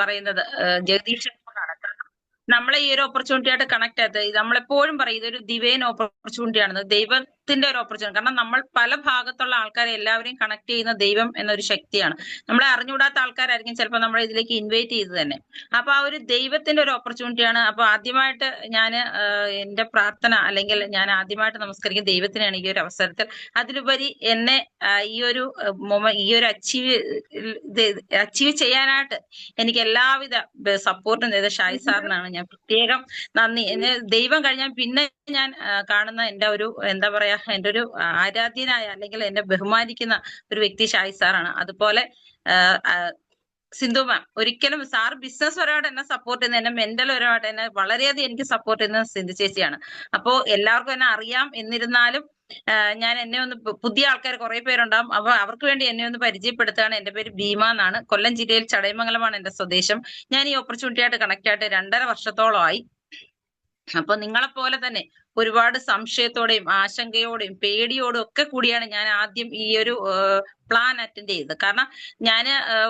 പറയുന്നത് ജഗദീഷ് നമ്മളെ ഈ ഒരു ഓപ്പർച്യൂണിറ്റി ആയിട്ട് കണക്ട് ആയത് നമ്മളെപ്പോഴും പറയും ഇതൊരു ദിവൈൻ ഓപ്പർച്യൂണിറ്റി ആണ്, ദൈവത്തിന്റെ ഒരു ഓപ്പർച്യൂണിറ്റി. കാരണം നമ്മൾ പല ഭാഗത്തുള്ള ആൾക്കാരെ എല്ലാവരെയും കണക്ട് ചെയ്യുന്ന ദൈവം എന്നൊരു ശക്തിയാണ്. നമ്മളെ അറിഞ്ഞുകൂടാത്ത ആൾക്കാരായിരിക്കും ചിലപ്പോൾ നമ്മളെ ഇതിലേക്ക് ഇൻവൈറ്റ് ചെയ്ത് തന്നെ. അപ്പൊ ആ ഒരു ദൈവത്തിന്റെ ഒരു ഓപ്പർച്യൂണിറ്റിയാണ്. അപ്പൊ ആദ്യമായിട്ട് ഞാൻ എന്റെ പ്രാർത്ഥന അല്ലെങ്കിൽ ഞാൻ ആദ്യമായിട്ട് നമസ്കരിക്കുന്ന ദൈവത്തിനാണ് ഈ ഒരു അവസരത്തിൽ. അതിലുപരി എന്നെ ഈ ഒരു ഈ ഒരു അച്ചീവ് ചെയ്യാനായിട്ട് എനിക്ക് എല്ലാവിധ സപ്പോർട്ടും ചെയ്ത ഷായി സാറിനാണ് ഞാൻ പ്രത്യേകം നന്ദി. എന്നെ ദൈവം കഴിഞ്ഞാൽ പിന്നെ ഞാൻ കാണുന്ന എന്റെ ഒരു എന്താ പറയാ എന്റെ ഒരു ആരാധ്യനായ അല്ലെങ്കിൽ എന്നെ ബഹുമാനിക്കുന്ന ഒരു വ്യക്തി ഷായി സാറാണ്. അതുപോലെ സിന്ധു മാം, ഒരിക്കലും സാർ ബിസിനസ് പരമായിട്ട് എന്നെ സപ്പോർട്ട് ചെയ്യുന്ന, എന്നെ മെന്റൽ പരമായിട്ട് എന്നെ വളരെയധികം എനിക്ക് സപ്പോർട്ട് ചെയ്യുന്ന സിന്ധു ചേച്ചിയാണ്. അപ്പോ എല്ലാവർക്കും എന്നെ അറിയാം എന്നിരുന്നാലും ഞാൻ എന്നെ ഒന്ന് പുതിയ ആൾക്കാർ കുറെ പേരുണ്ടാവും, അപ്പൊ അവർക്ക് വേണ്ടി എന്നെ ഒന്ന് പരിചയപ്പെടുത്തുകയാണ്. എന്റെ പേര് ഭീമ എന്നാണ്. കൊല്ലം ജില്ലയിൽ ചടയമംഗലമാണ് എന്റെ സ്വദേശം. ഞാൻ ഈ ഓപ്പർച്യൂണിറ്റി ആയിട്ട് കണക്ട് ആയിട്ട് 2.5 വർഷത്തോളമായി. അപ്പൊ നിങ്ങളെപ്പോലെ തന്നെ ഒരുപാട് സംശയത്തോടെയും ആശങ്കയോടെയും പേടിയോടും ഒക്കെ കൂടിയാണ് ഞാൻ ആദ്യം ഈ ഒരു പ്ലാൻ അറ്റൻഡ് ചെയ്തത്. കാരണം ഞാൻ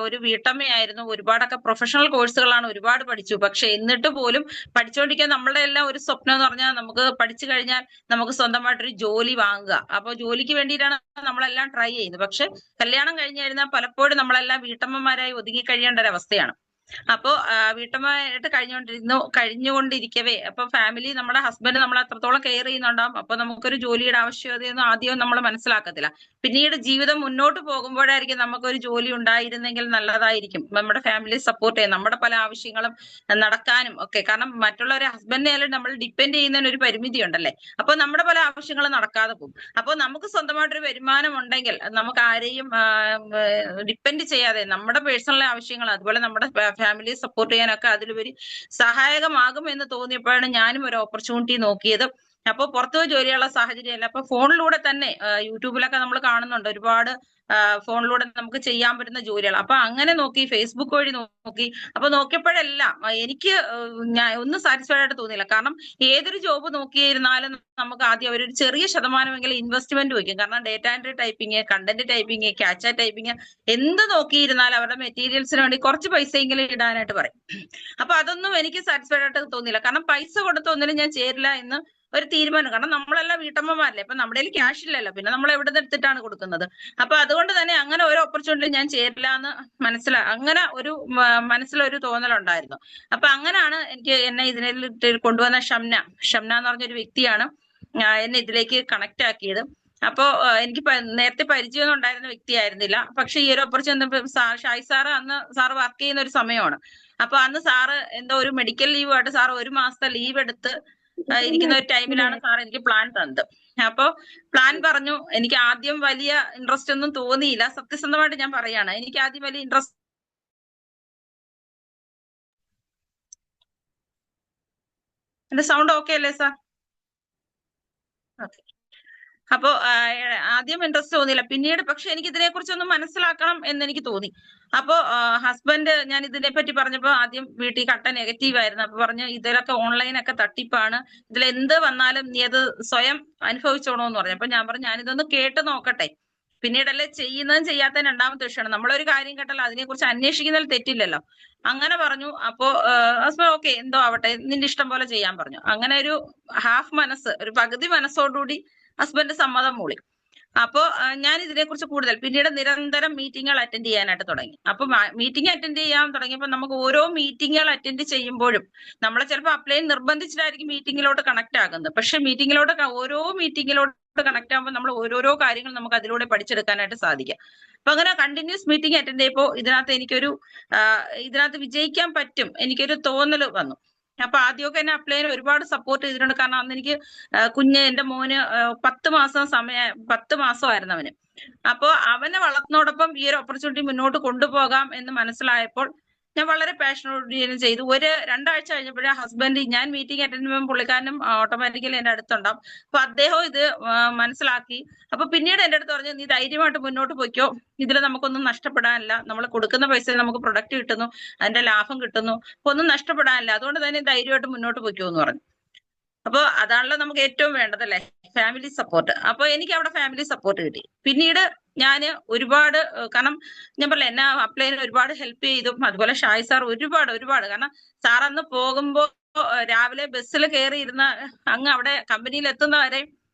ഒരു വീട്ടമ്മയായിരുന്നു, ഒരുപാടൊക്കെ പ്രൊഫഷണൽ കോഴ്സുകളാണ് ഒരുപാട് പഠിച്ചു. പക്ഷെ എന്നിട്ട് പോലും പഠിച്ചുകൊണ്ടിരിക്കാൻ നമ്മളുടെ എല്ലാം ഒരു സ്വപ്നം എന്ന് പറഞ്ഞാൽ നമുക്ക് പഠിച്ചു കഴിഞ്ഞാൽ നമുക്ക് സ്വന്തമായിട്ടൊരു ജോലി വാങ്ങുക. അപ്പൊ ജോലിക്ക് വേണ്ടിയിട്ടാണ് നമ്മളെല്ലാം ട്രൈ ചെയ്യുന്നത്. പക്ഷെ കല്യാണം കഴിഞ്ഞു കഴിഞ്ഞാൽ പലപ്പോഴും നമ്മളെല്ലാം വീട്ടമ്മമാരായി ഒതുങ്ങി കഴിയേണ്ട ഒരു അവസ്ഥയാണ്. അപ്പോ വീട്ടമ്മയായിട്ട് കഴിഞ്ഞുകൊണ്ടിരിക്കവേ അപ്പൊ ഫാമിലി, നമ്മുടെ ഹസ്ബൻഡ് നമ്മളെ അത്രത്തോളം കെയർ ചെയ്യുന്നുണ്ടാവും. അപ്പൊ നമുക്കൊരു ജോലിയുടെ ആവശ്യകതയൊന്നും ആദ്യം നമ്മൾ മനസ്സിലാക്കത്തില്ല. പിന്നീട് ജീവിതം മുന്നോട്ട് പോകുമ്പോഴായിരിക്കും നമുക്കൊരു ജോലി ഉണ്ടായിരുന്നെങ്കിൽ നല്ലതായിരിക്കും, നമ്മുടെ ഫാമിലി സപ്പോർട്ട് ചെയ്യാൻ, നമ്മുടെ പല ആവശ്യങ്ങളും നടക്കാനും ഒക്കെ. കാരണം മറ്റുള്ളവരെ ഹസ്ബൻഡിനെ നമ്മൾ ഡിപ്പെൻഡ് ചെയ്യുന്നതിന് ഒരു പരിമിതി ഉണ്ടല്ലേ. അപ്പൊ നമ്മുടെ പല ആവശ്യങ്ങളും നടക്കാതെ പോകും. അപ്പൊ നമുക്ക് സ്വന്തമായിട്ടൊരു വരുമാനം ഉണ്ടെങ്കിൽ നമുക്ക് ആരെയും ഡിപ്പെൻഡ് ചെയ്യാതെ നമ്മുടെ പേഴ്സണൽ ആവശ്യങ്ങൾ അതുപോലെ നമ്മുടെ ഫാമിലിയെ സപ്പോർട്ട് ചെയ്യാനൊക്കെ അതിലുപരി സഹായകമാകും എന്ന് തോന്നിയപ്പോഴാണ് ഞാനും ഒരു ഓപ്പർച്യൂണിറ്റി നോക്കിയത്. അപ്പൊ പുറത്തുപോയി ജോലിയുള്ള സാഹചര്യമല്ല. അപ്പൊ ഫോണിലൂടെ തന്നെ യൂട്യൂബിലൊക്കെ നമ്മൾ കാണുന്നുണ്ട് ഒരുപാട് ഫോണിലൂടെ നമുക്ക് ചെയ്യാൻ പറ്റുന്ന ജോലികൾ. അപ്പൊ അങ്ങനെ നോക്കി, ഫേസ്ബുക്ക് വഴി നോക്കി. അപ്പൊ നോക്കിയപ്പോഴെല്ലാം എനിക്ക് ഞാൻ ഒന്നും സാറ്റിസ്ഫൈഡ് ആയിട്ട് തോന്നിയില്ല. കാരണം ഏതൊരു ജോബ് നോക്കിയിരുന്നാലും നമുക്ക് ആദ്യം അവരൊരു ചെറിയ ശതമാനമെങ്കിലും ഇൻവെസ്റ്റ്മെന്റ് വയ്ക്കും. കാരണം data entry typing, content typing, captcha typing, എന്ത് നോക്കിയിരുന്നാലും അവരുടെ മെറ്റീരിയൽസിന് വേണ്ടി കുറച്ച് പൈസയെങ്കിലും ഇടാനായിട്ട് പറയും. അപ്പൊ അതൊന്നും എനിക്ക് സാറ്റിസ്ഫൈഡ് ആയിട്ട് തോന്നിയില്ല. കാരണം പൈസ കൊടുത്ത ഒന്നിനും ഞാൻ ചേരില്ല എന്ന് ഒരു തീരുമാനം. കാരണം നമ്മളെല്ലാം വീട്ടമ്മമാരല്ലേ, അപ്പൊ നമ്മുടെ കയ്യിൽ ക്യാഷ് ഇല്ലല്ലോ, പിന്നെ നമ്മൾ എവിടെ നിന്ന് എടുത്തിട്ടാണ് കൊടുക്കുന്നത്. അപ്പൊ അതുകൊണ്ട് തന്നെ അങ്ങനെ ഒരു ഓപ്പർച്യൂണിറ്റി ഞാൻ ചേരില്ല എന്ന് അങ്ങനെ ഒരു മനസ്സിലൊരു തോന്നലുണ്ടായിരുന്നു. അപ്പൊ അങ്ങനെയാണ് എന്നെ ഇതിനെ കൊണ്ടുവന്ന ഷംന എന്ന് പറഞ്ഞൊരു വ്യക്തിയാണ് എന്നെ ഇതിലേക്ക് കണക്ട് ആക്കിയത്. അപ്പോ എനിക്ക് നേരത്തെ പരിചയമൊന്നും ഉണ്ടായിരുന്ന വ്യക്തിയായിരുന്നില്ല. പക്ഷെ ഈ ഒരു ഓപ്പർച്യൂണിറ്റി ഷായി സാറ് അന്ന് സാറ് വർക്ക് ചെയ്യുന്ന ഒരു സമയമാണ്. അപ്പൊ അന്ന് സാറ് എന്തോ ഒരു മെഡിക്കൽ ലീവ് ആയിട്ട് സാർ 1 മാസത്തെ ലീവ് എടുത്ത് ഇരിക്കുന്ന ഒരു ടൈമിലാണ് സാർ എനിക്ക് പ്ലാൻ തന്നത്. അപ്പൊ പ്ലാൻ പറഞ്ഞു. എനിക്ക് ആദ്യം വലിയ ഇൻട്രസ്റ്റ് ഒന്നും തോന്നിയില്ല, സത്യസന്ധമായിട്ട് ഞാൻ പറയാണ്. എനിക്ക് ആദ്യം വലിയ ഇൻട്രസ്റ്റ്. എന്റെ സൗണ്ട് ഓക്കെ അല്ലേ സാർ? ഓക്കെ. അപ്പോ ആദ്യം ഇൻട്രസ്റ്റ് തോന്നിയില്ല. പിന്നീട് പക്ഷെ എനിക്ക് ഇതിനെ കുറിച്ചൊന്ന് മനസ്സിലാക്കണം എന്ന് എനിക്ക് തോന്നി. അപ്പോ ഹസ്ബൻഡ് ഞാൻ ഇതിനെ പറ്റി പറഞ്ഞപ്പോ ആദ്യം വീട്ടിൽ കട്ട നെഗറ്റീവ് ആയിരുന്നു. അപ്പൊ പറഞ്ഞു ഇതിലൊക്കെ ഓൺലൈനൊക്കെ തട്ടിപ്പാണ്, ഇതിൽ എന്ത് വന്നാലും നീ അത് സ്വയം അനുഭവിച്ചോണോന്ന് പറഞ്ഞു. അപ്പൊ ഞാൻ പറഞ്ഞു ഞാനിതൊന്ന് കേട്ട് നോക്കട്ടെ, പിന്നീടല്ലേ ചെയ്യുന്നതും ചെയ്യാത്തതും രണ്ടാമത്തെ വിഷയമാണ്. നമ്മളൊരു കാര്യം കേട്ടാൽ അതിനെക്കുറിച്ച് അന്വേഷിക്കുന്നതിൽ തെറ്റില്ലല്ലോ. അങ്ങനെ പറഞ്ഞു. അപ്പോ ഹസ്ബൻഡ് ഓക്കെ എന്തോ ആവട്ടെ, നിന്റെ ഇഷ്ടം പോലെ ചെയ്യാൻ പറഞ്ഞു. അങ്ങനെ ഒരു ഹാഫ് മനസ്സ്, ഒരു പകുതി മനസ്സോടുകൂടി ഹസ്ബൻഡ് സമ്മതം മൂളി. അപ്പോ ഞാൻ ഇതിനെക്കുറിച്ച് കൂടുതൽ പിന്നീട് നിരന്തരം മീറ്റിങ്ങുകൾ അറ്റൻഡ് ചെയ്യാനായിട്ട് തുടങ്ങി. അപ്പൊ മീറ്റിംഗ് അറ്റൻഡ് ചെയ്യാൻ തുടങ്ങിയപ്പോൾ നമുക്ക് ഓരോ മീറ്റിങ്ങുകൾ അറ്റൻഡ് ചെയ്യുമ്പോഴും നമ്മളെ ചിലപ്പോൾ അപ്ലൈൻ നിർബന്ധിച്ചിട്ടായിരിക്കും മീറ്റിങ്ങിലോട്ട് കണക്ട് ആകുന്നത്. പക്ഷെ ഓരോ മീറ്റിങ്ങിലോട്ട് കണക്ട് ആകുമ്പോൾ നമ്മൾ ഓരോരോ കാര്യങ്ങൾ നമുക്ക് അതിലൂടെ പഠിച്ചെടുക്കാനായിട്ട് സാധിക്കും. അപ്പൊ അങ്ങനെ കണ്ടിന്യൂസ് മീറ്റിംഗ് അറ്റൻഡ് ചെയ്യപ്പോൾ ഇതിനകത്ത് വിജയിക്കാൻ പറ്റും എനിക്കൊരു തോന്നൽ വന്നു. അപ്പൊ ആദ്യമൊക്കെ എന്നെ അപ്ലൈന് ഒരുപാട് സപ്പോർട്ട് ചെയ്തിട്ടുണ്ട്. കാരണം അന്ന് എനിക്ക് എന്റെ മോന് 10 മാസമായിരുന്നു അവന്. അപ്പോ അവനെ വളർത്തുന്നതോടൊപ്പം ഈ ഒരു ഓപ്പർച്യൂണിറ്റി മുന്നോട്ട് കൊണ്ടുപോകാം എന്ന് മനസ്സിലായപ്പോൾ ഞാൻ വളരെ പാഷനോട് ചെയ്തു. 2 ആഴ്ച കഴിഞ്ഞപ്പോഴേ ഹസ്ബൻഡ്, ഞാൻ മീറ്റിംഗ് അറ്റൻഡ് ചെയ്യുമ്പോൾ പുള്ളിക്കാരനും ഓട്ടോമാറ്റിക്കലി എന്റെ അടുത്തുണ്ടാവും. അപ്പൊ അദ്ദേഹം ഇത് മനസ്സിലാക്കി. അപ്പൊ പിന്നീട് എന്റെ അടുത്ത് പറഞ്ഞു നീ ധൈര്യമായിട്ട് മുന്നോട്ട് പോയിക്കോ, ഇതിൽ നമുക്കൊന്നും നഷ്ടപ്പെടാനില്ല, നമ്മൾ കൊടുക്കുന്ന പൈസയിൽ നമുക്ക് പ്രൊഡക്റ്റ് കിട്ടുന്നു, അതിന്റെ ലാഭം കിട്ടുന്നു, അപ്പൊ ഒന്നും നഷ്ടപ്പെടാനില്ല, അതുകൊണ്ട് തന്നെ ധൈര്യമായിട്ട് മുന്നോട്ട് പോയിക്കോ എന്ന് പറഞ്ഞു. അപ്പൊ അതാണല്ലോ നമുക്ക് ഏറ്റവും വേണ്ടതല്ലേ. Family support. അപ്പൊ എനിക്ക് അവിടെ ഫാമിലി സപ്പോർട്ട് കിട്ടി. പിന്നീട് ഞാൻ ഒരുപാട് കാരണം ഞാൻ പറഞ്ഞില്ല, എന്നെ അപ്ലൈന് ഒരുപാട് ഹെൽപ്പ് ചെയ്തു. അതുപോലെ ഷായ് സാർ ഒരുപാട് കാരണം സാർ അന്ന് പോകുമ്പോ രാവിലെ ബസ്സിൽ കയറി ഇരുന്ന അങ്ങ് അവിടെ കമ്പനിയിൽ എത്തുന്നവരെ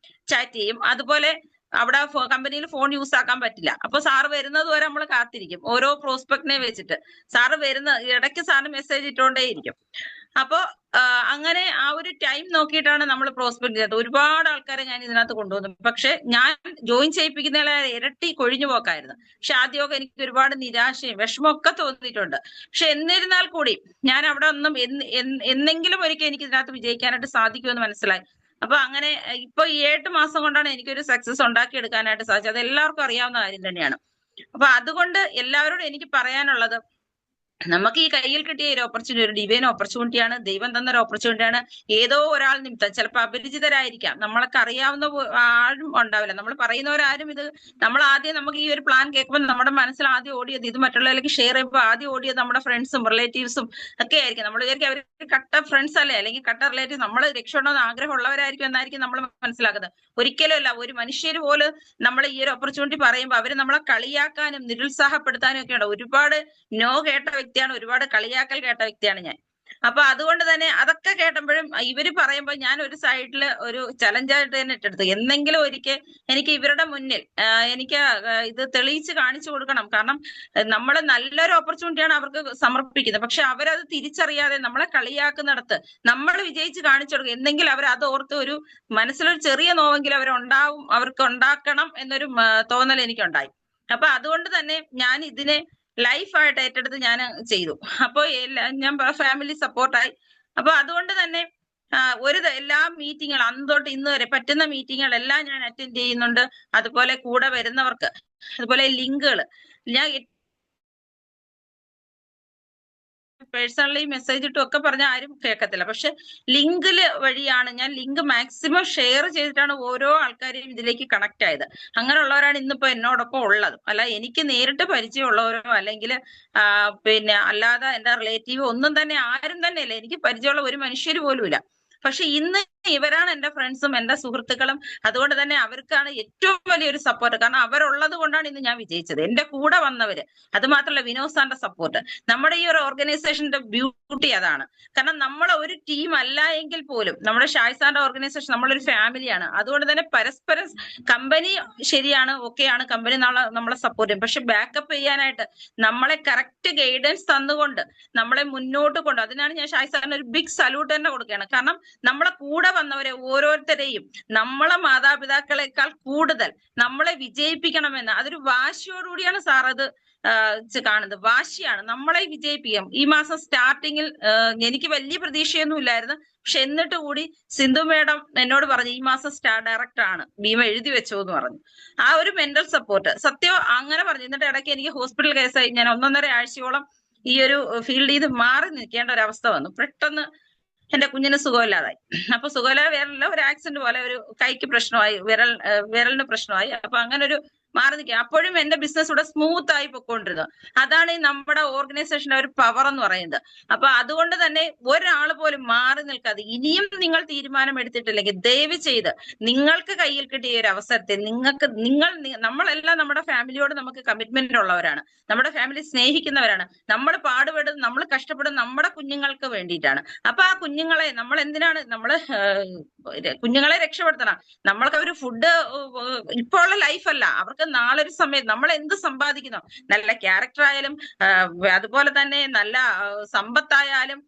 ചാറ്റ് ചെയ്യും. അതുപോലെ അവിടെ കമ്പനിയിൽ ഫോൺ യൂസ് ആക്കാൻ പറ്റില്ല. അപ്പൊ സാറ് വരുന്നത് വരെ നമ്മൾ കാത്തിരിക്കും, ഓരോ പ്രോസ്പെക്ടിനെ വെച്ചിട്ട്. സാറ് വരുന്ന ഇടയ്ക്ക് സാറിന് മെസ്സേജ് ഇട്ടുകൊണ്ടേയിരിക്കും. അപ്പോ അങ്ങനെ ആ ഒരു ടൈം നോക്കിയിട്ടാണ് നമ്മൾ പ്രോസ്പെക്ട് ചെയ്തത്. ഒരുപാട് ആൾക്കാരെ ഞാൻ ഇതിനകത്ത് കൊണ്ടുവന്നു. പക്ഷെ ഞാൻ ജോയിൻ ചെയ്യിപ്പിക്കുന്നതിലെ ഇരട്ടി കൊഴിഞ്ഞു പോക്കായിരുന്നു. പക്ഷെ ആദ്യമൊക്കെ എനിക്ക് ഒരുപാട് നിരാശയും വിഷമമൊക്കെ തോന്നിയിട്ടുണ്ട്. പക്ഷെ എന്നിരുന്നാൽ കൂടി ഞാൻ അവിടെ ഒന്നും എന്നെങ്കിലും ഒരിക്കൽ എനിക്ക് ഇതിനകത്ത് വിജയിക്കാനായിട്ട് സാധിക്കുമെന്ന് മനസ്സിലായി. അപ്പൊ അങ്ങനെ ഇപ്പൊ ഈ 8 മാസം കൊണ്ടാണ് എനിക്കൊരു സക്സസ് ഉണ്ടാക്കിയെടുക്കാനായിട്ട് സാധിച്ചത്. അത് എല്ലാവർക്കും അറിയാവുന്ന കാര്യം തന്നെയാണ്. അപ്പൊ അതുകൊണ്ട് എല്ലാവരോടും എനിക്ക് പറയാനുള്ളത്, നമുക്ക് ഈ കയ്യിൽ കിട്ടിയ ഒരു ഓപ്പർച്യൂണിറ്റി ഒരു ഡിവൈൻ ഓപ്പർച്യൂണിറ്റിയാണ്, ദൈവം തന്ന ഒരു ഓപ്പർച്യൂണിറ്റിയാണ്. ഏതോ ഒരാൾ നിമിത്തം, ചിലപ്പോൾ അപരിചിതരായിരിക്കാം, നമ്മളൊക്കെ അറിയാവുന്ന ആരും ഉണ്ടാവില്ല, നമ്മൾ പറയുന്നവരാരും ഇത് നമ്മൾ ആദ്യം നമുക്ക് ഈ ഒരു പ്ലാൻ കേൾക്കുമ്പോൾ നമ്മുടെ മനസ്സിൽ ആദ്യം ഓടിയത്, ഇത് മറ്റുള്ളവരിലേക്ക് ഷെയർ ചെയ്യുമ്പോൾ ആദ്യം ഓടിയത് നമ്മുടെ ഫ്രണ്ട്സും റിലേറ്റീവ്സും ഒക്കെ ആയിരിക്കും. നമ്മൾ വിചാരിക്കും അവർ കട്ട ഫ്രണ്ട്സ് അല്ലേ, അല്ലെങ്കിൽ കട്ട റിലേറ്റീവ്, നമ്മൾ രക്ഷപ്പെടണമെന്ന് ആഗ്രഹമുള്ളവരായിരിക്കും എന്നായിരിക്കും നമ്മൾ മനസ്സിലാക്കുന്നത്. ഒരിക്കലും അല്ല. ഒരു മനുഷ്യർ പോലും നമ്മൾ ഈ ഒരു ഓപ്പർച്യൂണിറ്റി പറയുമ്പോൾ അവർ നമ്മളെ കളിയാക്കാനും നിരുത്സാഹപ്പെടുത്താനും ഒക്കെയാണ്. ഒരുപാട് നോ കേട്ട വ്യക്തിയാണ്, ഒരുപാട് കളിയാക്കൽ കേട്ട വ്യക്തിയാണ് ഞാൻ. അപ്പൊ അതുകൊണ്ട് തന്നെ അതൊക്കെ കേട്ടപ്പോഴും ഇവര് പറയുമ്പോൾ ഞാൻ ഒരു സൈഡില് ഒരു ചലഞ്ചായിട്ട് തന്നെ ഇട്ടെടുത്തു. എന്തെങ്കിലും ഒരിക്കൽ എനിക്ക് ഇവരുടെ മുന്നിൽ എനിക്ക് ഇത് തെളിയിച്ച് കാണിച്ചു കൊടുക്കണം. കാരണം നമ്മൾ നല്ലൊരു ഓപ്പർച്യൂണിറ്റിയാണ് അവർക്ക് സമർപ്പിക്കുന്നത്. പക്ഷെ അവരത് തിരിച്ചറിയാതെ നമ്മളെ കളിയാക്കുന്നിടത്ത് നമ്മൾ വിജയിച്ച് കാണിച്ചു കൊടുക്കും. എന്തെങ്കിലും അവർ അത് ഓർത്ത് ഒരു മനസ്സിലൊരു ചെറിയ നോവെങ്കിലും അവർക്ക് ഉണ്ടാക്കണം എന്നൊരു തോന്നൽ എനിക്കുണ്ടായി. അപ്പൊ അതുകൊണ്ട് തന്നെ ഞാൻ ഇതിനെ ലൈഫായിട്ട് ഏറ്റെടുത്ത് ഞാൻ ചെയ്തു. അപ്പൊ ഞാൻ ഫാമിലി സപ്പോർട്ടായി. അപ്പൊ അതുകൊണ്ട് തന്നെ എല്ലാ മീറ്റിങ്ങുകൾ അന്ന് തൊട്ട് ഇന്ന് വരെ പറ്റുന്ന മീറ്റിങ്ങുകളെല്ലാം ഞാൻ അറ്റൻഡ് ചെയ്യുന്നുണ്ട്. അതുപോലെ കൂടെ വരുന്നവർക്ക് അതുപോലെ ലിങ്കുകൾ ഞാൻ പേഴ്സണലി മെസ്സേജ് ഇട്ടും ഒക്കെ പറഞ്ഞാൽ ആരും കേൾക്കത്തില്ല. പക്ഷെ ലിങ്കില് വഴിയാണ് ഞാൻ ലിങ്ക് മാക്സിമം ഷെയർ ചെയ്തിട്ടാണ് ഓരോ ആൾക്കാരെയും ഇതിലേക്ക് കണക്ട് ആയത്. അങ്ങനെയുള്ളവരാണ് ഇന്നിപ്പോ എന്നോടൊപ്പം ഉള്ളത്. അല്ല എനിക്ക് നേരിട്ട് പരിചയമുള്ളവരോ അല്ലെങ്കിൽ പിന്നെ അല്ലാതെ എന്റെ റിലേറ്റീവ് ഒന്നും തന്നെ ആരും തന്നെ ഇല്ല. എനിക്ക് പരിചയമുള്ള ഒരു മനുഷ്യർ പോലും ഇല്ല. പക്ഷെ ഇന്ന് ഇവരാണ് എന്റെ ഫ്രണ്ട്സും എന്റെ സുഹൃത്തുക്കളും. അതുകൊണ്ട് തന്നെ അവർക്കാണ് ഏറ്റവും വലിയൊരു സപ്പോർട്ട്. കാരണം അവരുള്ളത് കൊണ്ടാണ് ഇന്ന് ഞാൻ വിജയിച്ചത്. എന്റെ കൂടെ വന്നവര്, അത് മാത്രമല്ല വിനോദ് സാറിന്റെ സപ്പോർട്ട്. നമ്മുടെ ഈ ഒരു ഓർഗനൈസേഷന്റെ ബ്യൂട്ടി അതാണ്. കാരണം നമ്മളെ ഒരു ടീം അല്ല എങ്കിൽ പോലും നമ്മുടെ ഷായ് സാറിന്റെ ഓർഗനൈസേഷൻ നമ്മളൊരു ഫാമിലിയാണ്. അതുകൊണ്ട് തന്നെ പരസ്പരം കമ്പനി ശരിയാണ്, ഓക്കെയാണ്, കമ്പനി നമ്മളെ സപ്പോർട്ട് ചെയ്യും. പക്ഷെ ബാക്കപ്പ് ചെയ്യാനായിട്ട് നമ്മളെ കറക്റ്റ് ഗൈഡൻസ് തന്നുകൊണ്ട് നമ്മളെ മുന്നോട്ട് കൊണ്ട്, അതിനാണ് ഞാൻ ഷായ് സാറിന് ഒരു ബിഗ് സല്യൂട്ട് തന്നെ കൊടുക്കുകയാണ്. കാരണം നമ്മളെ കൂടെ വന്നവരെ ഓരോരുത്തരെയും നമ്മളെ മാതാപിതാക്കളെക്കാൾ കൂടുതൽ നമ്മളെ വിജയിപ്പിക്കണമെന്ന് അതൊരു വാശിയോടുകൂടിയാണ് സാർ അത് കാണുന്നത്. വാശിയാണ്, നമ്മളെ വിജയിപ്പിക്കാം. ഈ മാസം സ്റ്റാർട്ടിങ്ങിൽ എനിക്ക് വലിയ പ്രതീക്ഷയൊന്നും ഇല്ലായിരുന്നു. പക്ഷെ എന്നിട്ട് കൂടി സിന്ധു മേഡം എന്നോട് പറഞ്ഞു ഈ മാസം ഡയറക്ടർ ആണ്, ഭീമ എഴുതി വെച്ചോ എന്ന് പറഞ്ഞു. ആ ഒരു മെന്റൽ സപ്പോർട്ട് സത്യം അങ്ങനെ പറഞ്ഞു. എന്നിട്ട് ഇടയ്ക്ക് എനിക്ക് ഹോസ്പിറ്റൽ കേസായി. ഞാൻ 1.5 ആഴ്ചയോളം ഈ ഒരു ഫീൽഡിൽ നിന്ന് മാറി നിൽക്കേണ്ട ഒരു അവസ്ഥ വന്നു. പെട്ടെന്ന് എന്റെ കുഞ്ഞിന് സുഖമില്ലാതായി. അപ്പൊ സുഖമില്ലാതെ വേറല്ല, ഒരു ആക്സിഡന്റ് പോലെ ഒരു കൈക്ക് പ്രശ്നമായി, വിരലിന് പ്രശ്നമായി. അപ്പൊ അങ്ങനെ ഒരു മാറി നിൽക്കുക. അപ്പോഴും എന്റെ ബിസിനസ് ഇവിടെ സ്മൂത്ത് ആയി പൊക്കോണ്ടിരുന്നത്. അതാണ് ഈ നമ്മുടെ ഓർഗനൈസേഷന്റെ ഒരു പവർ എന്ന് പറയുന്നത്. അപ്പൊ അതുകൊണ്ട് തന്നെ ഒരാൾ പോലും മാറി നിൽക്കാതെ, ഇനിയും നിങ്ങൾ തീരുമാനം എടുത്തിട്ടില്ലെങ്കിൽ ദയവ് ചെയ്ത് നിങ്ങൾക്ക് കയ്യിൽ കിട്ടിയ ഒരു അവസരത്തെ നമ്മളെല്ലാം നമ്മുടെ ഫാമിലിയോട് നമുക്ക് കമ്മിറ്റ്മെന്റ് ഉള്ളവരാണ്, നമ്മുടെ ഫാമിലി സ്നേഹിക്കുന്നവരാണ്. നമ്മൾ പാടുപെടുന്നത്, നമ്മൾ കഷ്ടപ്പെടുന്നത് നമ്മുടെ കുഞ്ഞുങ്ങൾക്ക് വേണ്ടിയിട്ടാണ്. അപ്പൊ ആ കുഞ്ഞുങ്ങളെ നമ്മൾ എന്തിനാണ് കുഞ്ഞുങ്ങളെ രക്ഷപ്പെടുത്തണം. നമ്മൾക്ക് അവർ ഫുഡ് ഇപ്പോൾ ഉള്ള ലൈഫല്ല, അവർക്ക് നാളെ ഒരു സമയത്ത് നമ്മൾ എന്ത് സമ്പാദിക്കുന്നോ, നല്ല ക്യാരക്ടർ ആയാലും അതുപോലെ തന്നെ നല്ല സമ്പത്തായാലും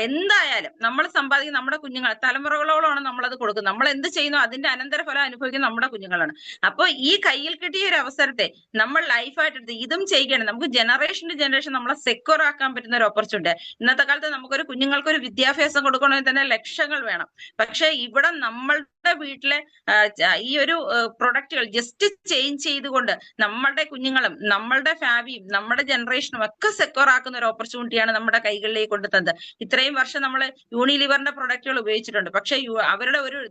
എന്തായാലും നമ്മൾ സമ്പാദിക്കുന്ന നമ്മുടെ കുഞ്ഞുങ്ങൾ തലമുറകളോളമാണ് നമ്മളത് കൊടുക്കുന്നത്. നമ്മൾ എന്ത് ചെയ്യുന്നു അതിന്റെ അനന്തരഫലം അനുഭവിക്കുന്ന നമ്മുടെ കുഞ്ഞുങ്ങളാണ്. അപ്പോൾ ഈ കയ്യിൽ കിട്ടിയ ഒരു അവസരത്തെ നമ്മൾ ലൈഫായിട്ട് എടുത്ത് ഇതും ചെയ്യണം. നമുക്ക് ജനറേഷൻ ടു ജനറേഷൻ നമ്മളെ സെക്യൂർ ആക്കാൻ പറ്റുന്ന ഒരു ഓപ്പർച്യൂണിറ്റി. ഇന്നത്തെ കാലത്ത് നമുക്കൊരു കുഞ്ഞുങ്ങൾക്ക് ഒരു വിദ്യാഭ്യാസം കൊടുക്കണമെങ്കിൽ തന്നെ ലക്ഷങ്ങൾ വേണം. പക്ഷെ ഇവിടെ നമ്മളുടെ വീട്ടിലെ ഈ ഒരു പ്രൊഡക്റ്റുകൾ ജസ്റ്റ് ചേഞ്ച് ചെയ്തുകൊണ്ട് നമ്മളുടെ കുഞ്ഞുങ്ങളും നമ്മളുടെ ഫാമിലിയും നമ്മുടെ ജനറേഷനും ഒക്കെ സെക്യൂർ ആക്കുന്ന ഒരു ഓപ്പർച്യൂണിറ്റിയാണ് നമ്മുടെ കൈകളിലേക്ക് കൊണ്ടുതന്നത്. ഇത്രയും വർഷം നമ്മൾ യൂണിലിവറിന്റെ പ്രൊഡക്റ്റുകൾ ഉപയോഗിച്ചിട്ടുണ്ട്. പക്ഷെ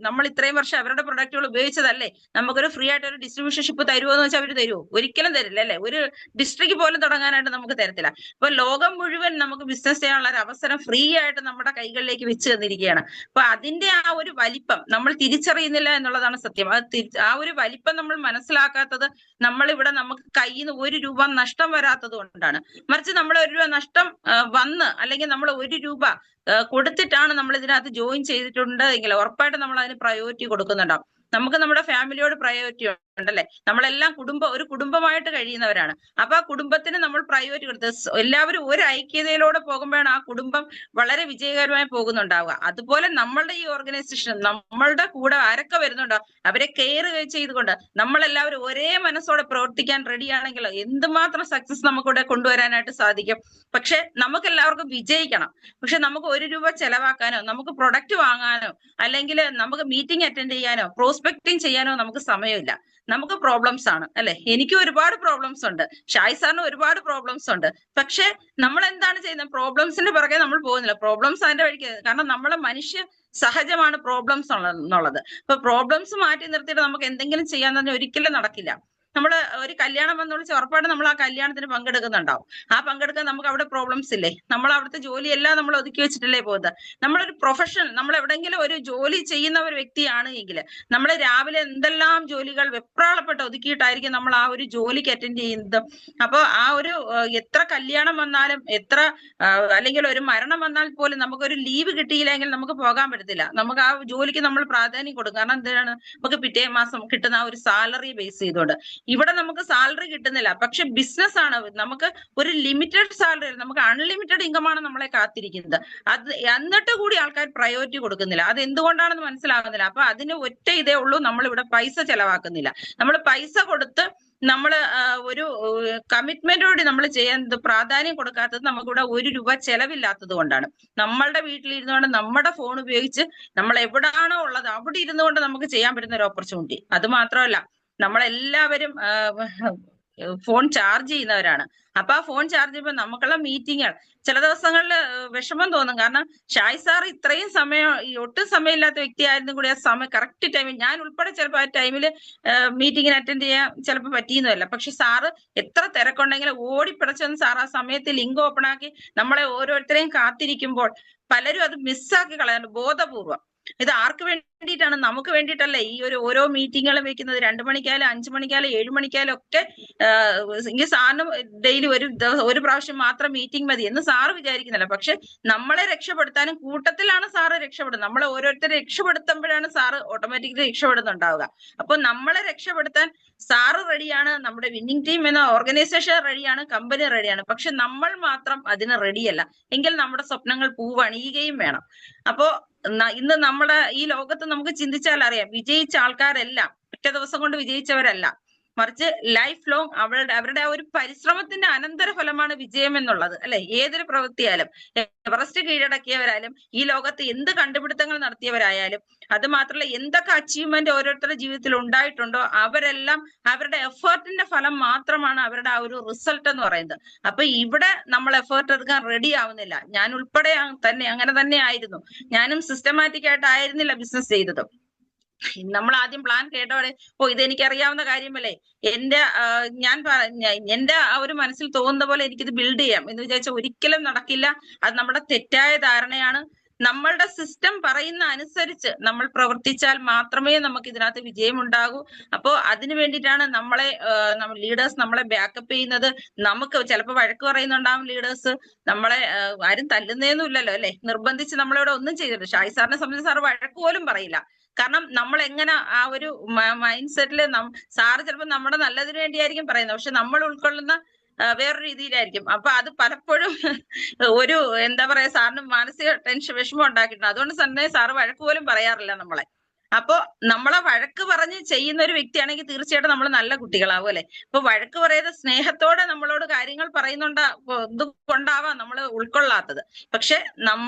നമ്മൾ ഇത്രയും വർഷം അവരുടെ പ്രൊഡക്റ്റുകൾ ഉപയോഗിച്ചതല്ലേ നമുക്കൊരു ഫ്രീ ആയിട്ട് ഒരു ഡിസ്ട്രിബ്യൂഷൻ ഷിപ്പ് തരുമോ എന്ന് വെച്ചാൽ അവർ തരുമോ? ഒരിക്കലും തരില്ല അല്ലെ. ഒരു ഡിസ്ട്രിക്ട് പോലും തുടങ്ങാനായിട്ട് നമുക്ക് തരത്തില്ല. ഇപ്പൊ ലോകം മുഴുവൻ നമുക്ക് ബിസിനസ് ചെയ്യാനുള്ള ഒരു അവസരം ഫ്രീ ആയിട്ട് നമ്മുടെ കൈകളിലേക്ക് വെച്ച് തന്നിരിക്കുകയാണ്. അപ്പൊ അതിന്റെ ആ ഒരു വലിപ്പം നമ്മൾ തിരിച്ചറിയുന്നില്ല എന്നുള്ളതാണ് സത്യം. ആ ഒരു വലിപ്പം നമ്മൾ മനസ്സിലാക്കാത്തത് നമ്മളിവിടെ നമുക്ക് കയ്യിൽ നിന്ന് 1 രൂപ നഷ്ടം വരാത്തത് കൊണ്ടാണ്. മറിച്ച് നമ്മൾ 1 രൂപ നഷ്ടം വന്ന് അല്ലെങ്കിൽ നമ്മൾ 1 രൂപ കൊടുത്തിട്ടാണ് നമ്മൾ ഇതിനകത്ത് ജോയിൻ ചെയ്തിട്ടുണ്ട് എങ്കിൽ ഉറപ്പായിട്ടും നമ്മൾ അതിന് പ്രയോറിറ്റി കൊടുക്കുന്നുണ്ടാവും. നമുക്ക് നമ്മുടെ ഫാമിലിയോട് പ്രയോറിറ്റി ഉണ്ടല്ലേ, നമ്മളെല്ലാം ഒരു കുടുംബമായിട്ട് കഴിയുന്നവരാണ്. അപ്പൊ ആ കുടുംബത്തിന് നമ്മൾ പ്രയോറിറ്റി കൊടുത്ത് എല്ലാവരും ഒരു ഐക്യതയിലൂടെ പോകുമ്പോഴാണ് ആ കുടുംബം വളരെ വിജയകരമായി പോകുന്നുണ്ടാവുക. അതുപോലെ നമ്മളുടെ ഈ ഓർഗനൈസേഷൻ നമ്മളുടെ കൂടെ ആരൊക്കെ വരുന്നുണ്ടോ അവരെ കെയർ ചെയ്തുകൊണ്ട് നമ്മളെല്ലാവരും ഒരേ മനസ്സോടെ പ്രവർത്തിക്കാൻ റെഡിയാണെങ്കിൽ എന്തുമാത്രം സക്സസ് നമുക്കിവിടെ കൊണ്ടുവരാനായിട്ട് സാധിക്കും. പക്ഷെ നമുക്ക് എല്ലാവർക്കും വിജയിക്കണം. പക്ഷെ നമുക്ക് 1 രൂപ ചെലവാക്കാനോ നമുക്ക് പ്രൊഡക്റ്റ് വാങ്ങാനോ അല്ലെങ്കിൽ നമുക്ക് മീറ്റിംഗ് അറ്റൻഡ് ചെയ്യാനോ പ്രോസ്പെക്ടിങ് ചെയ്യാനോ നമുക്ക് സമയമില്ല. നമുക്ക് പ്രോബ്ലംസ് ആണ് അല്ലെ. എനിക്ക് ഒരുപാട് പ്രോബ്ലംസ് ഉണ്ട്, ഷായ് സാറിന് ഒരുപാട് പ്രോബ്ലംസ് ഉണ്ട്. പക്ഷെ നമ്മൾ എന്താണ് ചെയ്യുന്നത്? പ്രോബ്ലംസിന്റെ പുറകെ നമ്മൾ പോകുന്നില്ല. പ്രോബ്ലംസ് അതിന്റെ വഴിക്ക്, കാരണം നമ്മളെ മനുഷ്യ സഹജമാണ് പ്രോബ്ലംസ് എന്നുള്ളത്. അപ്പൊ പ്രോബ്ലംസ് മാറ്റി നിർത്തിയിട്ട് നമുക്ക് എന്തെങ്കിലും ചെയ്യാൻ തന്നെ ഒരിക്കലും നടക്കില്ല. നമ്മൾ ഒരു കല്യാണം വന്നു വിളിച്ച് ഉറപ്പായിട്ടും നമ്മൾ ആ കല്യാണത്തിന് പങ്കെടുക്കുന്നുണ്ടാവും. ആ പങ്കെടുക്കാൻ നമുക്ക് അവിടെ പ്രോബ്ലംസ് ഇല്ലേ? നമ്മൾ അവിടുത്തെ ജോലിയെല്ലാം നമ്മൾ ഒതുക്കി വെച്ചിട്ടല്ലേ പോകുന്നത്. നമ്മളൊരു പ്രൊഫഷണൽ, നമ്മൾ എവിടെയെങ്കിലും ഒരു ജോലി ചെയ്യുന്ന ഒരു വ്യക്തിയാണ് എങ്കിൽ നമ്മൾ രാവിലെ എന്തെല്ലാം ജോലികൾ വെപ്രാളപ്പെട്ട് ഒതുക്കിയിട്ടായിരിക്കും നമ്മൾ ആ ഒരു ജോലിക്ക് അറ്റൻഡ് ചെയ്യുന്നത്. അപ്പോൾ ആ ഒരു എത്ര കല്യാണം വന്നാലും അല്ലെങ്കിൽ ഒരു മരണം വന്നാൽ പോലും നമുക്കൊരു ലീവ് കിട്ടിയില്ലെങ്കിൽ നമുക്ക് പോകാൻ പറ്റത്തില്ല. നമുക്ക് ആ ജോലിക്ക് നമ്മൾ പ്രാധാന്യം കൊടുക്കും. കാരണം എന്താണ്, നമുക്ക് പിറ്റേ മാസം കിട്ടുന്ന ആ ഒരു സാലറി ബേസ് ചെയ്തുകൊണ്ട്. ഇവിടെ നമുക്ക് സാലറി കിട്ടുന്നില്ല, പക്ഷെ ബിസിനസ് ആണ്, നമുക്ക് ഒരു ലിമിറ്റഡ് സാലറി, നമുക്ക് അൺലിമിറ്റഡ് ഇൻകം ആണ് നമ്മളെ കാത്തിരിക്കുന്നത്. അത് എന്നിട്ട് കൂടി ആൾക്കാർ പ്രയോറിറ്റി കൊടുക്കുന്നില്ല. അത് എന്തുകൊണ്ടാണെന്ന് മനസ്സിലാകുന്നില്ല. അപ്പൊ അതിന് ഒറ്റ ഇതേ ഉള്ളൂ, നമ്മൾ ഇവിടെ പൈസ ചെലവാക്കുന്നില്ല. നമ്മൾ പൈസ കൊടുത്ത് നമ്മൾ ഒരു കമ്മിറ്റ്മെന്റോട് നമ്മൾ ചെയ്യാൻ പ്രാധാന്യം കൊടുക്കാത്തത് നമുക്കിവിടെ 1 രൂപ ചെലവില്ലാത്തത് കൊണ്ടാണ്. നമ്മളുടെ വീട്ടിലിരുന്നുകൊണ്ട് നമ്മുടെ ഫോൺ ഉപയോഗിച്ച് നമ്മൾ എവിടാണോ ഉള്ളത് അവിടെ ഇരുന്നുകൊണ്ട് നമുക്ക് ചെയ്യാൻ പറ്റുന്ന ഒരു ഓപ്പർച്യൂണിറ്റി. അത് മാത്രമല്ല, നമ്മളെല്ലാവരും ഫോൺ ചാർജ് ചെയ്യുന്നവരാണ്. അപ്പൊ ആ ഫോൺ ചാർജ് ചെയ്യുമ്പോൾ നമുക്കുള്ള മീറ്റിങ്ങുകൾ ചില ദിവസങ്ങളിൽ വിഷമം തോന്നും. കാരണം ഷായ് സാർ ഇത്രയും സമയം, ഒട്ടും സമയമില്ലാത്ത വ്യക്തിയായിരുന്നു കൂടി ആ സമയം കറക്റ്റ് ടൈമിൽ, ഞാൻ ഉൾപ്പെടെ ചിലപ്പോൾ ആ ടൈമിൽ മീറ്റിങ്ങിന് അറ്റൻഡ് ചെയ്യാൻ ചിലപ്പോൾ പറ്റിയെന്നല്ല. പക്ഷെ സാറ് എത്ര തിരക്കുണ്ടെങ്കിലും ഓടിപ്പിടച്ചെന്ന് സാർ ആ സമയത്ത് ലിങ്ക് ഓപ്പൺ ആക്കി നമ്മളെ ഓരോരുത്തരെയും കാത്തിരിക്കുമ്പോൾ പലരും അത് മിസ്സാക്കി കളയാറുണ്ട് ബോധപൂർവം. ഇത് ആർക്ക് വേണ്ടിയിട്ടാണ്? നമുക്ക് വേണ്ടിയിട്ടല്ലേ ഈ ഓരോ മീറ്റിങ്ങുകളും വെക്കുന്നത്. 2 മണിക്കായാലും 5 മണിക്കായാലും 7 മണിക്കായാലും ഒക്കെ ഈ സാറിന് ഡെയിലി ഒരു പ്രാവശ്യം മാത്രം മീറ്റിംഗ് മതി എന്ന് സാറ് വിചാരിക്കുന്നില്ല. പക്ഷെ നമ്മളെ രക്ഷപ്പെടുത്താനും കൂട്ടത്തിലാണ് സാറ് രക്ഷപ്പെടുന്നത്. നമ്മളെ ഓരോരുത്തരെ രക്ഷപ്പെടുത്തുമ്പോഴാണ് സാറ് ഓട്ടോമാറ്റിക്കലി രക്ഷപ്പെടുന്നുണ്ടാവുക. അപ്പൊ നമ്മളെ രക്ഷപ്പെടുത്താൻ സാറ് റെഡിയാണ്, നമ്മുടെ വിന്നിംഗ് ടീം എന്ന ഓർഗനൈസേഷൻ റെഡിയാണ്, കമ്പനി റെഡിയാണ്. പക്ഷെ നമ്മൾ മാത്രം അതിന് റെഡിയല്ല എങ്കിൽ നമ്മുടെ സ്വപ്നങ്ങൾ പൂവണിയുകയും വേണം. അപ്പോ ഇന്ന് നമ്മുടെ ഈ ലോകത്ത് നമുക്ക് ചിന്തിച്ചാൽ അറിയാം, വിജയിച്ച ആൾക്കാരെല്ലാം ഒറ്റ ദിവസം കൊണ്ട് വിജയിച്ചവരല്ല, മറിച്ച് ലൈഫ് ലോങ് അവരുടെ ആ ഒരു പരിശ്രമത്തിന്റെ അനന്തരഫലമാണ് വിജയം എന്നുള്ളത് അല്ലെ. ഏതൊരു പ്രവൃത്തിയായാലും, എവറസ്റ്റ് കീഴടക്കിയവരായാലും ഈ ലോകത്ത് എന്ത് കണ്ടുപിടുത്തങ്ങൾ നടത്തിയവരായാലും, അത് മാത്രമല്ല എന്തൊക്കെ അച്ചീവ്മെന്റ് ഓരോരുത്തരുടെ ജീവിതത്തിൽ ഉണ്ടായിട്ടുണ്ടോ അവരെല്ലാം അവരുടെ എഫേർട്ടിന്റെ ഫലം മാത്രമാണ് അവരുടെ ആ ഒരു റിസൾട്ട് എന്ന് പറയുന്നത്. അപ്പൊ ഇവിടെ നമ്മൾ എഫേർട്ട് എടുക്കാൻ റെഡി ആവുന്നില്ല. ഞാൻ ഉൾപ്പെടെ അങ്ങനെ തന്നെ ആയിരുന്നു. ഞാനും സിസ്റ്റമാറ്റിക് ആയിട്ടായിരുന്നില്ല ബിസിനസ് ചെയ്തത്. നമ്മൾ ആദ്യം പ്ലാൻ കേട്ടോടെ ഇതെനിക്ക് അറിയാവുന്ന കാര്യമല്ലേ, എന്റെ ആ ഒരു മനസ്സിൽ തോന്നുന്ന പോലെ എനിക്കിത് ബിൽഡ് ചെയ്യാം എന്ന് വിചാരിച്ചാൽ ഒരിക്കലും നടക്കില്ല. അത് നമ്മുടെ തെറ്റായ ധാരണയാണ്. നമ്മളുടെ സിസ്റ്റം പറയുന്ന അനുസരിച്ച് നമ്മൾ പ്രവർത്തിച്ചാൽ മാത്രമേ നമുക്ക് ഇതിനകത്ത് വിജയം ഉണ്ടാകൂ. അപ്പോൾ അതിനു വേണ്ടിയിട്ടാണ് ലീഡേഴ്സ് നമ്മളെ ബാക്കപ്പ് ചെയ്യുന്നത്. നമുക്ക് ചിലപ്പോൾ വഴക്ക് പറയുന്നുണ്ടാവും ലീഡേഴ്സ്, നമ്മളെ ആരും തല്ലുന്നേന്നും ഇല്ലല്ലോ അല്ലെ, നിർബന്ധിച്ച് നമ്മളിവിടെ ഒന്നും ചെയ്തില്ല. ഷായ് സാറിനെ സംബന്ധിച്ച് സാറ് വഴക്ക് പോലും പറയില്ല. കാരണം നമ്മൾ എങ്ങനെ ആ ഒരു മൈൻഡ് സെറ്റില് സാറ് ചിലപ്പോൾ നമ്മുടെ നല്ലതിന് വേണ്ടിയായിരിക്കും പറയുന്നത്, പക്ഷെ നമ്മൾ ഉൾക്കൊള്ളുന്ന വേറൊരു രീതിയിലായിരിക്കും. അപ്പൊ അത് പലപ്പോഴും ഒരു എന്താ പറയാ സാറിന് മാനസിക വിഷമം ഉണ്ടാക്കിയിട്ടുണ്ട്. അതുകൊണ്ട് തന്നെ സാറ് വഴക്ക് പോലും പറയാറില്ല നമ്മളെ. അപ്പൊ നമ്മളെ വഴക്ക് പറഞ്ഞ് ചെയ്യുന്ന ഒരു വ്യക്തിയാണെങ്കിൽ തീർച്ചയായിട്ടും നമ്മൾ നല്ല കുട്ടികളാവും അല്ലെ. ഇപ്പൊ വഴക്ക് പറയാതെ സ്നേഹത്തോടെ നമ്മളോട് കാര്യങ്ങൾ ഇത് കൊണ്ടാവാം നമ്മൾ ഉൾക്കൊള്ളാത്തത്. പക്ഷെ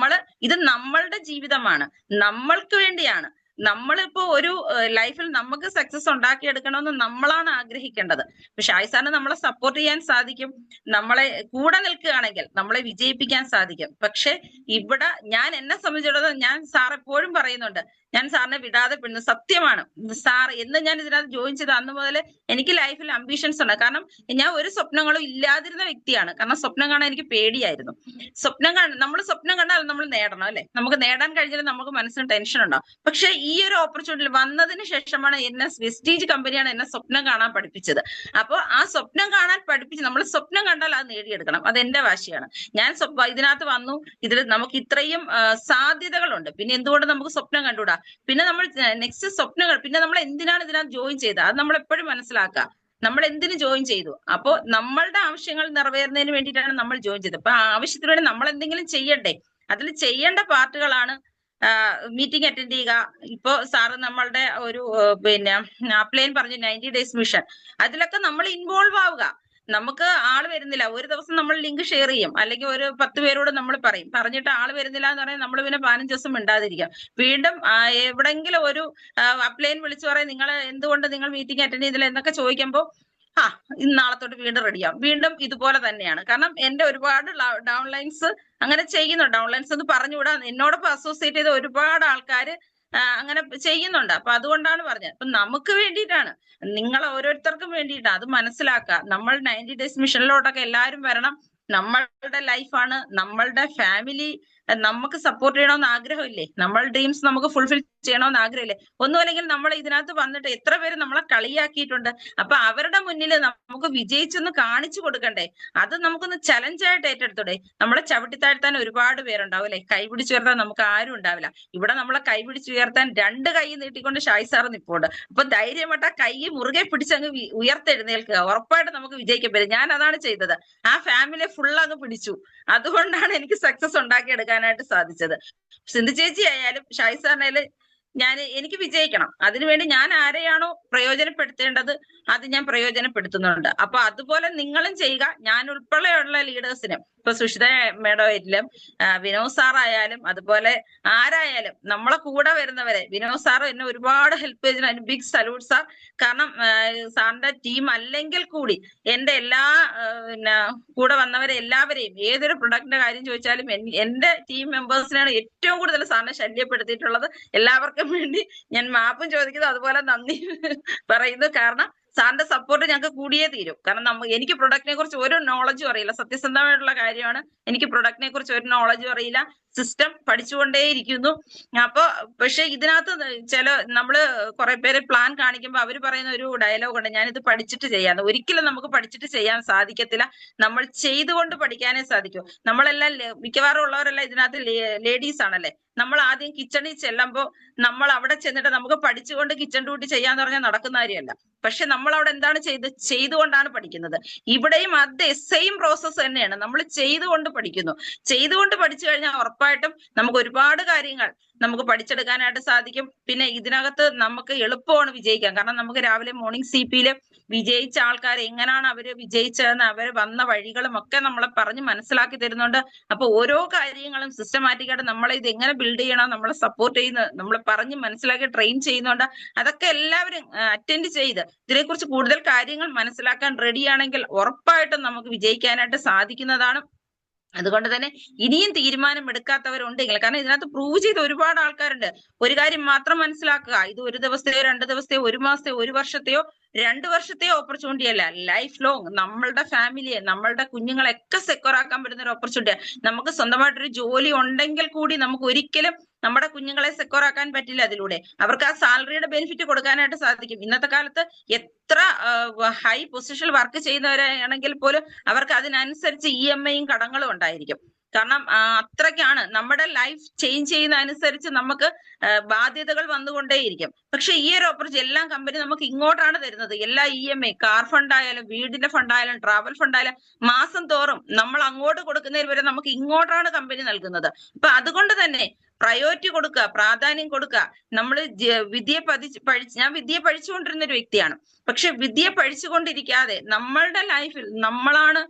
ഇത് നമ്മളുടെ ജീവിതമാണ്, നമ്മൾക്ക് വേണ്ടിയാണ്. നമ്മളിപ്പോ ഒരു ലൈഫിൽ നമുക്ക് സക്സസ് ഉണ്ടാക്കിയെടുക്കണമെന്ന് നമ്മളാണ് ആഗ്രഹിക്കേണ്ടത്. പക്ഷെ ഷായ് സാറിന് നമ്മളെ സപ്പോർട്ട് ചെയ്യാൻ സാധിക്കും, നമ്മളെ കൂടെ നിൽക്കുകയാണെങ്കിൽ നമ്മളെ വിജയിപ്പിക്കാൻ സാധിക്കും. പക്ഷെ ഇവിടെ ഞാൻ എന്നെ സംബന്ധിച്ചിടത്തോളം ഞാൻ സാർ എപ്പോഴും പറയുന്നുണ്ട്, ഞാൻ സാറിനെ വിടാതെ പെടുന്നു. സത്യമാണ് സാർ. എന്ന് ഞാൻ ഇതിനകത്ത് ജോയിൻ ചെയ്ത അന്ന് മുതൽ എനിക്ക് ലൈഫിൽ അംബിഷൻസ് ഉണ്ട്. കാരണം ഞാൻ ഒരു സ്വപ്നങ്ങളും ഇല്ലാതിരുന്ന വ്യക്തിയാണ്. കാരണം സ്വപ്നം കാണാൻ എനിക്ക് പേടിയായിരുന്നു. നമ്മൾ സ്വപ്നം കണ്ടാൽ നമ്മൾ നേടണം അല്ലെ. നമുക്ക് നേടാൻ കഴിഞ്ഞാൽ നമുക്ക് മനസ്സിന് ടെൻഷൻ ഉണ്ടാവും. പക്ഷെ ഈ ഒരു ഓപ്പർച്യൂണിറ്റി വന്നതിന് ശേഷമാണ് എന്നെ വെസ്റ്റീജ് കമ്പനിയാണ് എന്നെ സ്വപ്നം കാണാൻ പഠിപ്പിച്ചത്. അപ്പോൾ ആ സ്വപ്നം കാണാൻ പഠിപ്പിച്ച് നമ്മൾ സ്വപ്നം കണ്ടാൽ അത് നേടിയെടുക്കണം. അത് എന്റെ വാശിയാണ്. ഞാൻ ഇതിനകത്ത് വന്നു. ഇതിൽ നമുക്ക് ഇത്രയും സാധ്യതകളുണ്ട്. പിന്നെ എന്തുകൊണ്ട് നമുക്ക് സ്വപ്നം കണ്ടുകൂടാ? പിന്നെ നമ്മൾ നെക്സ്റ്റ് സ്വപ്നങ്ങൾ, പിന്നെ നമ്മൾ എന്തിനാണ് ഇതിനകത്ത് ജോയിൻ ചെയ്തത്, അത് നമ്മൾ എപ്പോഴും മനസ്സിലാക്കുക. നമ്മൾ എന്തിനു ജോയിൻ ചെയ്തു? അപ്പോൾ നമ്മളുടെ ആവശ്യങ്ങൾ നിറവേറുന്നതിന് വേണ്ടിയിട്ടാണ് നമ്മൾ ജോയിൻ ചെയ്തത്. അപ്പൊ ആ ആവശ്യത്തിന് വേണ്ടി നമ്മൾ എന്തെങ്കിലും ചെയ്യണ്ടേ? അതിൽ ചെയ്യേണ്ട പാർട്ടുകളാണ് മീറ്റിംഗ് അറ്റൻഡ് ചെയ്യുക. ഇപ്പോ സാറ് നമ്മളുടെ ഒരു പിന്നെ അപ്ലൈൻ പറഞ്ഞു 90 days മിഷൻ, അതിലൊക്കെ നമ്മൾ ഇൻവോൾവ് ആവുക. നമുക്ക് ആള് വരുന്നില്ല, ഒരു ദിവസം നമ്മൾ ലിങ്ക് ഷെയർ ചെയ്യും, അല്ലെങ്കിൽ ഒരു 10 പേരോട് നമ്മൾ പറയും. പറഞ്ഞിട്ട് ആള് വരുന്നില്ല എന്ന് പറയാൻ നമ്മൾ പിന്നെ 15 ദിവസം മിണ്ടാതിരിക്കാം. വീണ്ടും എവിടെങ്കിലും ഒരു അപ്ലൈൻ വിളിച്ചു പറയാം, നിങ്ങൾ എന്തുകൊണ്ട് നിങ്ങൾ മീറ്റിംഗ് അറ്റൻഡ് ചെയ്തില്ല എന്നൊക്കെ ചോദിക്കുമ്പോൾ ഇന്ന് നാളെ തൊട്ട് വീണ്ടും റെഡിയാവും. വീണ്ടും ഇതുപോലെ തന്നെയാണ്. കാരണം എന്റെ ഒരുപാട് ഡൗൺലൈൻസ് അങ്ങനെ ചെയ്യുന്നു. ഡൗൺലൈൻസ് എന്ന് പറഞ്ഞുകൂടാ, എന്നോടൊപ്പം അസോസിയേറ്റ് ചെയ്ത ഒരുപാട് ആൾക്കാര് അങ്ങനെ ചെയ്യുന്നുണ്ട്. അപ്പൊ അതുകൊണ്ടാണ് പറഞ്ഞത്. അപ്പൊ നമുക്ക് വേണ്ടിയിട്ടാണ്, നിങ്ങൾ ഓരോരുത്തർക്കും വേണ്ടിയിട്ടാണ്. അത് മനസ്സിലാക്കുക. നമ്മൾ 90 days മിഷനിലോട്ടൊക്കെ എല്ലാവരും വരണം. നമ്മളുടെ ലൈഫാണ്, നമ്മളുടെ ഫാമിലി നമുക്ക് സപ്പോർട്ട് ചെയ്യണമെന്ന് ആഗ്രഹമില്ലേ? നമ്മൾ ഡ്രീംസ് നമുക്ക് ഫുൾഫിൽ ചെയ്യണമെന്ന് ആഗ്രഹമില്ലേ? ഒന്നുമല്ലെങ്കിൽ നമ്മൾ ഇതിനകത്ത് വന്നിട്ട് എത്ര പേര് നമ്മളെ കളിയാക്കിയിട്ടുണ്ട്. അപ്പൊ അവരുടെ മുന്നിൽ നമുക്ക് വിജയിച്ചൊന്ന് കാണിച്ചു കൊടുക്കണ്ടേ? അത് നമുക്കൊന്ന് ചലഞ്ചായിട്ട് ഏറ്റെടുത്തൂടെ? നമ്മളെ ചവിട്ടിത്താഴ്ത്താൻ ഒരുപാട് പേരുണ്ടാവും അല്ലെ. കൈ പിടിച്ചുയർത്താൻ നമുക്ക് ആരും ഉണ്ടാവില്ല. ഇവിടെ നമ്മളെ കൈ പിടിച്ചുയർത്താൻ 2 കൈ നീട്ടിക്കൊണ്ട് ഷായി സാർ നിൽപ്പുണ്ട്. അപ്പൊ ധൈര്യമായിട്ട് ആ കൈ മുറുകെ പിടിച്ചങ്ങ് ഉയർത്തെഴുന്നേൽക്കുക. ഉറപ്പായിട്ട് നമുക്ക് വിജയിക്കാൻ പറ്റും. ഞാൻ അതാണ് ചെയ്തത്. ആ ഫാമിലിയെ ഫുൾ അങ്ങ് പിടിച്ചു. അതുകൊണ്ടാണ് എനിക്ക് സക്സസ് ഉണ്ടാക്കിയെടുക്കാനായിട്ട് സാധിച്ചത്. സിന്ധു ചേച്ചി ആയാലും ഷായി സാറിനായാലും എനിക്ക് വിജയിക്കണം. അതിനുവേണ്ടി ഞാൻ ആരെയാണോ പ്രയോജനപ്പെടുത്തേണ്ടത് അത് ഞാൻ പ്രയോജനപ്പെടുത്തുന്നുണ്ട്. അപ്പൊ അതുപോലെ നിങ്ങളും ചെയ്യുക. ഞാൻ ഉൾപ്പെടെയുള്ള ലീഡേഴ്സിനും, ഇപ്പൊ സുഷിത മേഡം ആയാലും വിനോദ് സാർ ആയാലും അതുപോലെ ആരായാലും നമ്മളെ കൂടെ വരുന്നവരെ, വിനോദ് സാർ എന്നെ ഒരുപാട് ഹെൽപ്പ് ചെയ്തതിന് അതിന് ബിഗ് സല്യൂട്ട് സാർ. കാരണം സാറിന്റെ ടീം അല്ലെങ്കിൽ കൂടി എന്റെ എല്ലാ കൂടെ വന്നവരെ എല്ലാവരെയും, ഏതൊരു പ്രൊഡക്റ്റിന്റെ കാര്യം ചോദിച്ചാലും എന്റെ ടീം മെമ്പേഴ്സിനാണ് ഏറ്റവും കൂടുതൽ സാറിനെ ശല്യപ്പെടുത്തിയിട്ടുള്ളത്. എല്ലാവർക്കും വേണ്ടി ഞാൻ മാപ്പും ചോദിക്കുന്നു, അതുപോലെ നന്ദി പറയുന്നു. കാരണം സാറിന്റെ സപ്പോർട്ട് ഞങ്ങൾക്ക് കൂടിയേ തീരും. കാരണം എനിക്ക് പ്രൊഡക്റ്റിനെ കുറിച്ച് ഒരു നോളജും അറിയില്ല. സത്യസന്ധമായിട്ടുള്ള കാര്യമാണ്. എനിക്ക് പ്രൊഡക്റ്റിനെ കുറിച്ച് ഒരു നോളജും അറിയില്ല. സിസ്റ്റം പഠിച്ചുകൊണ്ടേയിരിക്കുന്നു. അപ്പൊ പക്ഷെ ഇതിനകത്ത് നമ്മള് കുറെ പേര് പ്ലാൻ കാണിക്കുമ്പോൾ അവര് പറയുന്ന ഒരു ഡയലോഗ് ഉണ്ട്, ഞാനിത് പഠിച്ചിട്ട് ചെയ്യാന്ന്. ഒരിക്കലും നമുക്ക് പഠിച്ചിട്ട് ചെയ്യാൻ സാധിക്കത്തില്ല. നമ്മൾ ചെയ്തുകൊണ്ട് പഠിക്കാനേ സാധിക്കൂ. നമ്മളെല്ലാം മിക്കവാറും ഉള്ളവരെല്ലാം ഇതിനകത്ത് ലേഡീസ് ആണല്ലേ. നമ്മൾ ആദ്യം കിച്ചണിൽ ചെല്ലുമ്പോൾ നമ്മൾ അവിടെ ചെന്നിട്ട് നമുക്ക് പഠിച്ചുകൊണ്ട് കിച്ചൺ ഡ്യൂട്ടി ചെയ്യാന്ന് പറഞ്ഞാൽ നടക്കുന്ന കാര്യമല്ല. പക്ഷെ നമ്മൾ അവിടെ എന്താണ് ചെയ്തുകൊണ്ടാണ് പഠിക്കുന്നത്. ഇവിടെയും അത് സെയിം പ്രോസസ്സ് തന്നെയാണ്. നമ്മൾ ചെയ്തുകൊണ്ട് പഠിക്കുന്നു. ചെയ്തുകൊണ്ട് പഠിച്ചു കഴിഞ്ഞാൽ ഉറപ്പായിട്ടും നമുക്ക് ഒരുപാട് കാര്യങ്ങൾ നമുക്ക് പഠിച്ചെടുക്കാനായിട്ട് സാധിക്കും. പിന്നെ ഇതിനകത്ത് നമുക്ക് എളുപ്പമാണ് വിജയിക്കാൻ. കാരണം നമുക്ക് രാവിലെ മോർണിംഗ് CP-യില് വിജയിച്ച ആൾക്കാർ എങ്ങനെയാണ് അവര് വിജയിച്ചതെന്ന്, അവര് വന്ന വഴികളും ഒക്കെ നമ്മളെ പറഞ്ഞ് മനസ്സിലാക്കി തരുന്നുണ്ട്. അപ്പൊ ഓരോ കാര്യങ്ങളും സിസ്റ്റമാറ്റിക്കായിട്ട് നമ്മളെ ഇത് എങ്ങനെ ബിൽഡ് ചെയ്യണം, നമ്മളെ സപ്പോർട്ട് ചെയ്യുന്ന, നമ്മളെ പറഞ്ഞ് മനസ്സിലാക്കി ട്രെയിൻ ചെയ്യുന്നുണ്ട്. അതൊക്കെ എല്ലാവരും അറ്റൻഡ് ചെയ്ത് ഇതിനെക്കുറിച്ച് കൂടുതൽ കാര്യങ്ങൾ മനസ്സിലാക്കാൻ റെഡിയാണെങ്കിൽ ഉറപ്പായിട്ടും നമുക്ക് വിജയിക്കാനായിട്ട് സാധിക്കുന്നതാണ്. അതുകൊണ്ട് തന്നെ ഇനിയും തീരുമാനം എടുക്കാത്തവരുണ്ടെങ്കിൽ, കാരണം ഇതിനകത്ത് പ്രൂവ് ചെയ്ത ഒരുപാട് ആൾക്കാരുണ്ട്. ഒരു കാര്യം മാത്രം മനസ്സിലാക്കുക, ഇത് 1 ദിവസത്തെയോ 2 ദിവസത്തെയോ 1 മാസത്തെയോ 1 വർഷത്തെയോ 2 വർഷത്തെയോ ഓപ്പർച്യൂണിറ്റി അല്ല. ലൈഫ് ലോങ് നമ്മളുടെ ഫാമിലിയെ, നമ്മളുടെ കുഞ്ഞുങ്ങളെയൊക്കെ സെക്യൂർ ആക്കാൻ പറ്റുന്ന ഒരു ഓപ്പർച്യൂണിറ്റി. നമുക്ക് സ്വന്തമായിട്ടൊരു ജോലി ഉണ്ടെങ്കിൽ കൂടി നമുക്ക് ഒരിക്കലും നമ്മുടെ കുഞ്ഞുങ്ങളെ സെക്യൂർ ആക്കാൻ പറ്റില്ല. അതിലൂടെ അവർക്ക് ആ സാലറിയുടെ ബെനിഫിറ്റ് കൊടുക്കാനായിട്ട് സാധിക്കും. ഇന്നത്തെ കാലത്ത് എത്ര ഹൈ പൊസിഷനിൽ വർക്ക് ചെയ്യുന്നവരാണെങ്കിൽ പോലും അവർക്ക് അതിനനുസരിച്ച് EMI-യും കടങ്ങളും ഉണ്ടായിരിക്കും. കാരണം അത്രയ്ക്കാണ് നമ്മുടെ ലൈഫ് ചേഞ്ച് ചെയ്യുന്ന അനുസരിച്ച് നമുക്ക് ബാധ്യതകൾ വന്നുകൊണ്ടേയിരിക്കും. പക്ഷെ ഈ ഒരു ഓപ്പർച്യൂണിറ്റി എല്ലാം കമ്പനി നമുക്ക് ഇങ്ങോട്ടാണ് തരുന്നത്. എല്ലാ EMI, കാർ ഫണ്ട് ആയാലും വീടിന്റെ ഫണ്ട് ആയാലും ട്രാവൽ ഫണ്ട് ആയാലും മാസം തോറും നമ്മൾ അങ്ങോട്ട് കൊടുക്കുന്നതിന് വരെ നമുക്ക് ഇങ്ങോട്ടാണ് കമ്പനി നൽകുന്നത്. അപ്പൊ അതുകൊണ്ട് തന്നെ പ്രയോറിറ്റി കൊടുക്കുക, പ്രാധാന്യം കൊടുക്കുക. നമ്മൾ ഞാൻ വിദ്യ പഠിച്ചുകൊണ്ടിരുന്ന ഒരു വ്യക്തിയാണ്. പക്ഷെ വിദ്യ പഠിച്ചുകൊണ്ടിരിക്കാതെ നമ്മളുടെ ലൈഫിൽ നമ്മളാണ്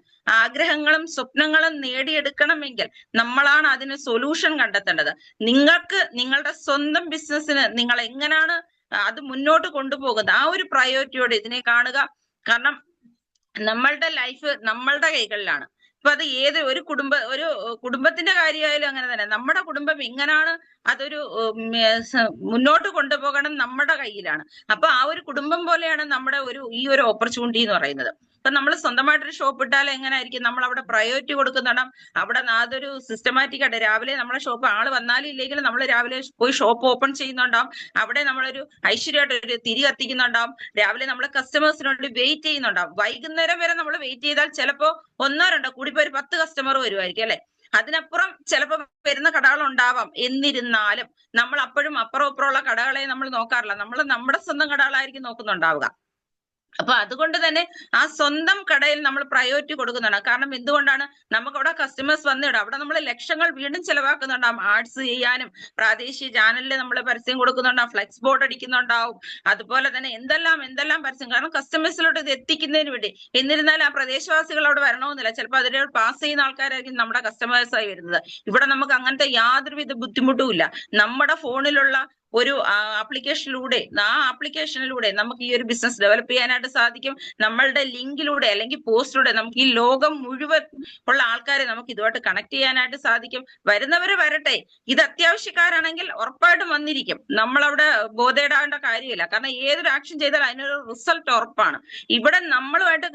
ആഗ്രഹങ്ങളും സ്വപ്നങ്ങളും നേടിയെടുക്കണമെങ്കിൽ നമ്മളാണ് അതിന് സൊല്യൂഷൻ കണ്ടെത്തേണ്ടത്. നിങ്ങൾക്ക് നിങ്ങളുടെ സ്വന്തം ബിസിനസ്സിന് നിങ്ങൾ എങ്ങനെയാണ് അത് മുന്നോട്ട് കൊണ്ടുപോകുന്നത്, ആ ഒരു പ്രയോറിറ്റിയോടെ ഇതിനെ കാണുക. കാരണം നമ്മളുടെ ലൈഫ് നമ്മളുടെ കൈകളിലാണ്. അപ്പൊ അത് ഒരു കുടുംബത്തിന്റെ കാര്യമായാലും അങ്ങനെ തന്നെ. നമ്മുടെ കുടുംബം എങ്ങനാണ് അതൊരു മുന്നോട്ട് കൊണ്ടുപോകണം നമ്മുടെ കയ്യിലാണ്. അപ്പൊ ആ ഒരു കുടുംബം പോലെയാണ് നമ്മുടെ ഈ ഒരു ഓപ്പർച്യൂണിറ്റി എന്ന് പറയുന്നത്. ഇപ്പൊ നമ്മൾ സ്വന്തമായിട്ടൊരു ഷോപ്പ് ഇട്ടാൽ എങ്ങനെയായിരിക്കും, നമ്മൾ അവിടെ പ്രയോറിറ്റി കൊടുക്കുന്നുണ്ടാവും. അവിടെ അതൊരു സിസ്റ്റമാറ്റിക് ആയിട്ട് രാവിലെ നമ്മളെ ഷോപ്പ് ആള് വന്നാലും ഇല്ലെങ്കിലും നമ്മൾ രാവിലെ പോയി ഷോപ്പ് ഓപ്പൺ ചെയ്യുന്നുണ്ടാവും. അവിടെ നമ്മളൊരു ഐശ്വര്യമായിട്ട് ഒരു തിരി കത്തിക്കുന്നുണ്ടാവും. രാവിലെ നമ്മൾ കസ്റ്റമേഴ്സിനോട് വെയിറ്റ് ചെയ്യുന്നുണ്ടാവും. വൈകുന്നേരം വരെ നമ്മൾ വെയിറ്റ് ചെയ്താൽ ചിലപ്പോ 1-2 കൂടിപ്പോ ഒരു 10 കസ്റ്റമർ വരുമായിരിക്കും അല്ലെ. അതിനപ്പുറം ചിലപ്പോൾ വരുന്ന കടകൾ ഉണ്ടാവാം. എന്നിരുന്നാലും നമ്മൾ അപ്പോഴും അപ്പുറം ഇപ്പുറമുള്ള കടകളെ നമ്മൾ നോക്കാറില്ല. നമ്മൾ നമ്മുടെ സ്വന്തം കടകളായിരിക്കും നോക്കുന്നുണ്ടാവുക. അപ്പൊ അതുകൊണ്ട് തന്നെ ആ സ്വന്തം കടയിൽ നമ്മൾ പ്രയോറിറ്റി കൊടുക്കുന്നുണ്ട്. കാരണം എന്തുകൊണ്ടാണ്, നമുക്ക് അവിടെ കസ്റ്റമേഴ്സ് വന്നിടും. അവിടെ നമ്മൾ ലക്ഷങ്ങൾ വീണ്ടും ചെലവാക്കുന്നുണ്ടാവും. ആർട്സ് ചെയ്യാനും പ്രാദേശിക ചാനലിൽ നമ്മൾ പരസ്യം കൊടുക്കുന്നുണ്ടാവും, ഫ്ലെക്സ് ബോർഡ് അടിക്കുന്നുണ്ടാവും, അതുപോലെ തന്നെ എന്തെല്ലാം പരസ്യം. കാരണം കസ്റ്റമേഴ്സിലോട്ട് ഇത് എത്തിക്കുന്നതിന് വേണ്ടി. എന്നിരുന്നാലും ആ പ്രദേശവാസികൾ അവിടെ വരണമെന്നില്ല. ചിലപ്പോൾ അതിനെ പാസ് ചെയ്യുന്ന ആൾക്കാരായിരിക്കും നമ്മുടെ കസ്റ്റമേഴ്സായി വരുന്നത്. ഇവിടെ നമുക്ക് അങ്ങനത്തെ യാതൊരുവിധ ബുദ്ധിമുട്ടും ഇല്ല. നമ്മുടെ ഫോണിലുള്ള ഒരു ആപ്ലിക്കേഷനിലൂടെ നമുക്ക് ഈ ഒരു ബിസിനസ് ഡെവലപ്പ് ചെയ്യാനായിട്ട് സാധിക്കും. നമ്മളുടെ ലിങ്കിലൂടെ അല്ലെങ്കിൽ പോസ്റ്റിലൂടെ നമുക്ക് ഈ ലോകം മുഴുവൻ ഉള്ള ആൾക്കാരെ നമുക്ക് ഇതുമായിട്ട് കണക്ട് ചെയ്യാനായിട്ട് സാധിക്കും. വരുന്നവര് വരട്ടെ. ഇത് അത്യാവശ്യക്കാരാണെങ്കിൽ ഉറപ്പായിട്ടും വന്നിരിക്കും. നമ്മളവിടെ ബോധേടാവേണ്ട കാര്യമില്ല. കാരണം ഏതൊരു ആക്ഷൻ ചെയ്താൽ അതിനൊരു റിസൾട്ട് ഉറപ്പാണ്. ഇവിടെ നമ്മളുമായിട്ട്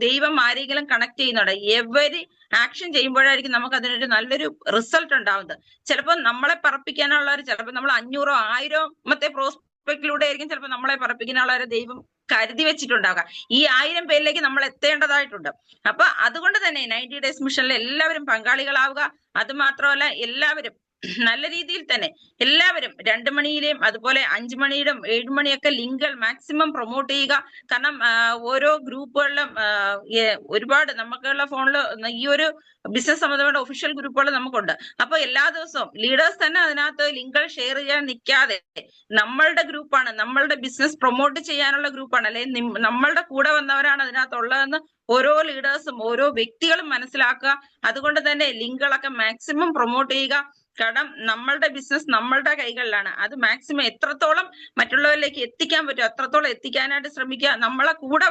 ദൈവം ആരെങ്കിലും കണക്ട് ചെയ്യുന്നുണ്ട്. എവരി ആക്ഷൻ ചെയ്യുമ്പോഴായിരിക്കും നമുക്ക് അതിനൊരു നല്ലൊരു റിസൾട്ട് ഉണ്ടാവുന്നത്. ചിലപ്പോൾ നമ്മളെ പറപ്പിക്കാനുള്ളവർ, ചിലപ്പോൾ നമ്മൾ 500-1000 പ്രോസ്പെക്റ്റിലൂടെ ആയിരിക്കും ചിലപ്പോൾ നമ്മളെ പറപ്പിക്കാനുള്ളവരെ ദൈവം കരുതി വെച്ചിട്ടുണ്ടാവുക. ഈ 1000 പേരിലേക്ക് നമ്മൾ എത്തേണ്ടതായിട്ടുണ്ട്. അപ്പൊ അതുകൊണ്ട് തന്നെ 90 ഡേയ്സ് മിഷനിൽ എല്ലാവരും പങ്കാളികളാവുക. അത് മാത്രമല്ല, എല്ലാവരും നല്ല രീതിയിൽ തന്നെ എല്ലാവരും 2 മണിയിലെയും അതുപോലെ 5 മണിയുടെയും 7 മണിയൊക്കെ ലിങ്കുകൾ മാക്സിമം പ്രൊമോട്ട് ചെയ്യുക. കാരണം ഓരോ ഗ്രൂപ്പുകളിലും ഒരുപാട് നമുക്കുള്ള ഫോണിൽ ഈ ഒരു ബിസിനസ് സംബന്ധമായ ഒഫീഷ്യൽ ഗ്രൂപ്പുകൾ നമുക്കുണ്ട്. അപ്പൊ എല്ലാ ദിവസവും ലീഡേഴ്സ് തന്നെ അതിനകത്ത് ലിങ്കുകൾ ഷെയർ ചെയ്യാൻ നിൽക്കാതെ നമ്മളുടെ ഗ്രൂപ്പാണ്, നമ്മളുടെ ബിസിനസ് പ്രൊമോട്ട് ചെയ്യാനുള്ള ഗ്രൂപ്പാണ്, അല്ലെങ്കിൽ നമ്മളുടെ കൂടെ വന്നവരാണ് അതിനകത്തുള്ളതെന്ന് ഓരോ ലീഡേഴ്സും ഓരോ വ്യക്തികളും മനസ്സിലാക്കുക. അതുകൊണ്ട് തന്നെ ലിങ്കുകളൊക്കെ മാക്സിമം പ്രൊമോട്ട് ചെയ്യുക. കാരണം നമ്മളുടെ ബിസിനസ് നമ്മളുടെ കൈകളിലാണ്. അത് മാക്സിമം എത്രത്തോളം മറ്റുള്ളവരിലേക്ക് എത്തിക്കാൻ പറ്റും അത്രത്തോളം എത്തിക്കാനായിട്ട് ശ്രമിക്കുക. നമ്മളെ കൂടെ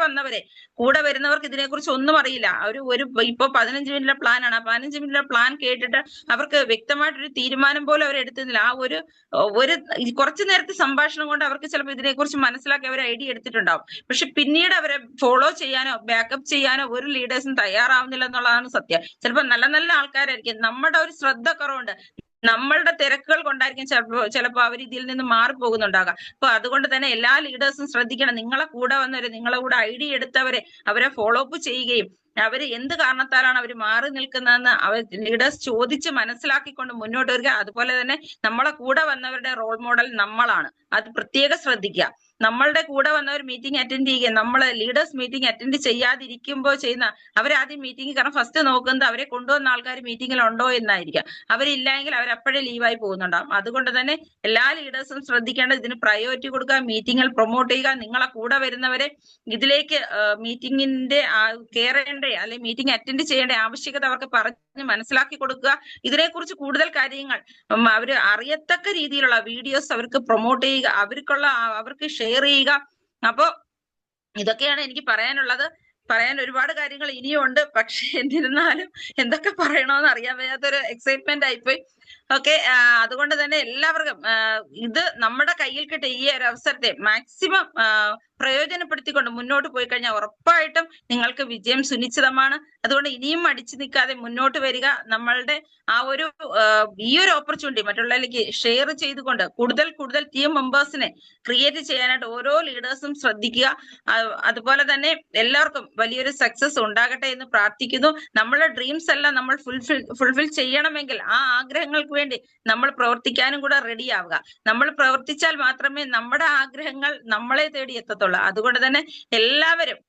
വരുന്നവർക്ക് ഇതിനെക്കുറിച്ച് ഒന്നും അറിയില്ല. ഇപ്പൊ 15 മിനിറ്റിലെ പ്ലാൻ ആണ്. 15 മിനിറ്റിലെ പ്ലാൻ കേട്ടിട്ട് അവർക്ക് വ്യക്തമായിട്ടൊരു തീരുമാനം പോലും അവർ എടുത്തുന്നില്ല. ആ ഒരു കുറച്ചു നേരത്തെ സംഭാഷണം കൊണ്ട് അവർക്ക് ചിലപ്പോൾ ഇതിനെക്കുറിച്ച് മനസ്സിലാക്കി അവർ ഐഡിയ എടുത്തിട്ടുണ്ടാവും. പക്ഷെ പിന്നീട് അവരെ ഫോളോ ചെയ്യാനോ ബാക്കപ്പ് ചെയ്യാനോ ഒരു ലീഡേഴ്സും തയ്യാറാവുന്നില്ല എന്നുള്ളതാണ് സത്യം. ചിലപ്പോൾ നല്ല ആൾക്കാരായിരിക്കും. നമ്മുടെ ഒരു ശ്രദ്ധ കുറവുണ്ട്, നമ്മളുടെ തിരക്കുകൾ കൊണ്ടായിരിക്കും ചിലപ്പോൾ അവർ ഇതിൽ നിന്ന് മാറിപ്പോകുന്നുണ്ടാകാം. അപ്പൊ അതുകൊണ്ട് തന്നെ എല്ലാ ലീഡേഴ്സും ശ്രദ്ധിക്കണം. നിങ്ങളെ കൂടെ വന്നവരെ, നിങ്ങളെ കൂടെ ഐഡിയ എടുത്തവരെ അവരെ ഫോളോ അപ്പ് ചെയ്യുകയും അവര് എന്ത് കാരണത്താലാണ് അവർ മാറി നിൽക്കുന്നതെന്ന് അവർ ലീഡേഴ്സ് ചോദിച്ച് മനസ്സിലാക്കിക്കൊണ്ട് മുന്നോട്ട് വരിക. അതുപോലെ തന്നെ നമ്മളെ കൂടെ വന്നവരുടെ റോൾ മോഡൽ നമ്മളാണ്. അത് പ്രത്യേകം ശ്രദ്ധിക്കുക. നമ്മളുടെ കൂടെ വന്നവർ മീറ്റിംഗ് അറ്റൻഡ് ചെയ്യുക, നമ്മള് ലീഡേഴ്സ് മീറ്റിംഗ് അറ്റൻഡ് ചെയ്യാതിരിക്കുമ്പോൾ ചെയ്യുന്ന അവരാദ്യം മീറ്റിംഗ്, കാരണം ഫസ്റ്റ് നോക്കുന്നത് അവരെ കൊണ്ടുവന്ന ആൾക്കാർ മീറ്റിംഗിൽ ഉണ്ടോ എന്നായിരിക്കാം. അവരില്ലെങ്കിൽ അവരപ്പോഴേ ലീവായി പോകുന്നുണ്ടാവും. അതുകൊണ്ട് തന്നെ എല്ലാ ലീഡേഴ്സും ശ്രദ്ധിക്കേണ്ടത് ഇതിന് പ്രയോറിറ്റി കൊടുക്കുക, മീറ്റിംഗിൽ പ്രൊമോട്ട് ചെയ്യുക. നിങ്ങളെ കൂടെ വരുന്നവരെ ഇതിലേക്ക് മീറ്റിംഗിന്റെ കയറേണ്ട അല്ലെങ്കിൽ മീറ്റിംഗ് അറ്റൻഡ് ചെയ്യേണ്ട ആവശ്യകത അവർക്ക് പറഞ്ഞ് മനസ്സിലാക്കി കൊടുക്കുക. ഇതിനെക്കുറിച്ച് കൂടുതൽ കാര്യങ്ങൾ അവർ അറിയത്തക്ക രീതിയിലുള്ള വീഡിയോസ് അവർക്ക് പ്രൊമോട്ട് ചെയ്യുക, അവർക്ക് ഷെയർ ചെയ്യുക. അപ്പോ ഇതൊക്കെയാണ് എനിക്ക് പറയാനുള്ളത്. പറയാൻ ഒരുപാട് കാര്യങ്ങൾ ഇനിയും ഉണ്ട്. പക്ഷെ എന്നിരുന്നാലും എന്തൊക്കെ പറയണമെന്ന് അറിയാൻ വയ്യാത്തൊരു എക്സൈറ്റ്മെന്റ് ആയിപ്പോയി. ഓക്കെ, അതുകൊണ്ട് തന്നെ എല്ലാവർക്കും ഇത് നമ്മുടെ കയ്യിൽ കിട്ടിയ ഈ ഒരു അവസരത്തെ മാക്സിമം പ്രയോജനപ്പെടുത്തിക്കൊണ്ട് മുന്നോട്ട് പോയി കഴിഞ്ഞാൽ ഉറപ്പായിട്ടും നിങ്ങൾക്ക് വിജയം സുനിശ്ചിതമാണ്. അതുകൊണ്ട് ഇനിയും അടിച്ചു നിൽക്കാതെ മുന്നോട്ട് വരിക. നമ്മളുടെ ഈ ഒരു ഓപ്പർച്യൂണിറ്റി മറ്റുള്ളവരിലേക്ക് ഷെയർ ചെയ്തുകൊണ്ട് കൂടുതൽ ടീം മെമ്പേഴ്സിനെ ക്രിയേറ്റ് ചെയ്യാനായിട്ട് ഓരോ ലീഡേഴ്സും ശ്രദ്ധിക്കുക. അതുപോലെ തന്നെ എല്ലാവർക്കും വലിയൊരു സക്സസ് ഉണ്ടാകട്ടെ എന്ന് പ്രാർത്ഥിക്കുന്നു. നമ്മളുടെ ഡ്രീംസ് എല്ലാം നമ്മൾ ഫുൾഫിൽ ചെയ്യണമെങ്കിൽ ആ ആഗ്രഹങ്ങൾക്ക് വേണ്ടി നമ്മൾ പ്രവർത്തിക്കാനും കൂടെ റെഡി ആവുക. നമ്മൾ പ്രവർത്തിച്ചാൽ മാത്രമേ നമ്മുടെ ആഗ്രഹങ്ങൾ നമ്മളെ തേടി എത്തത്തുള്ളൂ. അതുകൊണ്ട് തന്നെ എല്ലാവരും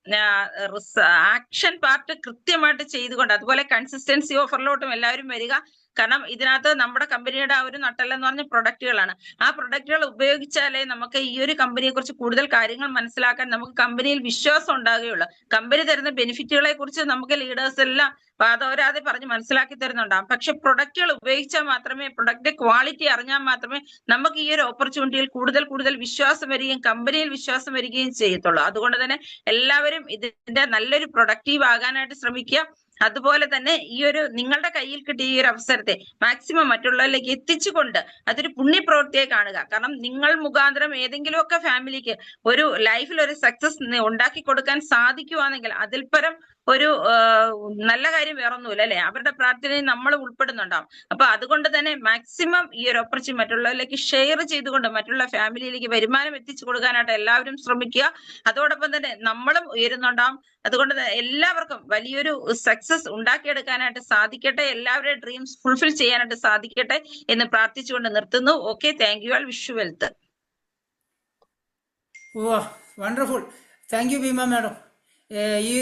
ആക്ഷൻ പാർട്ട് കൃത്യമായിട്ട് ചെയ്തുകൊണ്ട്, അതുപോലെ കൺസിസ്റ്റൻസി ഓഫറിലോട്ടും എല്ലാവരും വരിക. കാരണം ഇതിനകത്ത് നമ്മുടെ കമ്പനിയുടെ ആ ഒരു നട്ടെല്ലെന്ന് പറഞ്ഞ പ്രൊഡക്റ്റുകളാണ്. ആ പ്രൊഡക്റ്റുകൾ ഉപയോഗിച്ചാലേ നമുക്ക് ഈ ഒരു കമ്പനിയെ കുറിച്ച് കൂടുതൽ കാര്യങ്ങൾ മനസ്സിലാക്കാൻ, നമുക്ക് കമ്പനിയിൽ വിശ്വാസം ഉണ്ടാകുകയുള്ളൂ. കമ്പനി തരുന്ന ബെനിഫിറ്റുകളെ കുറിച്ച് നമുക്ക് ലീഡേഴ്സ് എല്ലാം വാദോരാതെ പറഞ്ഞ് മനസ്സിലാക്കി തരുന്നുണ്ടാകും. പക്ഷെ പ്രൊഡക്റ്റുകൾ ഉപയോഗിച്ചാൽ മാത്രമേ, പ്രൊഡക്റ്റ് ക്വാളിറ്റി അറിഞ്ഞാൽ മാത്രമേ നമുക്ക് ഈ ഒരു ഓപ്പർച്യൂണിറ്റിയിൽ കൂടുതൽ വിശ്വാസം വരികയും കമ്പനിയിൽ വിശ്വാസം വരികയും ചെയ്യത്തുള്ളൂ. അതുകൊണ്ട് തന്നെ എല്ലാവരും ഇതിന്റെ നല്ലൊരു പ്രൊഡക്റ്റീവ് ആകാനായിട്ട് ശ്രമിക്കുക. അതുപോലെ തന്നെ ഈ ഒരു നിങ്ങളുടെ കയ്യിൽ കിട്ടിയ ഈ ഒരു അവസരത്തെ മാക്സിമം മറ്റുള്ളവരിലേക്ക് എത്തിച്ചുകൊണ്ട് അതൊരു പുണ്യപ്രവൃത്തിയെ കാണുക. കാരണം നിങ്ങൾ മുഖാന്തരം ഏതെങ്കിലുമൊക്കെ ഫാമിലിക്ക് ഒരു ലൈഫിൽ ഒരു സക്സസ് ഉണ്ടാക്കി കൊടുക്കാൻ സാധിക്കുവാണെങ്കിൽ അതിൽ പരം ഒരു നല്ല കാര്യം വേറൊന്നുമില്ല അല്ലെ? അവരുടെ പ്രാർത്ഥനയിൽ നമ്മൾ ഉൾപ്പെടുന്നുണ്ടാവും. അപ്പൊ അതുകൊണ്ട് തന്നെ മാക്സിമം ഈ ഒരു ഓപ്പർച്യൂണിറ്റി മറ്റുള്ളവരിലേക്ക് ഷെയർ ചെയ്തുകൊണ്ട് മറ്റുള്ള ഫാമിലിയിലേക്ക് വരുമാനം എത്തിച്ചു കൊടുക്കാനായിട്ട് എല്ലാവരും ശ്രമിക്കുക. അതോടൊപ്പം തന്നെ നമ്മളും ഉയരുന്നുണ്ടാവും. അതുകൊണ്ട് എല്ലാവർക്കും വലിയൊരു സക്സസ് ഉണ്ടാക്കിയെടുക്കാനായിട്ട് സാധിക്കട്ടെ, എല്ലാവരുടെയും ഡ്രീംസ് ഫുൾഫിൽ ചെയ്യാനായിട്ട് സാധിക്കട്ടെ എന്ന് പ്രാർത്ഥിച്ചുകൊണ്ട് നിർത്തുന്നു. Okay, thank you all, wish you wealth. Wonderful, thank you Bheema madam. ഈ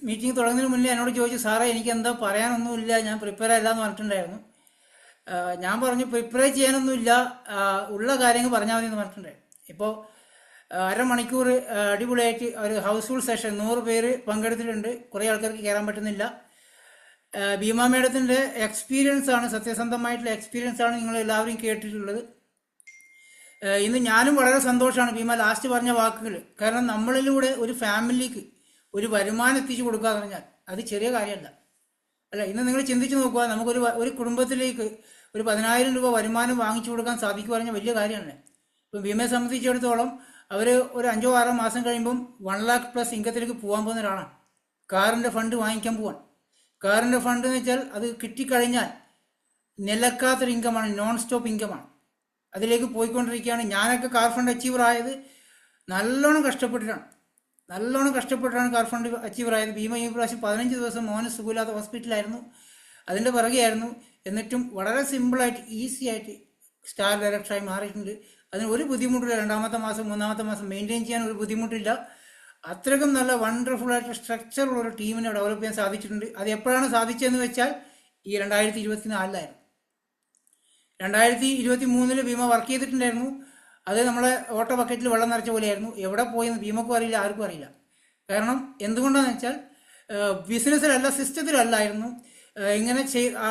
മീറ്റിംഗ് തുടങ്ങുന്നതിന് മുന്നേ എന്നോട് ചോദിച്ചു, സാറേ എനിക്ക് എന്താ പറയാനൊന്നുമില്ല, ഞാൻ പ്രിപ്പയർ അല്ല എന്ന് പറഞ്ഞിട്ടുണ്ടായിരുന്നു. ഞാൻ പറഞ്ഞു പ്രിപ്പയർ ചെയ്യാനൊന്നുമില്ല, ഉള്ള കാര്യങ്ങൾ പറഞ്ഞാൽ മതി എന്ന് പറഞ്ഞിട്ടുണ്ടായിരുന്നു. ഇപ്പോൾ അരമണിക്കൂർ അടിപൊളിയായിട്ട് ഒരു ഹൗസ്ഫുൾ സെഷൻ 100 പേര് പങ്കെടുത്തിട്ടുണ്ട്. കുറേ ആൾക്കാർക്ക് കയറാൻ പറ്റുന്നില്ല. ഭീമ മേഡത്തിൻ്റെ എക്സ്പീരിയൻസ് ആണ്, സത്യസന്ധമായിട്ടുള്ള എക്സ്പീരിയൻസ് ആണ് നിങ്ങൾ എല്ലാവരും കേട്ടിട്ടുള്ളത്. ഇന്ന് ഞാനും വളരെ സന്തോഷമാണ് ഭീമ ലാസ്റ്റ് പറഞ്ഞ വാക്കുകൾ. കാരണം നമ്മളിലൂടെ ഒരു ഫാമിലിക്ക് ഒരു വരുമാനം എത്തിച്ചു കൊടുക്കുക എന്ന് പറഞ്ഞാൽ അത് ചെറിയ കാര്യമല്ല അല്ല. ഇന്ന് നിങ്ങൾ ചിന്തിച്ച് നോക്കുക, നമുക്കൊരു കുടുംബത്തിലേക്ക് ഒരു 10,000 രൂപ വരുമാനം വാങ്ങിച്ചു കൊടുക്കാൻ സാധിക്കുക പറഞ്ഞാൽ വലിയ കാര്യമാണ്. ഇപ്പം ഭീമയെ സംബന്ധിച്ചിടത്തോളം അവർ ഒരു 5-6 മാസം കഴിയുമ്പം 1 lakh പ്ലസ് ഇൻകത്തിലേക്ക് പോകാൻ പോകുന്ന ഒരാളാണ്. കാറിൻ്റെ ഫണ്ട് വാങ്ങിക്കാൻ പോവാൻ. കാറിൻ്റെ ഫണ്ട് എന്ന് വെച്ചാൽ അത് കിട്ടിക്കഴിഞ്ഞാൽ നിലക്കാത്തൊരു ഇൻകമാണ്, നോൺ സ്റ്റോപ്പ് ഇൻകമാണ്. അതിലേക്ക് പോയിക്കൊണ്ടിരിക്കുകയാണ്. ഞാനൊക്കെ കാർ ഫണ്ട് അച്ചീവർ ആയത് നല്ലോണം കഷ്ടപ്പെട്ടിട്ടാണ് കാർ ഫണ്ട് അച്ചീവർ ആയത്. ഭീമ ഈ പ്രാവശ്യം 15 ദിവസം മോന് സുഖമില്ലാത്ത ഹോസ്പിറ്റലായിരുന്നു, അതിൻ്റെ പിറകെയായിരുന്നു. എന്നിട്ടും വളരെ സിമ്പിളായിട്ട് ഈസി ആയിട്ട് സ്റ്റാർ ഡയറക്ടറായി മാറിയിട്ടുണ്ട്. അതിന് ഒരു ബുദ്ധിമുട്ടില്ല. 2ാമത്തെ മാസം 3ാമത്തെ മാസം മെയിൻറ്റെയിൻ ചെയ്യാൻ ഒരു ബുദ്ധിമുട്ടില്ല. അത്രയ്ക്കും നല്ല വണ്ടർഫുൾ ആയിട്ട് സ്ട്രക്ചറുള്ള ഒരു ടീമിനെ ഡെവലപ്പ് ചെയ്യാൻ സാധിച്ചിട്ടുണ്ട്. അത് എപ്പോഴാണ് സാധിച്ചതെന്ന് വെച്ചാൽ ഈ 2024 2023 ഭീമ വർക്ക് ചെയ്തിട്ടുണ്ടായിരുന്നു. അത് നമ്മളെ ഓട്ടോ ബക്കറ്റിൽ വെള്ളം നിറച്ച പോലെയായിരുന്നു. എവിടെ പോയെന്ന് ഭീമക്കും അറിയില്ല, ആർക്കും അറിയില്ല. കാരണം എന്തുകൊണ്ടാണെന്ന് വെച്ചാൽ ബിസിനസ്സിലല്ല, സിസ്റ്റത്തിലല്ലായിരുന്നു. ഇങ്ങനെ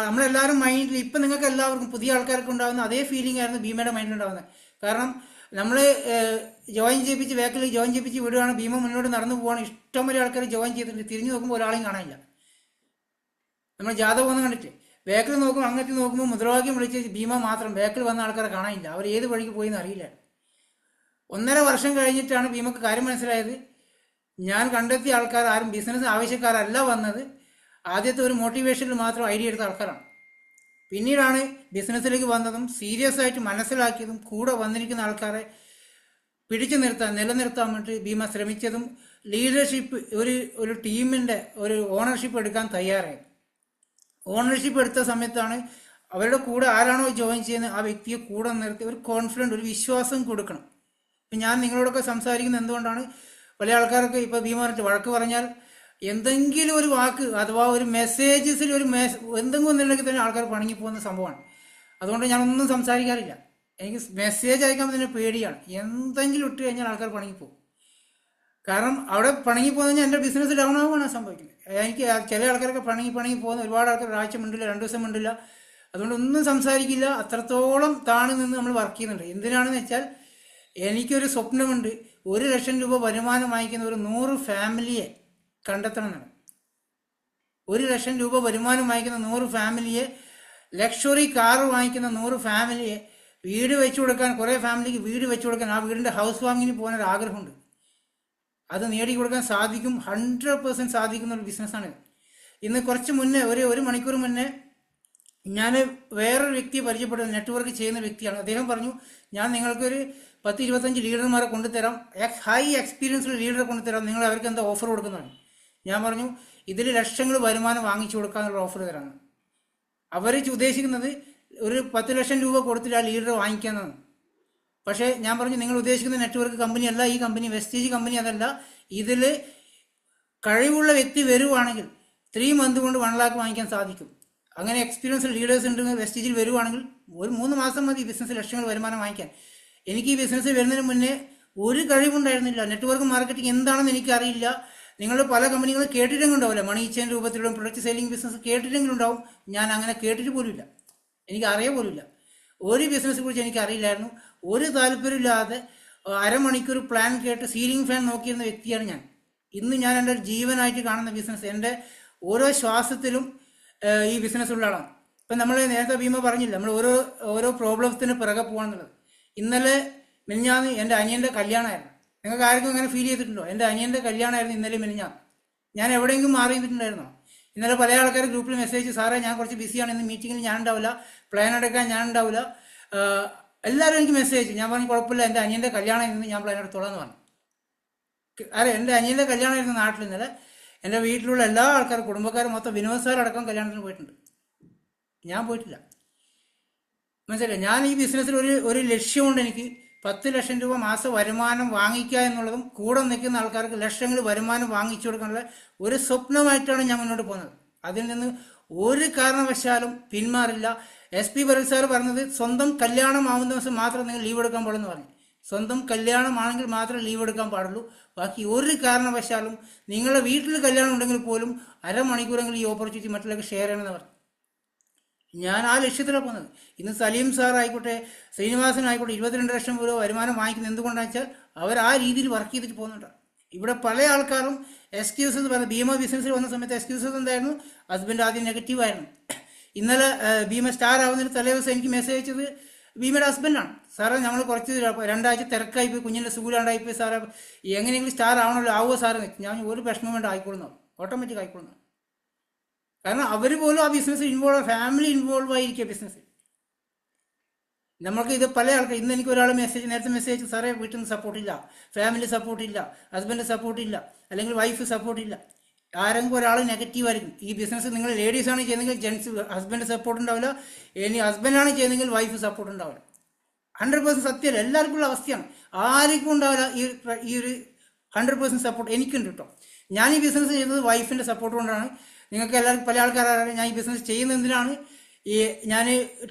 നമ്മളെല്ലാവരും മൈൻഡിൽ ഇപ്പം നിങ്ങൾക്ക് എല്ലാവർക്കും പുതിയ ആൾക്കാർക്ക് ഉണ്ടാകുന്ന അതേ ഫീലിംഗ് ആയിരുന്നു ഭീമയുടെ മൈൻഡിൽ ഉണ്ടാകുന്നത്. കാരണം നമ്മൾ ജോയിൻ ചെയ്യിപ്പിച്ച് വിടുകയാണ്. ഭീമ മുന്നോട്ട് നടന്നു പോവാണ്. ഇഷ്ടംപോലെ ആൾക്കാർ ജോയിൻ ചെയ്തിട്ടുണ്ട്. തിരിഞ്ഞു നോക്കുമ്പോൾ ഒരാളെയും കാണാനില്ല. നമ്മൾ ജാഥ പോകുന്ന കണ്ടിട്ട് ബാക്കിൽ നോക്കുമ്പോൾ അങ്ങോട്ട് നോക്കുമ്പോൾ മുദ്രാവാക്യം വിളിച്ച് ഭീമ മാത്രം, ബാക്കിൽ വന്ന ആൾക്കാരെ കാണാനില്ല. അവർ ഏത് വഴിക്ക് പോയി എന്ന് അറിയില്ല. 1.5 വർഷം കഴിഞ്ഞിട്ടാണ് ഭീമക്ക് കാര്യം മനസ്സിലായത്. ഞാൻ കണ്ടെത്തിയ ആൾക്കാർ ആരും ബിസിനസ് ആവശ്യക്കാരല്ല വന്നത്. ആദ്യത്തെ ഒരു മോട്ടിവേഷനിൽ മാത്രം ഐഡിയ എടുത്ത ആൾക്കാരാണ്. പിന്നീടാണ് ബിസിനസ്സിലേക്ക് വന്നതും സീരിയസ് ആയിട്ട് മനസ്സിലാക്കിയതും കൂടെ വന്നിരിക്കുന്ന ആൾക്കാരെ പിടിച്ചു നിലനിർത്താൻ വേണ്ടി ഭീമ ശ്രമിച്ചതും ലീഡർഷിപ്പ് ഒരു ടീമിൻ്റെ ഒരു ഓണർഷിപ്പ് എടുക്കാൻ തയ്യാറായി. ഓണർഷിപ്പ് എടുത്ത സമയത്താണ് അവരുടെ കൂടെ ആരാണോ ജോയിൻ ചെയ്യുന്നത് ആ വ്യക്തിയെ കൂടെ നിർത്തി ഒരു കോൺഫിഡൻറ്റ്, ഒരു വിശ്വാസം കൊടുക്കണം. ഇപ്പം ഞാൻ നിങ്ങളോടൊക്കെ സംസാരിക്കുന്നത് എന്തുകൊണ്ടാണ്, പല ആൾക്കാർക്ക് ഇപ്പോൾ ഭീമ വഴക്ക് പറഞ്ഞാൽ എന്തെങ്കിലും ഒരു വാക്ക് അഥവാ ഒരു മെസ്സേജസിൽ എന്തെങ്കിലും ഒന്നുണ്ടെങ്കിൽ തന്നെ ആൾക്കാർ പണങ്ങി പോകുന്ന സംഭവമാണ്. അതുകൊണ്ട് ഞാനൊന്നും സംസാരിക്കാറില്ല. എനിക്ക് മെസ്സേജ് അയക്കാൻ തന്നെ പേടിയാണ്. എന്തെങ്കിലും ഇട്ട് കഴിഞ്ഞാൽ ആൾക്കാർ പണങ്ങിപ്പോകും. കാരണം അവിടെ പണങ്ങിപ്പോകുന്ന എൻ്റെ ബിസിനസ് ഡൗൺ ആവുകയാണ് സംഭവിക്കുന്നത്. എനിക്ക് ചില ആൾക്കാരൊക്കെ പണങ്ങി പോകുന്ന ഒരുപാട് ആൾക്കാർ ഒരാഴ്ച മിണ്ടില്ല, 2 ദിവസം മിണ്ടില്ല. അതുകൊണ്ട് ഒന്നും സംസാരിക്കില്ല. അത്രത്തോളം താണു നിന്ന് നമ്മൾ വർക്ക് ചെയ്യുന്നുണ്ട്. എന്തിനാണെന്ന് വെച്ചാൽ എനിക്കൊരു സ്വപ്നമുണ്ട്, 1 ലക്ഷം രൂപ വരുമാനം വാങ്ങിക്കുന്ന ഒരു 100 ഫാമിലിയെ കണ്ടെത്തണം എന്നാണ്. 1 ലക്ഷം രൂപ വരുമാനം വാങ്ങിക്കുന്ന 100 ഫാമിലിയെ, ലക്ഷറി കാറ് വാങ്ങിക്കുന്ന 100 ഫാമിലിയെ, വീട് വെച്ചു കൊടുക്കാൻ, കുറേ ഫാമിലിക്ക് വീട് വെച്ചു കൊടുക്കാൻ, ആ വീടിൻ്റെ ഹൗസ് വാങ്ങിന് പോകാൻ ഒരു ആഗ്രഹമുണ്ട്. അത് നേടിക്കൊടുക്കാൻ സാധിക്കും, 100% സാധിക്കുന്ന ഒരു ബിസിനസ്സാണ്. ഇന്ന് കുറച്ച് മുന്നേ ഒരു മണിക്കൂർ മുന്നേ ഞാൻ വേറൊരു വ്യക്തിയെ പരിചയപ്പെട്ടത്, നെറ്റ്വർക്ക് ചെയ്യുന്ന വ്യക്തിയാണ്. അദ്ദേഹം പറഞ്ഞു, ഞാൻ നിങ്ങൾക്കൊരു 10-25 ലീഡർമാരെ കൊണ്ടുതരാം, ഹൈ എക്സ്പീരിയൻസുള്ള ലീഡറെ കൊണ്ടുതരാം, നിങ്ങൾ അവർക്ക് എന്താ ഓഫർ കൊടുക്കുന്നതാണ്. ഞാൻ പറഞ്ഞു, ഇതിൽ ലക്ഷങ്ങൾ വരുമാനം വാങ്ങിച്ചു കൊടുക്കാന്നുള്ള ഓഫർ തരാമെന്ന്. അവർ ഉദ്ദേശിക്കുന്നത് ഒരു 10 ലക്ഷം രൂപ കൊടുത്തിട്ട് ആ ലീഡറെ വാങ്ങിക്കാമെന്നാണ്. പക്ഷേ ഞാൻ പറഞ്ഞു, നിങ്ങൾ ഉദ്ദേശിക്കുന്ന നെറ്റ്വർക്ക് കമ്പനി അല്ല ഈ കമ്പനി, വെസ്റ്റേജ് കമ്പനി അതല്ല. ഇതിൽ കഴിവുള്ള വ്യക്തി വരുവാണെങ്കിൽ 3 മന്ത് കൊണ്ട് 1 lakh വാങ്ങിക്കാൻ സാധിക്കും. അങ്ങനെ എക്സ്പീരിയൻസ് ലീഡേഴ്സ് ഉണ്ടെങ്കിൽ വെസ്റ്റേജിൽ വരുവാണെങ്കിൽ ഒരു 3 മാസം മതി ബിസിനസ് ലക്ഷങ്ങൾ വരുമാനം വാങ്ങിക്കാൻ. എനിക്ക് ഈ ബിസിനസ് വരുന്നതിന് മുന്നേ ഒരു കഴിവുണ്ടായിരുന്നില്ല. നെറ്റ്വർക്ക് മാർക്കറ്റിംഗ് എന്താണെന്ന് എനിക്കറിയില്ല. നിങ്ങൾ പല കമ്പനികൾ കേട്ടിട്ടെങ്കിലും ഉണ്ടാവില്ല, മണി ചെയിൻ രൂപത്തിലുള്ള പ്രൊഡക്റ്റ് സെല്ലിംഗ് ബിസിനസ് കേട്ടിട്ടെങ്കിലും ഉണ്ടാവും. ഞാൻ അങ്ങനെ കേട്ടിട്ട് പോലുമില്ല, എനിക്ക് അറിയാൻ പോലുമില്ല. ഒരു ബിസിനസ്സിനെ കുറിച്ച് എനിക്ക് അറിയില്ലായിരുന്നു. ഒരു താല്പര്യമില്ലാതെ അരമണിക്കൂർ പ്ലാൻ കേട്ട് സീലിംഗ് ഫാൻ നോക്കിയിരുന്ന വ്യക്തിയാണ് ഞാൻ. ഇന്ന് ഞാൻ എൻ്റെ ജീവനായിട്ട് കാണുന്ന ബിസിനസ്, എൻ്റെ ഓരോ ശ്വാസത്തിലും ഈ ബിസിനസ് ഉള്ള ആളാണ്. ഇപ്പം നമ്മൾ നേരത്തെ ഭീമ പറഞ്ഞില്ല, നമ്മൾ ഓരോ പ്രോബ്ലംസിന് പിറകെ പോകാന്നുള്ളത്. ഇന്നലെ മിനിഞ്ഞാന്ന് എൻ്റെ അനിയൻ്റെ കല്യാണമായിരുന്നു. നിങ്ങൾക്ക് ആർക്കും അങ്ങനെ ഫീൽ ചെയ്തിട്ടുണ്ടോ? എൻ്റെ അനിയൻ്റെ കല്യാണമായിരുന്നു ഇന്നലെ മിനിഞ്ഞാന്ന്. ഞാൻ എവിടെയെങ്കിലും മാറി നിന്നിട്ടുണ്ടായിരുന്നോ? ഇന്നലെ പല ആൾക്കാർ ഗ്രൂപ്പിൽ മെസ്സേജ്, സാറേ ഞാൻ കുറച്ച് ബിസിയാണ്, ഇന്ന് മീറ്റിങ്ങിൽ ഞാൻ ഉണ്ടാവില്ല, പ്ലാൻ എടുക്കാൻ ഞാൻ ഉണ്ടാവില്ല. എല്ലാവരും എനിക്ക് മെസ്സേജ്. ഞാൻ പറഞ്ഞു കുഴപ്പമില്ല, എൻ്റെ അനിയൻ്റെ കല്യാണം ഇന്ന് ഞാൻ പ്ലാൻ എടുത്തോളാം എന്ന് പറഞ്ഞു. അതെ, എൻ്റെ അനിയൻ്റെ കല്യാണമായിരുന്നു നാട്ടിൽ ഇന്നലെ. എൻ്റെ വീട്ടിലുള്ള എല്ലാ ആൾക്കാരും, കുടുംബക്കാരും മൊത്തം, വിനോദ് സാറടക്കം കല്യാണത്തിന് പോയിട്ടുണ്ട്. ഞാൻ പോയിട്ടില്ല. മനസ്സിലായി? ഞാൻ ഈ ബിസിനസ്സിൽ ഒരു ലക്ഷ്യമുണ്ട്. എനിക്ക് 10 ലക്ഷം രൂപ മാസ വരുമാനം വാങ്ങിക്കുക എന്നുള്ളതും കൂടെ നിൽക്കുന്ന ആൾക്കാർക്ക് ലക്ഷങ്ങൾ വരുമാനം വാങ്ങിച്ചു കൊടുക്കാനുള്ള ഒരു സ്വപ്നമായിട്ടാണ് ഞാൻ മുന്നോട്ട് പോകുന്നത്. അതിൽ നിന്ന് ഒരു കാരണവശാലും പിന്മാറില്ല. SP ഭരത് സാർ പറഞ്ഞത് സ്വന്തം കല്യാണം ആവുന്ന ദിവസം മാത്രം നിങ്ങൾ ലീവ് എടുക്കാൻ പാടുമെന്ന് പറഞ്ഞു. സ്വന്തം കല്യാണമാണെങ്കിൽ മാത്രമേ ലീവ് എടുക്കാൻ പാടുള്ളൂ. ബാക്കി ഒരു കാരണവശാലും നിങ്ങളുടെ വീട്ടിൽ കല്യാണം ഉണ്ടെങ്കിൽ പോലും അരമണിക്കൂറെങ്കിലും ഈ ഓപ്പർച്യൂണിറ്റി മറ്റുള്ളവർക്ക് ഷെയർ ചെയ്യണമെന്ന് പറഞ്ഞു. ഞാൻ ആ ലക്ഷ്യത്തിലാണ് പോകുന്നത്. ഇന്ന് സലീം സാർ ആയിക്കോട്ടെ, ശ്രീനിവാസനായിക്കോട്ടെ, 22 ലക്ഷം രൂപ വരുമാനം വാങ്ങിക്കുന്നത് എന്തുകൊണ്ടാണെന്ന് വെച്ചാൽ അവർ ആ രീതിയിൽ വർക്ക് ചെയ്തിട്ട് പോകുന്നുണ്ട്. ഇവിടെ പല ആൾക്കാരും എക്സ്ക്യൂസസ് പറഞ്ഞു. ഭീമ ബിസിനസ്സിൽ വന്ന സമയത്ത് എക്സ്ക്യൂസസ് എന്തായിരുന്നു? ഹസ്ബൻഡ് ആദ്യം നെഗറ്റീവായിരുന്നു. ഇന്നലെ ഭീമ സ്റ്റാർ ആവുന്നതിന് തലേ ദിവസം എനിക്ക് മെസ്സേജ് അയച്ചത് ഭീമയുടെ ഹസ്ബൻഡാണ്. സാറേ നമ്മൾ കുറച്ച് 2 ആഴ്ച തിരക്കായിപ്പോയി, കുഞ്ഞിൻ്റെ സുഖമില്ലാണ്ടായിപ്പോയി സാറേ, എങ്ങനെയെങ്കിലും സ്റ്റാർ ആവണമല്ലോ, ആവുമോ സാറേ? ഞാൻ ഒരു പ്രശ്നം വേണ്ട, ആയിക്കൊള്ളുന്നു, ഓട്ടോമാറ്റിക് ആയിക്കൊള്ളുന്നു. കാരണം അവർ പോലും ആ ബിസിനസ് ഫാമിലി ഇൻവോൾവ് ആയിരിക്കുക ബിസിനസ്സിൽ. നമുക്ക് ഇത് പല ആൾക്കാർ, ഇന്ന് എനിക്ക് ഒരാൾ നേരത്തെ മെസ്സേജ്, സാറേ വീട്ടിൽ നിന്ന് സപ്പോർട്ടില്ല, ഫാമിലി സപ്പോർട്ടില്ല, ഹസ്ബൻഡ് സപ്പോർട്ടില്ല, അല്ലെങ്കിൽ വൈഫ് സപ്പോർട്ടില്ല. ആരെങ്കിലും ഒരാൾ നെഗറ്റീവ് ആയിരിക്കും. ഈ ബിസിനസ് നിങ്ങൾ ലേഡീസാണ് ചെയ്യുന്നതെങ്കിൽ ജെൻസ് ഹസ്ബൻഡ് സപ്പോർട്ട് ഉണ്ടാവില്ല, ഇനി ഹസ്ബൻഡാണ് ചെയ്യുന്നതെങ്കിൽ വൈഫ് സപ്പോർട്ട് ഉണ്ടാവില്ല. 100% സത്യമല്ല, എല്ലാവർക്കും ഉള്ള അവസ്ഥയാണ്. ആർക്കും ഉണ്ടാവില്ല ഈ ഒരു 100% സപ്പോർട്ട്. എനിക്കുണ്ട് കേട്ടോ. ഞാൻ ഈ ബിസിനസ് ചെയ്യുന്നത് വൈഫിൻ്റെ സപ്പോർട്ട് കൊണ്ടാണ്. നിങ്ങൾക്ക് എല്ലാവർക്കും പല ആൾക്കാരും ഞാൻ ഈ ബിസിനസ് ചെയ്യുന്നത് എന്തിനാണ്? ഞാൻ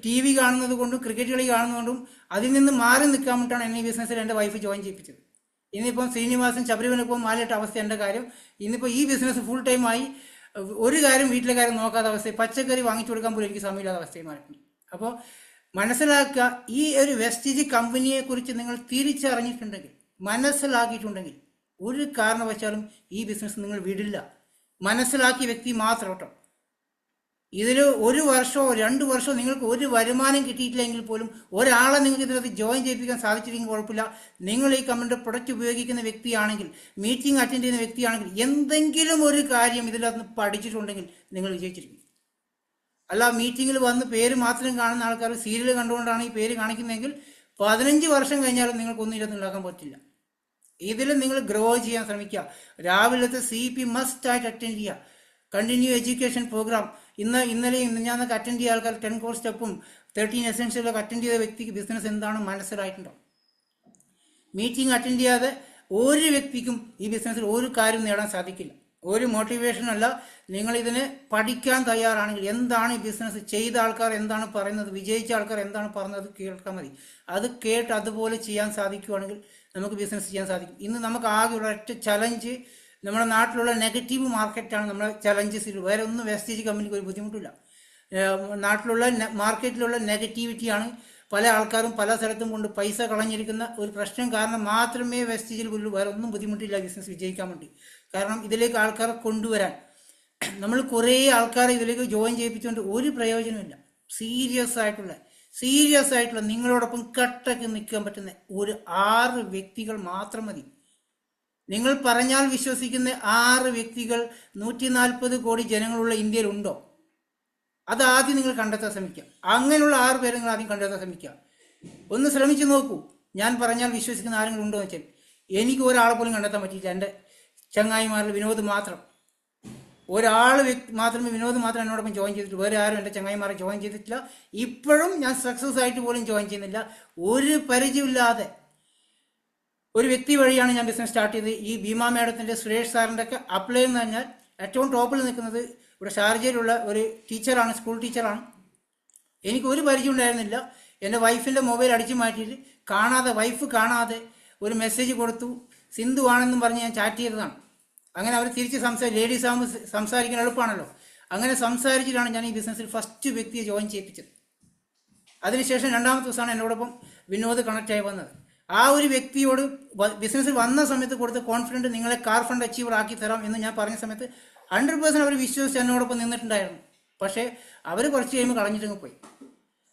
TV കാണുന്നത് കൊണ്ടും ക്രിക്കറ്റ് കളി കാണുന്നതുകൊണ്ടും അതിൽ നിന്ന് മാറി നിൽക്കാൻ വേണ്ടിയിട്ടാണ് എന്നെ ഈ ബിസിനസ്സിൽ എൻ്റെ വൈഫ് ജോയിൻ ചെയ്യിപ്പിച്ചത്. ഇന്നിപ്പം ശ്രീനിവാസൻ ശബരിമലപ്പം മാലയിട്ട അവസ്ഥ എൻ്റെ കാര്യം. ഇന്നിപ്പോൾ ഈ ബിസിനസ് ഫുൾ ടൈമായി ഒരു കാര്യം വീട്ടിലെ കാര്യം നോക്കാത്ത അവസ്ഥ, പച്ചക്കറി വാങ്ങിച്ചു കൊടുക്കാൻ പോലും എനിക്ക് സമയമില്ലാത്ത അവസ്ഥയിൽ മാറിയിട്ടുണ്ട്. അപ്പോൾ മനസ്സിലാക്കുക, ഈ ഒരു വെസ്റ്റീജ് കമ്പനിയെ കുറിച്ച് നിങ്ങൾ തിരിച്ചറിഞ്ഞിട്ടുണ്ടെങ്കിൽ, മനസ്സിലാക്കിയിട്ടുണ്ടെങ്കിൽ, ഒരു കാരണവശാലും ഈ ബിസിനസ് നിങ്ങൾ വിടില്ല. മനസ്സിലാക്കിയ വ്യക്തി മാത്രം കേട്ടോ. ഇതിൽ 1 വർഷമോ 2 വർഷമോ നിങ്ങൾക്ക് ഒരു വരുമാനം കിട്ടിയിട്ടില്ലെങ്കിൽ പോലും ഒരാളെ നിങ്ങൾക്ക് ഇതിനകത്ത് ജോയിൻ ചെയ്യിപ്പിക്കാൻ സാധിച്ചില്ലെങ്കിൽ കുഴപ്പമില്ല. നിങ്ങൾ ഈ കമ്പനിയുടെ പ്രൊഡക്റ്റ് ഉപയോഗിക്കുന്ന വ്യക്തിയാണെങ്കിൽ, മീറ്റിംഗ് അറ്റൻഡ് ചെയ്യുന്ന വ്യക്തിയാണെങ്കിൽ, എന്തെങ്കിലും ഒരു കാര്യം ഇതിനകത്ത് പഠിച്ചിട്ടുണ്ടെങ്കിൽ നിങ്ങൾ വിജയിച്ചിരിക്കും. അല്ല മീറ്റിങ്ങിൽ വന്ന് പേര് മാത്രം കാണുന്ന ആൾക്കാർ സീരിയൽ കണ്ടുകൊണ്ടാണ് ഈ പേര് കാണിക്കുന്നതെങ്കിൽ 15 വർഷം കഴിഞ്ഞാലും നിങ്ങൾക്കൊന്നും ഇതിനകത്ത് ഉണ്ടാക്കാൻ പറ്റില്ല. ഇതിൽ നിങ്ങൾ ഗ്രോ ചെയ്യാൻ ശ്രമിക്കുക. രാവിലത്തെ CP മസ്റ്റായിട്ട് അറ്റൻഡ് ചെയ്യുക. കണ്ടിന്യൂ എഡ്യൂക്കേഷൻ പ്രോഗ്രാം ഇന്നലെയും ഞാനൊക്കെ അറ്റൻഡ് ചെയ്ത ആൾക്കാർ 10 കോഴ്സ് സ്റ്റെപ്പും 13 എസെൻഷ്യലൊക്കെ അറ്റൻഡ് ചെയ്ത വ്യക്തിക്ക് ബിസിനസ് എന്താണ് മനസ്സിലായിട്ടുണ്ടോ? മീറ്റിംഗ് അറ്റൻഡ് ചെയ്യാതെ ഒരു വ്യക്തിക്കും ഈ ബിസിനസ്സിൽ ഒരു കാര്യം നേടാൻ സാധിക്കില്ല. ഒരു മോട്ടിവേഷനല്ല. നിങ്ങളിതിനെ പഠിക്കാൻ തയ്യാറാണെങ്കിൽ, എന്താണ് ഈ ബിസിനസ് ചെയ്ത ആൾക്കാർ എന്താണ് പറയുന്നത്, വിജയിച്ച ആൾക്കാർ എന്താണ് പറയുന്നത്, കേൾക്കാൻ മതി. അത് കേട്ട് അതുപോലെ ചെയ്യാൻ സാധിക്കുകയാണെങ്കിൽ നമുക്ക് ബിസിനസ് ചെയ്യാൻ സാധിക്കും. ഇന്ന് നമുക്ക് ആകെയുള്ള ഒറ്റ ചലഞ്ച് നമ്മുടെ നാട്ടിലുള്ള നെഗറ്റീവ് മാർക്കറ്റാണ്. നമ്മുടെ ചലഞ്ചസിൽ വേറെ ഒന്നും വെസ്റ്റീജ് കമ്പനിക്ക് ഒരു ബുദ്ധിമുട്ടില്ല. നാട്ടിലുള്ള മാർക്കറ്റിലുള്ള നെഗറ്റിവിറ്റിയാണ് പല ആൾക്കാരും പല സ്ഥലത്തും കൊണ്ട് പൈസ കളഞ്ഞിരിക്കുന്ന ഒരു പ്രശ്നം കാരണം മാത്രമേ വെസ്റ്റീജിൽ ഉള്ളൂ. വേറെ ഒന്നും ബുദ്ധിമുട്ടില്ല ബിസിനസ് വിജയിക്കാൻ വേണ്ടി. കാരണം ഇതിലേക്ക് ആൾക്കാരെ കൊണ്ടുവരാൻ നമ്മൾ കുറേ ആൾക്കാരെ ഇതിലേക്ക് ജോയിൻ ചെയ്യിപ്പിച്ചുകൊണ്ട് ഒരു പ്രയോജനമില്ല. സീരിയസ് ആയിട്ടുള്ള നിങ്ങളോടൊപ്പം കട്ടക്ക് നിൽക്കാൻ പറ്റുന്ന ഒരു 6 വ്യക്തികൾ മാത്രം മതി. നിങ്ങൾ പറഞ്ഞാൽ വിശ്വസിക്കുന്ന 6 വ്യക്തികൾ 140 കോടി ജനങ്ങളുള്ള ഇന്ത്യയിൽ ഉണ്ടോ? അത് ആദ്യം നിങ്ങൾ കണ്ടെത്താൻ ശ്രമിക്കുക. അങ്ങനെയുള്ള 6 പേരെ നിങ്ങൾ ആദ്യം കണ്ടെത്താൻ ശ്രമിക്കുക. ഒന്ന് ശ്രമിച്ചു നോക്കൂ. ഞാൻ പറഞ്ഞാൽ വിശ്വസിക്കുന്ന ആരെങ്കിലും ഉണ്ടോ എന്ന് വെച്ചാൽ എനിക്ക് ഒരാളെ പോലും കണ്ടെത്താൻ പറ്റിയില്ല. എൻ്റെ ചങ്ങായിമാരിൽ വിനോദ് മാത്രം, വിനോദ് മാത്രം എന്നോടൊപ്പം ജോയിൻ ചെയ്തിട്ട് വേറെ ആരും എൻ്റെ ചങ്ങായിമാരെ ജോയിൻ ചെയ്തിട്ടില്ല. ഇപ്പോഴും ഞാൻ സക്സസ് ആയിട്ട് പോലും ജോയിൻ ചെയ്യുന്നില്ല. ഒരു പരിചയമില്ലാതെ ഒരു വ്യക്തി വഴിയാണ് ഞാൻ ബിസിനസ് സ്റ്റാർട്ട് ചെയ്തത്. ഈ ഭീമ മേഡത്തിൻ്റെ സുരേഷ് സാറിൻ്റെ ഒക്കെ അപ്ലൈ എന്ന് പറഞ്ഞാൽ ഏറ്റവും ടോപ്പിൽ നിൽക്കുന്നത് ഇവിടെ ഷാർജയിലുള്ള ഒരു ടീച്ചറാണ്, സ്കൂൾ ടീച്ചറാണ്. എനിക്ക് ഒരു പരിചയം ഉണ്ടായിരുന്നില്ല. എൻ്റെ വൈഫിൻ്റെ മൊബൈൽ അടിച്ചു മാറ്റിയിട്ട് വൈഫ് കാണാതെ ഒരു മെസ്സേജ് കൊടുത്തു. സിന്ധു ആണെന്നും പറഞ്ഞ് ഞാൻ ചാറ്റ് ചെയ്തതാണ്. അങ്ങനെ അവർ തിരിച്ച് ലേഡീസ് ആകുമ്പോൾ സംസാരിക്കാൻ എളുപ്പമാണല്ലോ. അങ്ങനെ സംസാരിച്ചിട്ടാണ് ഞാൻ ഈ ബിസിനസ്സിൽ ഫസ്റ്റ് വ്യക്തിയെ ജോയിൻ ചെയ്യിപ്പിച്ചത്. അതിനുശേഷം 2ാമത്തെ ദിവസമാണ് എന്നോടൊപ്പം വിനോദ് കണക്റ്റായി വന്നത്. ആ ഒരു വ്യക്തിയോട് ബിസിനസ്സിൽ വന്ന സമയത്ത് കൊടുത്ത കോൺഫിഡൻറ്റ്, നിങ്ങളെ കാർ ഫണ്ട് അച്ചീവർ ആക്കി തരാം എന്ന് ഞാൻ പറഞ്ഞ സമയത്ത് 100% അവർ വിശ്വസിച്ച് എന്നോടൊപ്പം നിന്നിട്ടുണ്ടായിരുന്നു. പക്ഷേ അവർ കുറച്ച് കഴിയുമ്പോൾ കളഞ്ഞിട്ടങ്ങ് പോയി.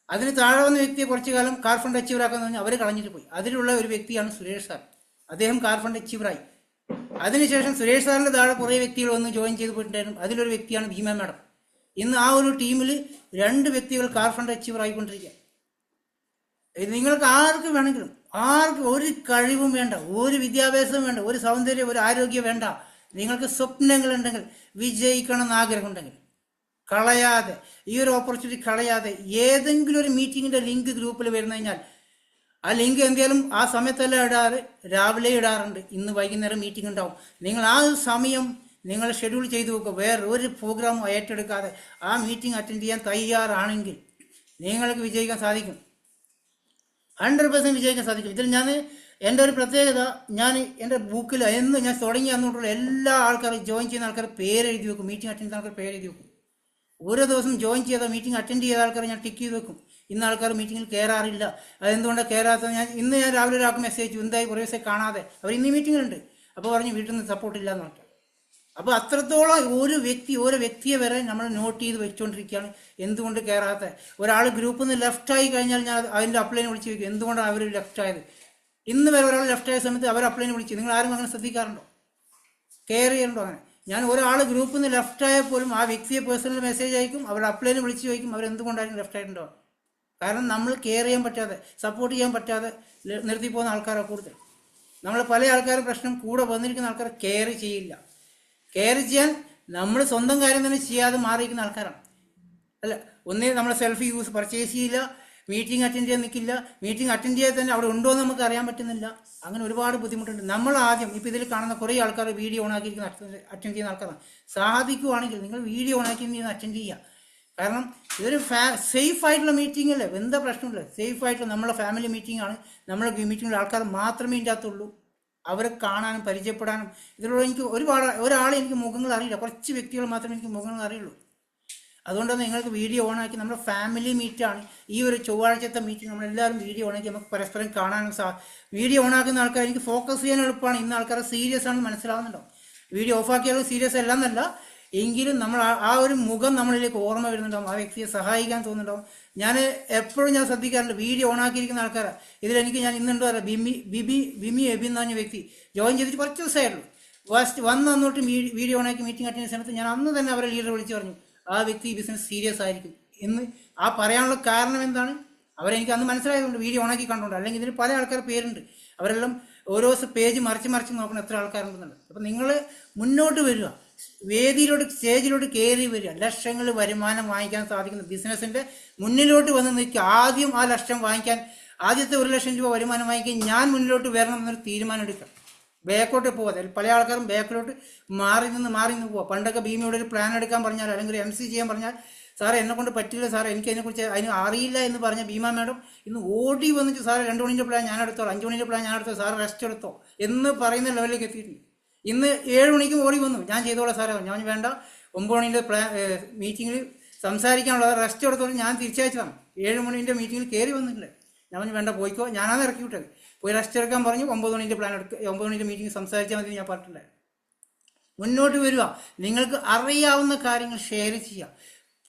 അതിന് താഴെ വന്ന വ്യക്തിയെ കുറച്ച് കാലം കാർ ഫണ്ട് അച്ചീവറാക്കാന്ന് പറഞ്ഞാൽ അവർ കളഞ്ഞിട്ട് പോയി. അതിലുള്ള ഒരു വ്യക്തിയാണ് സുരേഷ് സാർ. അദ്ദേഹം കാർ ഫണ്ട് അച്ചീവറായി. അതിനുശേഷം സുരേഷ് സാറിൻ്റെ താഴെ കുറേ വ്യക്തികൾ വന്ന് ജോയിൻ ചെയ്ത് പോയിട്ടുണ്ടായിരുന്നു. അതിലൊരു വ്യക്തിയാണ് ഭീമ മാഡം. ഇന്ന് ആ ഒരു ടീമിൽ 2 വ്യക്തികൾ കാർ ഫണ്ട് അച്ചീവർ ആയിക്കൊണ്ടിരിക്കുക. നിങ്ങൾക്ക് ആർക്ക് വേണമെങ്കിലും, ആർക്കും ഒരു കഴിവും വേണ്ട, ഒരു വിദ്യാഭ്യാസവും വേണ്ട, ഒരു സൗന്ദര്യം, ഒരു ആരോഗ്യം വേണ്ട. നിങ്ങൾക്ക് സ്വപ്നങ്ങളുണ്ടെങ്കിൽ, വിജയിക്കണം എന്ന് ആഗ്രഹമുണ്ടെങ്കിൽ കളയാതെ, ഈ ഒരു ഓപ്പർച്യൂണിറ്റി കളയാതെ, ഏതെങ്കിലും ഒരു മീറ്റിങ്ങിൻ്റെ ലിങ്ക് ഗ്രൂപ്പിൽ വരുന്നു കഴിഞ്ഞാൽ ആ ലിങ്ക് എന്തെങ്കിലും ആ സമയത്തല്ല ഇടാറ്, രാവിലെ ഇടാറുണ്ട്. ഇന്ന് വൈകുന്നേരം മീറ്റിംഗ് ഉണ്ടാവും. നിങ്ങൾ ആ സമയം നിങ്ങൾ ഷെഡ്യൂൾ ചെയ്ത് വെക്കുക. വേറെ ഒരു പ്രോഗ്രാമും ഏറ്റെടുക്കാതെ ആ മീറ്റിംഗ് അറ്റൻഡ് ചെയ്യാൻ തയ്യാറാണെങ്കിൽ നിങ്ങൾക്ക് വിജയിക്കാൻ സാധിക്കും. 100% വിജയിക്കാൻ സാധിക്കും. ഇതിൽ ഞാൻ എൻ്റെ ഒരു പ്രത്യേകത, ഞാൻ എൻ്റെ ബുക്കിൽ എന്ന് ഞാൻ തുടങ്ങി അന്നോട്ടുള്ള എല്ലാ ആൾക്കാരും ജോയിൻ ചെയ്യുന്ന ആൾക്കാർ പേര് എഴുതി വെക്കും. മീറ്റിംഗ് അറ്റൻഡ് ചെയ്യുന്ന ആൾക്കാർ പേര് എഴുതി വെക്കും. ഓരോ ദിവസം ജോയിൻ ചെയ്ത മീറ്റിംഗ് അറ്റൻഡ് ചെയ്ത ആൾക്കാർ ഞാൻ ടിക്ക് ചെയ്ത് വെക്കും. ഇന്ന ആൾക്കാർ മീറ്റിങ്ങിൽ കയറാറില്ല, അതെന്തുകൊണ്ടാണ് കയറാത്തത്? ഇന്ന് ഞാൻ രാവിലെ ഒരാൾക്ക് മെസ്സേജ് അയച്ചു, എന്തായി കുറേ ദിവസം കാണാതെ, അവർ ഇന്ന് മീറ്റിങ്ങിലുണ്ട്. അപ്പോൾ പറഞ്ഞു വീട്ടിൽ നിന്ന് സപ്പോർട്ട് ഇല്ല എന്ന് പറഞ്ഞു. അപ്പോൾ അത്രത്തോളം ഓരോ വ്യക്തിയെ വരെ നമ്മൾ നോട്ട് ചെയ്ത് വെച്ചുകൊണ്ടിരിക്കുകയാണ്. എന്തുകൊണ്ട് കയറാത്ത ഒരാൾ ഗ്രൂപ്പിൽ നിന്ന് ലെഫ്റ്റായി കഴിഞ്ഞാൽ ഞാൻ അതിൻ്റെ അപ്ലൈനെ വിളിച്ച് ചോദിക്കും, എന്തുകൊണ്ടാണ് അവർ ലെഫ്റ്റായത്? ഇന്ന് വരെ ഒരാൾ ലെഫ്റ്റായ സമയത്ത് അവർ അപ്ലൈനെ വിളിച്ചു. നിങ്ങൾ ആരും അങ്ങനെ ശ്രദ്ധിക്കാറുണ്ടോ? കെയർ ചെയ്യാറുണ്ടോ? അങ്ങനെ ഞാൻ ഒരാൾ ഗ്രൂപ്പിൽ നിന്ന് ലെഫ്റ്റായാൽ പോലും ആ വ്യക്തിയെ പേഴ്സണൽ മെസ്സേജ് അയക്കും, അവരുടെ അപ്ലൈനെ വിളിച്ച് ചോദിക്കും അവരെന്തുകൊണ്ടായിരിക്കും ലെഫ്റ്റ് ആയിട്ടുണ്ടോ. കാരണം നമ്മൾ കെയർ ചെയ്യാൻ പറ്റാതെ, സപ്പോർട്ട് ചെയ്യാൻ പറ്റാതെ നിർത്തി പോകുന്ന ആൾക്കാരാണ് കൂടുതൽ. നമ്മൾ പല ആൾക്കാരും പ്രശ്നം കൂടെ വന്നിരിക്കുന്ന ആൾക്കാർ കെയർ ചെയ്യില്ല. കെയർ ചെയ്യാൻ നമ്മൾ സ്വന്തം കാര്യം തന്നെ ചെയ്യാതെ മാറിയിരിക്കുന്ന ആൾക്കാരാണ്. അല്ല, ഒന്നേ നമ്മൾ സെൽഫ് യൂസ് പർച്ചേസ് ചെയ്യില്ല, മീറ്റിംഗ് അറ്റൻഡ് ചെയ്യാൻ നിൽക്കില്ല, മീറ്റിംഗ് അറ്റൻഡ് ചെയ്യാൻ തന്നെ അവിടെ ഉണ്ടോ എന്ന് നമുക്ക് അറിയാൻ പറ്റുന്നില്ല. അങ്ങനെ ഒരുപാട് ബുദ്ധിമുട്ടുണ്ട്. നമ്മൾ ആദ്യം ഇപ്പോൾ ഇതിൽ കാണുന്ന കുറേ ആൾക്കാർ വീഡിയോ ഓണാക്കിയിരിക്കുന്ന അറ്റൻഡ് ചെയ്യുന്ന ആൾക്കാരാണ്. സാധിക്കുവാണെങ്കിൽ നിങ്ങൾ വീഡിയോ ഓണാക്കി അറ്റൻഡ് ചെയ്യുക. കാരണം ഇതൊരു സേഫ് ആയിട്ടുള്ള മീറ്റിംഗ് അല്ലേ, എന്താ പ്രശ്നമില്ല. സേഫ് ആയിട്ടുള്ള നമ്മളെ ഫാമിലി മീറ്റിംഗ് ആണ്. നമ്മളെ മീറ്റിങ്ങിലുള്ള ആൾക്കാർ മാത്രമേ ഇതിൻ്റെ അകത്തുള്ളൂ. അവരെ കാണാനും പരിചയപ്പെടാനും ഇതിലൂടെ എനിക്ക് ഒരാളെ എനിക്ക് മുഖങ്ങൾ അറിയില്ല, കുറച്ച് വ്യക്തികൾ മാത്രമേ എനിക്ക് മുഖങ്ങൾ അറിയുള്ളൂ. അതുകൊണ്ടാണ് നിങ്ങൾക്ക് വീഡിയോ ഓണാക്കി, നമ്മുടെ ഫാമിലി മീറ്റാണ് ഈ ഒരു ചൊവ്വാഴ്ചത്തെ മീറ്റിംഗ്. നമ്മളെല്ലാവരും വീഡിയോ ഓണാക്കി നമുക്ക് പരസ്പരം കാണാനും വീഡിയോ ഓണാക്കുന്ന ആൾക്കാർ എനിക്ക് ഫോക്കസ് ചെയ്യാൻ എളുപ്പമാണ്. ഇന്ന് ആൾക്കാർ സീരിയസ് ആണെന്ന് മനസ്സിലാവുന്നുണ്ടോ? വീഡിയോ ഓഫാക്കിയാലും സീരിയസ് അല്ല എന്നല്ല, എങ്കിലും നമ്മൾ ആ ഒരു മുഖം നമ്മളിലേക്ക് ഓർമ്മ വരുന്നുണ്ടാവും, ആ വ്യക്തിയെ സഹായിക്കാൻ തോന്നുന്നുണ്ടാവും. ഞാൻ എപ്പോഴും ശ്രദ്ധിക്കാറുണ്ട്, വീഡിയോ ഓണാക്കിയിരിക്കുന്ന ആൾക്കാരാണ്. ഇതിലെനിക്ക് ഞാൻ ഇന്നുണ്ടോ അല്ല ബിമി എബി എന്ന് പറഞ്ഞ വ്യക്തി ജോയിൻ ചെയ്തിട്ട് കുറച്ച് ദിവസമായിട്ടുള്ളൂ. ഫസ്റ്റ് വന്നിട്ട് വീഡിയോ ഓണാക്കി മീറ്റിംഗ് അറ്റൻഡ് ചെയ്യുന്ന സമയത്ത് ഞാൻ അന്ന് തന്നെ അവരെ ലീഡർ വിളിച്ച് പറഞ്ഞു, ആ വ്യക്തി ഈ ബിസിനസ് സീരിയസ് ആയിരിക്കും എന്ന്. ആ പറയാനുള്ള കാരണം എന്താണ്? അവരെനിക്ക് അന്ന് മനസ്സിലായതുകൊണ്ട്, വീഡിയോ ഓണാക്കി കണ്ടുകൊണ്ട്. അല്ലെങ്കിൽ ഇതിന് പല ആൾക്കാർ പേരുണ്ട്, അവരെല്ലാം ഓരോ പേജ് മറിച്ച് നോക്കണം എത്ര ആൾക്കാരുണ്ടെന്നുണ്ട്. അപ്പം നിങ്ങൾ മുന്നോട്ട് വരിക, വേദിയിലോട്ട് സ്റ്റേജിലോട്ട് കയറി വരിക, ലക്ഷങ്ങൾ വരുമാനം വാങ്ങിക്കാൻ സാധിക്കുന്ന ബിസിനസ്സിൻ്റെ മുന്നിലോട്ട് വന്ന് നിൽക്കുക. ആദ്യം ആ ലക്ഷം വാങ്ങിക്കാൻ, ആദ്യത്തെ 1 ലക്ഷം രൂപ വരുമാനം വാങ്ങിക്കാൻ ഞാൻ മുന്നിലോട്ട് വരണം എന്നൊരു തീരുമാനം എടുക്കുക. ബാക്കോട്ട് പോകാതെ, പല ആൾക്കാരും ബാക്കിലോട്ട് മാറി നിന്ന് പോവുക. പണ്ടൊക്കെ ഭീമയോട് ഒരു പ്ലാൻ എടുക്കാൻ പറഞ്ഞാൽ, അല്ലെങ്കിൽ MC ചെയ്യാൻ പറഞ്ഞാൽ, സാറേ എന്നെ കൊണ്ട് പറ്റില്ല സാറേ, എനിക്ക് അതിനെക്കുറിച്ച് അറിയില്ല എന്ന് പറഞ്ഞ ഭീമ മാഡം ഇന്ന് ഓടി വന്നിട്ട് സാറേ 2 മണിൻ്റെ പ്ലാൻ ഞാൻ എടുത്തോ, 5 മണിൻ്റെ പ്ലാൻ ഞാൻ എടുത്തോ, സാറ് റെസ്റ്റ് എടുത്തോ എന്ന് പറയുന്ന ലെവലിലേക്ക് എത്തിയിട്ടുണ്ട്. ഇന്ന് 7 മണിക്കും ഓടി വന്നു, ഞാൻ ചെയ്തോളാം സാറേ. ഞാൻ വേണ്ട, 9 മണിൻ്റെ മീറ്റിങ്ങിൽ സംസാരിക്കാനുള്ള റെസ്റ്റ് എടുത്തോളം ഞാൻ തിരിച്ചയച്ചതാണ്. 7 മണിൻ്റെ മീറ്റിങ്ങിൽ കയറി വന്നിട്ടില്ല. ഞാൻ വേണ്ട പോയിക്കോ, ഞാനാണ് ഇറക്കി വിട്ടത്. പോയി റെസ്റ്റ് എടുക്കാൻ പറഞ്ഞു. 9 മണിൻ്റെ പ്ലാൻ 9 മണിൻ്റെ മീറ്റിംഗ് സംസാരിച്ചാൽ മതി ഞാൻ പറഞ്ഞിട്ടുണ്ടായിരുന്നു. മുന്നോട്ട് വരിക, നിങ്ങൾക്ക് അറിയാവുന്ന കാര്യങ്ങൾ ഷെയർ ചെയ്യുക.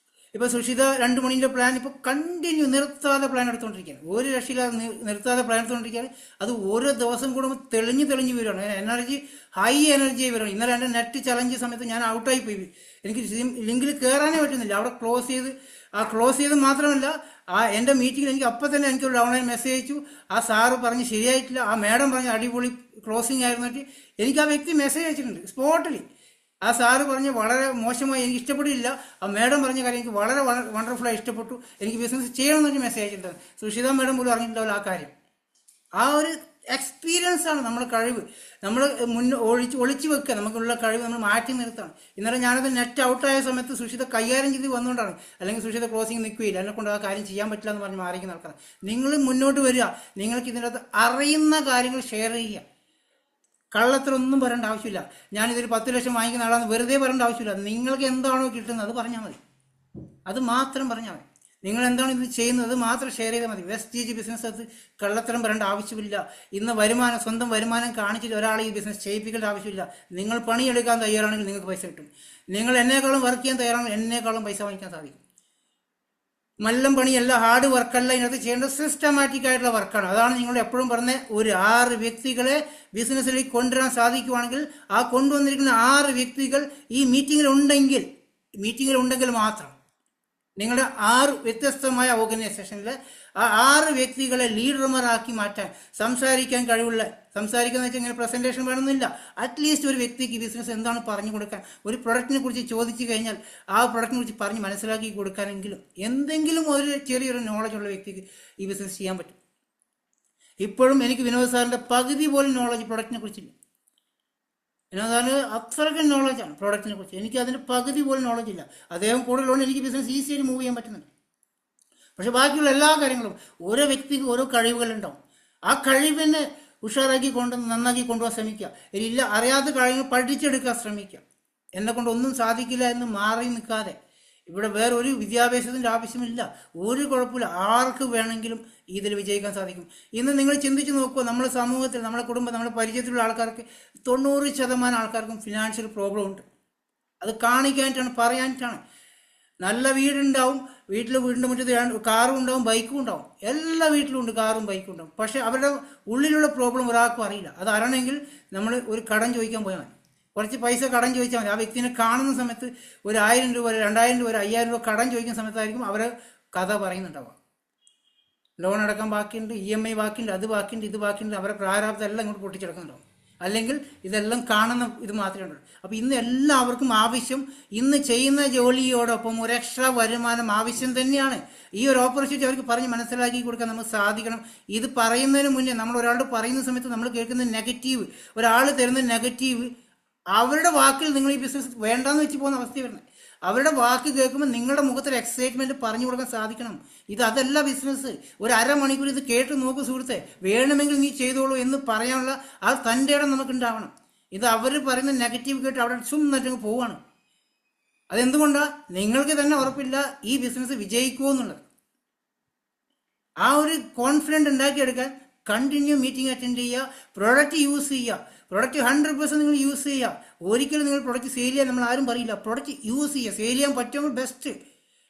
ഇപ്പോൾ സുഷിത 2 മണിൻ്റെ പ്ലാൻ ഇപ്പോൾ കണ്ടിന്യൂ നിർത്താതെ പ്ലാൻ എടുത്തുകൊണ്ടിരിക്കുകയാണ്. ഒരു രക്ഷയില്ലാതെ നിർത്താതെ പ്ലാൻ എടുത്തുകൊണ്ടിരിക്കുകയാണ്. അത് ഓരോ ദിവസം കൂടുമ്പോൾ തെളിഞ്ഞ് വരികയാണ്. എനർജി ഹൈ എനർജി വരികയാണ്. ഇന്നലെ എൻ്റെ നെറ്റ് ചലഞ്ച് സമയത്ത് ഞാൻ ഔട്ടായി പോയി. എനിക്ക് ലിങ്കിൽ കയറാനേ പറ്റുന്നില്ല. അവിടെ ക്ലോസ് ചെയ്ത് മാത്രമല്ല, എൻ്റെ മീറ്റിങ്ങിൽ എനിക്ക് അപ്പം തന്നെ എനിക്കൊരു ഓൺലൈൻ മെസ്സേജ് അയച്ചു. ആ സാറ് പറഞ്ഞ് ശരിയായിട്ടില്ല, ആ മാഡം പറഞ്ഞ് അടിപൊളി ക്ലോസിങ് ആയിരുന്നിട്ട് എനിക്ക് ആ വ്യക്തി മെസ്സേജ് അയച്ചിട്ടുണ്ട് സ്പോട്ടിൽ. ആ സാറ് പറഞ്ഞ് വളരെ മോശമായി, എനിക്ക് ഇഷ്ടപ്പെട്ടില്ല. ആ മാഡം പറഞ്ഞ കാര്യം എനിക്ക് വളരെ വണ്ടർഫുള്ളായി ഇഷ്ടപ്പെട്ടു, എനിക്ക് ബിസിനസ് ചെയ്യണമെന്ന് പറഞ്ഞ് മെസ്സേജ് അയച്ചിട്ടുണ്ട്. സുഷിത മാഡം പോലും അറിഞ്ഞിട്ടുണ്ടാവില്ല ആ കാര്യം. ആ ഒരു എക്സ്പീരിയൻസ് ആണ് നമ്മുടെ കഴിവ്. നമ്മൾ ഒളിച്ചു വെക്കുക, നമുക്കുള്ള കഴിവ് നമ്മൾ മാറ്റി നിർത്തണം. ഇന്നലെ ഞാനത് നെറ്റ് ഔട്ടായ സമയത്ത് സുഷിത കൈകാര്യം ചെയ്ത് വന്നുകൊണ്ടാണ്. അല്ലെങ്കിൽ സുഷിത ക്ലോസിങ് നിൽക്കുകയില്ല, എന്നെ കൊണ്ട് ആ കാര്യം ചെയ്യാൻ പറ്റില്ല എന്ന് പറഞ്ഞ് മാറിക്കുന്ന ആൾക്കാരാണ്. നിങ്ങൾ മുന്നോട്ട് വരിക, നിങ്ങൾക്ക് ഇതിൻ്റെ അകത്ത് അറിയുന്ന കാര്യങ്ങൾ ഷെയർ ചെയ്യുക. കള്ളത്തിലൊന്നും പറയേണ്ട ആവശ്യമില്ല. ഞാനിതിൽ 10 ലക്ഷം വാങ്ങിക്കുന്ന ആളാണെന്ന് വെറുതെ പറയേണ്ട ആവശ്യമില്ല. നിങ്ങൾക്ക് എന്താണോ കിട്ടുന്നത് അത് പറഞ്ഞാൽ മതി, അത് മാത്രം പറഞ്ഞാൽ മതി. നിങ്ങൾ എന്താണ് ഇത് ചെയ്യുന്നത് മാത്രം ഷെയർ ചെയ്താൽ മതി. വെസ്റ്റേജ് ബിസിനസ് അത് കള്ളത്തരം വരേണ്ട ആവശ്യമില്ല. ഇന്ന് വരുമാനം, സ്വന്തം വരുമാനം കാണിച്ചിട്ട് ഒരാളെ ഈ ബിസിനസ് ചെയ്യിപ്പിക്കേണ്ട ആവശ്യമില്ല. നിങ്ങൾ പണിയെടുക്കാൻ തയ്യാറാണെങ്കിൽ നിങ്ങൾക്ക് പൈസ കിട്ടും. നിങ്ങൾ എന്നെക്കാളും വർക്ക് ചെയ്യാൻ തയ്യാറാണെങ്കിൽ എന്നെക്കാളും പൈസ വാങ്ങിക്കാൻ സാധിക്കും. മല്ലം പണിയല്ല, ഹാർഡ് വർക്കല്ല, ഇതിനകത്ത് ചെയ്യേണ്ടത് സിസ്റ്റമാറ്റിക് ആയിട്ടുള്ള വർക്കാണ്. അതാണ് നിങ്ങൾ എപ്പോഴും പറഞ്ഞ ഒരു 6 വ്യക്തികളെ ബിസിനസ്സിലേക്ക് കൊണ്ടുവരാൻ സാധിക്കുവാണെങ്കിൽ ആ കൊണ്ടുവന്നിരിക്കുന്ന 6 വ്യക്തികൾ ഈ മീറ്റിങ്ങിൽ ഉണ്ടെങ്കിൽ മാത്രം നിങ്ങളുടെ 6 വ്യത്യസ്തമായ ഓർഗനൈസേഷനിൽ ആ 6 വ്യക്തികളെ ലീഡർമാരാക്കി മാറ്റാൻ, സംസാരിക്കാൻ കഴിവുള്ള, സംസാരിക്കുന്ന വെച്ചാൽ ഇങ്ങനെ പ്രസന്റേഷൻ വേണമെന്നില്ല, അറ്റ്ലീസ്റ്റ് ഒരു വ്യക്തിക്ക് ബിസിനസ് എന്താണ് പറഞ്ഞു കൊടുക്കാൻ, ഒരു പ്രൊഡക്റ്റിനെ കുറിച്ച് ചോദിച്ചു കഴിഞ്ഞാൽ ആ പ്രൊഡക്റ്റിനെ കുറിച്ച് പറഞ്ഞ് മനസ്സിലാക്കി കൊടുക്കാനെങ്കിലും എന്തെങ്കിലും ഒരു ചെറിയൊരു നോളജ് ഉള്ള വ്യക്തിക്ക് ഈ ബിസിനസ് ചെയ്യാൻ പറ്റും. ഇപ്പോഴും എനിക്ക് വിനോദ് സാറിൻ്റെ പകുതി പോലും നോളജ് പ്രൊഡക്റ്റിനെ കുറിച്ചില്ല. വിനോദ് സാറിന് അത്രയ്ക്ക് നോളജാണ് പ്രോഡക്റ്റിനെ കുറിച്ച്, എനിക്ക് അതിൻ്റെ പകുതി പോലും നോളജ് ഇല്ല. അദ്ദേഹം കൂടുതലുകൊണ്ട് എനിക്ക് ബിസിനസ് ഈസിയായിട്ട് മൂവ് ചെയ്യാൻ പറ്റുന്നുണ്ട്. പക്ഷെ ബാക്കിയുള്ള എല്ലാ കാര്യങ്ങളും ഓരോ വ്യക്തിക്ക് ഓരോ കഴിവുകളുണ്ടാവും. ആ കഴിവിനെ ഉഷാറാക്കി നന്നാക്കി കൊണ്ടുപോകാൻ ശ്രമിക്കുക. ഇല്ല, അറിയാത്ത കാര്യങ്ങൾ പഠിച്ചെടുക്കാൻ ശ്രമിക്കുക. എന്നെ കൊണ്ട് ഒന്നും സാധിക്കില്ല എന്ന് മാറി നിൽക്കാതെ, ഇവിടെ വേറെ ഒരു വിദ്യാഭ്യാസത്തിൻ്റെ ആവശ്യമില്ല, ഒരു കുഴപ്പമില്ല, ആർക്ക് വേണമെങ്കിലും ഇതിൽ വിജയിക്കാൻ സാധിക്കും. ഇന്ന് നിങ്ങൾ ചിന്തിച്ച് നോക്കുക, നമ്മുടെ സമൂഹത്തിൽ, നമ്മുടെ കുടുംബം, നമ്മുടെ പരിചയത്തിലുള്ള ആൾക്കാർക്ക് 90% ആൾക്കാർക്കും ഫിനാൻഷ്യൽ പ്രോബ്ലം ഉണ്ട്. അത് കാണിക്കാനായിട്ടാണ്, പറയാനായിട്ടാണ്. നല്ല വീടുണ്ടാവും, വീടിൻ്റെ മുറ്റത്ത് കാറും ഉണ്ടാവും, ബൈക്കും ഉണ്ടാവും, എല്ലാ വീട്ടിലും ഉണ്ട് കാറും ബൈക്കും ഉണ്ടാവും. പക്ഷേ അവരുടെ ഉള്ളിലുള്ള പ്രോബ്ലം ഒരാൾക്കും അറിയില്ല. അത് അറിയണമെങ്കിൽ നമ്മൾ ഒരു കടം ചോദിക്കാൻ പോയാൽ മതി. കുറച്ച് പൈസ കടം ചോദിച്ചാൽ മതി. ആ വ്യക്തിനെ കാണുന്ന സമയത്ത് ഒരു 1000 രൂപ, 2000 രൂപ, 5000 രൂപ കടം ചോദിക്കുന്ന സമയത്തായിരിക്കും അവർ കഥ പറയുന്നുണ്ടാവുക. ലോൺ അടക്കാൻ ബാക്കിയുണ്ട്, EMI ബാക്കിയുണ്ട്, അത് ബാക്കിയുണ്ട്, ഇത് ബാക്കിയുണ്ട്, അവരുടെ പ്രാരാബ്ദം എല്ലാം ഇങ്ങോട്ട് പൊട്ടിച്ചെടുക്കുന്നുണ്ടാവും. അല്ലെങ്കിൽ ഇതെല്ലാം കാണുന്ന ഇത് മാത്രമേ ഉള്ളൂ. അപ്പോൾ ഇന്ന് എല്ലാവർക്കും ആവശ്യം, ഇന്ന് ചെയ്യുന്ന ജോലിയോടൊപ്പം ഒരു എക്സ്ട്രാ വരുമാനം ആവശ്യം തന്നെയാണ്. ഈ ഒരു ഓപ്പർച്യൂണിറ്റി അവർക്ക് പറഞ്ഞ് മനസ്സിലാക്കി കൊടുക്കാൻ നമുക്ക് സാധിക്കണം. ഇത് പറയുന്നതിന് മുന്നേ നമ്മൾ ഒരാളോട് പറയുന്ന സമയത്ത് നമ്മൾ കേൾക്കുന്ന നെഗറ്റീവ്, ഒരാൾ തരുന്ന നെഗറ്റീവ്, അവരുടെ വാക്കിൽ നിങ്ങൾ ഈ ബിസിനസ് വേണ്ടാന്ന് വെച്ച് പോകുന്ന അവസ്ഥ വരുന്നത്. അവരുടെ വാക്ക് കേൾക്കുമ്പോൾ നിങ്ങളുടെ മുഖത്തൊരു എക്സൈറ്റ്മെന്റ് പറഞ്ഞു കൊടുക്കാൻ സാധിക്കണം. അതല്ല ബിസിനസ്. ഒരു അരമണിക്കൂർ ഇത് കേട്ട് നോക്കൂ സുഹൃത്തെ, വേണമെങ്കിൽ നീ ചെയ്തോളൂ എന്ന് പറയാനുള്ള ആ തൻ്റെ ഇടം നമുക്ക് ഉണ്ടാവണം. ഇത് അവർ പറയുന്ന നെഗറ്റീവ് കേട്ട് അവിടെ ചുമ്മാറ്റങ്ങ് പോവാണ്. അതെന്തുകൊണ്ടാണ്? നിങ്ങൾക്ക് തന്നെ ഉറപ്പില്ല ഈ ബിസിനസ് വിജയിക്കുമോ എന്നുള്ളത്. ആ ഒരു കോൺഫിഡൻറ്റ് ഉണ്ടാക്കിയെടുക്കാൻ കണ്ടിന്യൂ മീറ്റിംഗ് അറ്റൻഡ് ചെയ്യുക, പ്രൊഡക്റ്റ് യൂസ് ചെയ്യുക. പ്രൊഡക്റ്റ് 100% നിങ്ങൾ യൂസ് ചെയ്യുക. ഒരിക്കലും നിങ്ങൾ പ്രൊഡക്റ്റ് സെയിൽ ചെയ്യാൻ നമ്മൾ ആരും പറയില്ല. പ്രൊഡക്റ്റ് യൂസ് ചെയ്യുക, സെയിൽ ചെയ്യാൻ പറ്റുമെങ്കിൽ ബെസ്റ്റ്.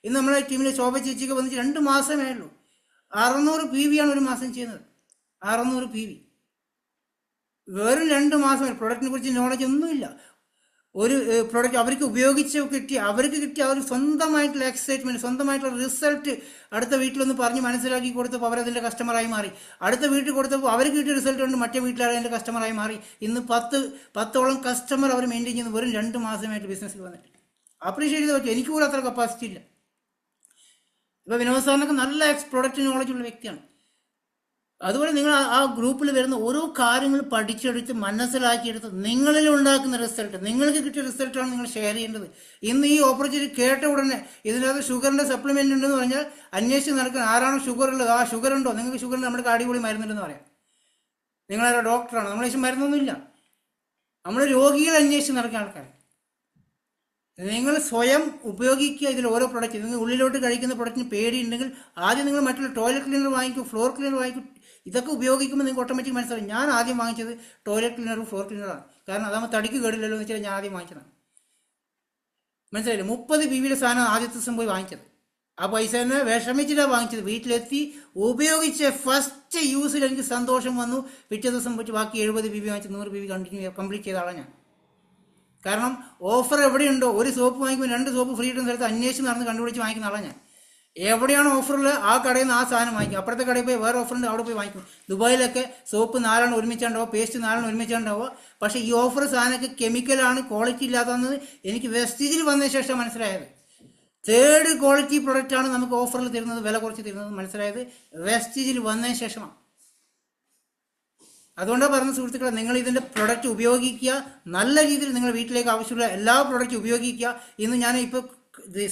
ഇന്ന് നമ്മളെ ടീമിലെ ശോഭ ചേച്ചിക്ക് വന്നിട്ട് 2 മാസമേ ഉള്ളൂ. 600 PV ആണ് ഒരു മാസം ചെയ്യുന്നത്. 600 PV വെറും 2 മാസം. പ്രൊഡക്റ്റിനെ കുറിച്ച് നോളജ് ഒന്നുമില്ല. ഒരു പ്രൊഡക്റ്റ് അവർക്ക് ഉപയോഗിച്ച് കിട്ടിയ ആ ഒരു സ്വന്തമായിട്ടുള്ള എക്സൈറ്റ്മെന്റ്, സ്വന്തമായിട്ടുള്ള റിസൾട്ട് അടുത്ത വീട്ടിലൊന്ന് പറഞ്ഞ് മനസ്സിലാക്കി കൊടുത്തപ്പോൾ അവരതിൻ്റെ കസ്റ്റമറായി മാറി. അടുത്ത വീട്ടിൽ കൊടുത്തപ്പോൾ അവർക്ക് കിട്ടിയ റിസൾട്ട് കൊണ്ട് മറ്റേ വീട്ടിലാരെ അതിൻ്റെ കസ്റ്റമറായി മാറി. ഇന്ന് 10ഓളം കസ്റ്റമർ അവർ മെയിൻറ്റെയിൻ ചെയ്യുന്നത് വെറും 2 മാസമായിട്ട് ബിസിനസ്സിൽ വന്നിട്ട്. അപ്രീഷിയേറ്റ് ചെയ്ത് പറ്റും. എനിക്ക് പോലും അത്ര കപ്പാസിറ്റി ഇല്ല. ഇപ്പോൾ വിനോദ് സാറിനൊക്കെ നല്ല പ്രൊഡക്റ്റ് നോളജ് ഉള്ള വ്യക്തിയാണ്. അതുപോലെ നിങ്ങൾ ആ ഗ്രൂപ്പിൽ വരുന്ന ഓരോ കാര്യങ്ങൾ പഠിച്ചെടുത്ത് മനസ്സിലാക്കിയെടുത്ത് നിങ്ങളിൽ ഉണ്ടാക്കുന്ന റിസൾട്ട്, നിങ്ങൾക്ക് കിട്ടിയ റിസൾട്ടാണ് നിങ്ങൾ ഷെയർ ചെയ്യേണ്ടത്. ഇന്ന് ഈ ഓപ്പർച്യൂണിറ്റി കേട്ട ഉടനെ ഇതിനകത്ത് ഷുഗറിൻ്റെ സപ്ലിമെൻ്റ് ഉണ്ടെന്ന് പറഞ്ഞാൽ അന്വേഷിച്ച് നടക്കുന്ന ആരാണ് ഷുഗർ ഉള്ളത്, ആ ഷുഗർ ഉണ്ടോ, നിങ്ങൾക്ക് ഷുഗറിന് നമ്മുടെ അടിപൊളി മരുന്നുണ്ടെന്ന് പറയാം. നിങ്ങളൊരു ഡോക്ടറാണ്, നമ്മളെ മരുന്നൊന്നുമില്ല. നമ്മൾ രോഗികളെ അന്വേഷിച്ച് നടക്കുന്ന ആൾക്കാർ. നിങ്ങൾ സ്വയം ഉപയോഗിക്കുക ഇതിൽ ഓരോ പ്രൊഡക്റ്റ്. നിങ്ങൾ ഉള്ളിലോട്ട് കഴിക്കുന്ന പ്രൊഡക്റ്റിന് പേടിയുണ്ടെങ്കിൽ ആദ്യം നിങ്ങൾ മറ്റുള്ള ടോയ്ലറ്റ് ക്ലീനർ വാങ്ങിക്കും, ഫ്ലോർ ക്ലീനർ വാങ്ങിക്കും. ഇതൊക്കെ ഉപയോഗിക്കുമ്പോൾ നിങ്ങൾക്ക് ഓട്ടോമാറ്റിക് മനസ്സിലാവും. ഞാൻ ആദ്യം വാങ്ങിച്ചത് ടോയ്ലറ്റ് ക്ലീനറും ഫ്ലോർ ക്ലീനറാണ്. കാരണം അതാകുമ്പോൾ തടിക്ക് കേടില്ലല്ലോ എന്ന് വെച്ചാൽ ഞാൻ ആദ്യം വാങ്ങിച്ചതാണ്. മനസ്സിലായില്ലേ? 30 PV സാധനം ആദ്യത്തെ ദിവസം പോയി വാങ്ങിച്ചത്. ആ പൈസ തന്നെ വിഷമിച്ചിട്ടാണ് വാങ്ങിച്ചത്. വീട്ടിലെത്തി ഉപയോഗിച്ച് ഫസ്റ്റ് യൂസിൽ എനിക്ക് സന്തോഷം വന്നു. പിറ്റേ ദിവസം പോയിട്ട് ബാക്കി 70 PV വാങ്ങിച്ച് 100 PV കംപ്ലീറ്റ് ചെയ്ത ആളാണ് ഞാൻ. കാരണം ഓഫർ എവിടെയുണ്ടോ, ഒരു സോപ്പ് വാങ്ങിക്കുമ്പോൾ 2 സോപ്പ് ഫ്രീ കിട്ടുന്ന സ്ഥലത്ത് അന്വേഷിച്ച് നടന്ന് കണ്ടുപിടിച്ച് വാങ്ങിക്കുന്ന ആളാണ് ഞാൻ. എവിടെയാണ് ഓഫറുള്ളത് ആ കടയിൽ നിന്ന് ആ സാധനം വാങ്ങിക്കും. അപ്പുറത്തെ കടയിൽ പോയി വേറെ ഓഫറുണ്ട് അവിടെ പോയി വാങ്ങിക്കും. ദുബായിലൊക്കെ സോപ്പ് 4 ഒരുമിച്ചുണ്ടാവുക, പേസ്റ്റ് 4 ഒരുമിച്ചുണ്ടാവുക. പക്ഷേ ഈ ഓഫർ സാധനമൊക്കെ കെമിക്കലാണ്, ക്വാളിറ്റി ഇല്ലാത്തതെന്നത് എനിക്ക് വെസ്റ്റേജിൽ വന്നതിന് ശേഷം മനസ്സിലായത്. 3rd ക്വാളിറ്റി പ്രൊഡക്റ്റാണ് നമുക്ക് ഓഫറിൽ തരുന്നത്, വില കുറച്ച് തരുന്നത് മനസ്സിലായത് വെസ്റ്റേജിൽ വന്നതിന് ശേഷമാണ്. അതുകൊണ്ടാണ് പറഞ്ഞ സുഹൃത്തുക്കളെ, നിങ്ങൾ ഇതിൻ്റെ പ്രൊഡക്റ്റ് ഉപയോഗിക്കുക. നല്ല രീതിയിൽ നിങ്ങൾ വീട്ടിലേക്ക് ആവശ്യമുള്ള എല്ലാ പ്രൊഡക്റ്റും ഉപയോഗിക്കുക. ഇന്ന് ഞാൻ ഇപ്പോൾ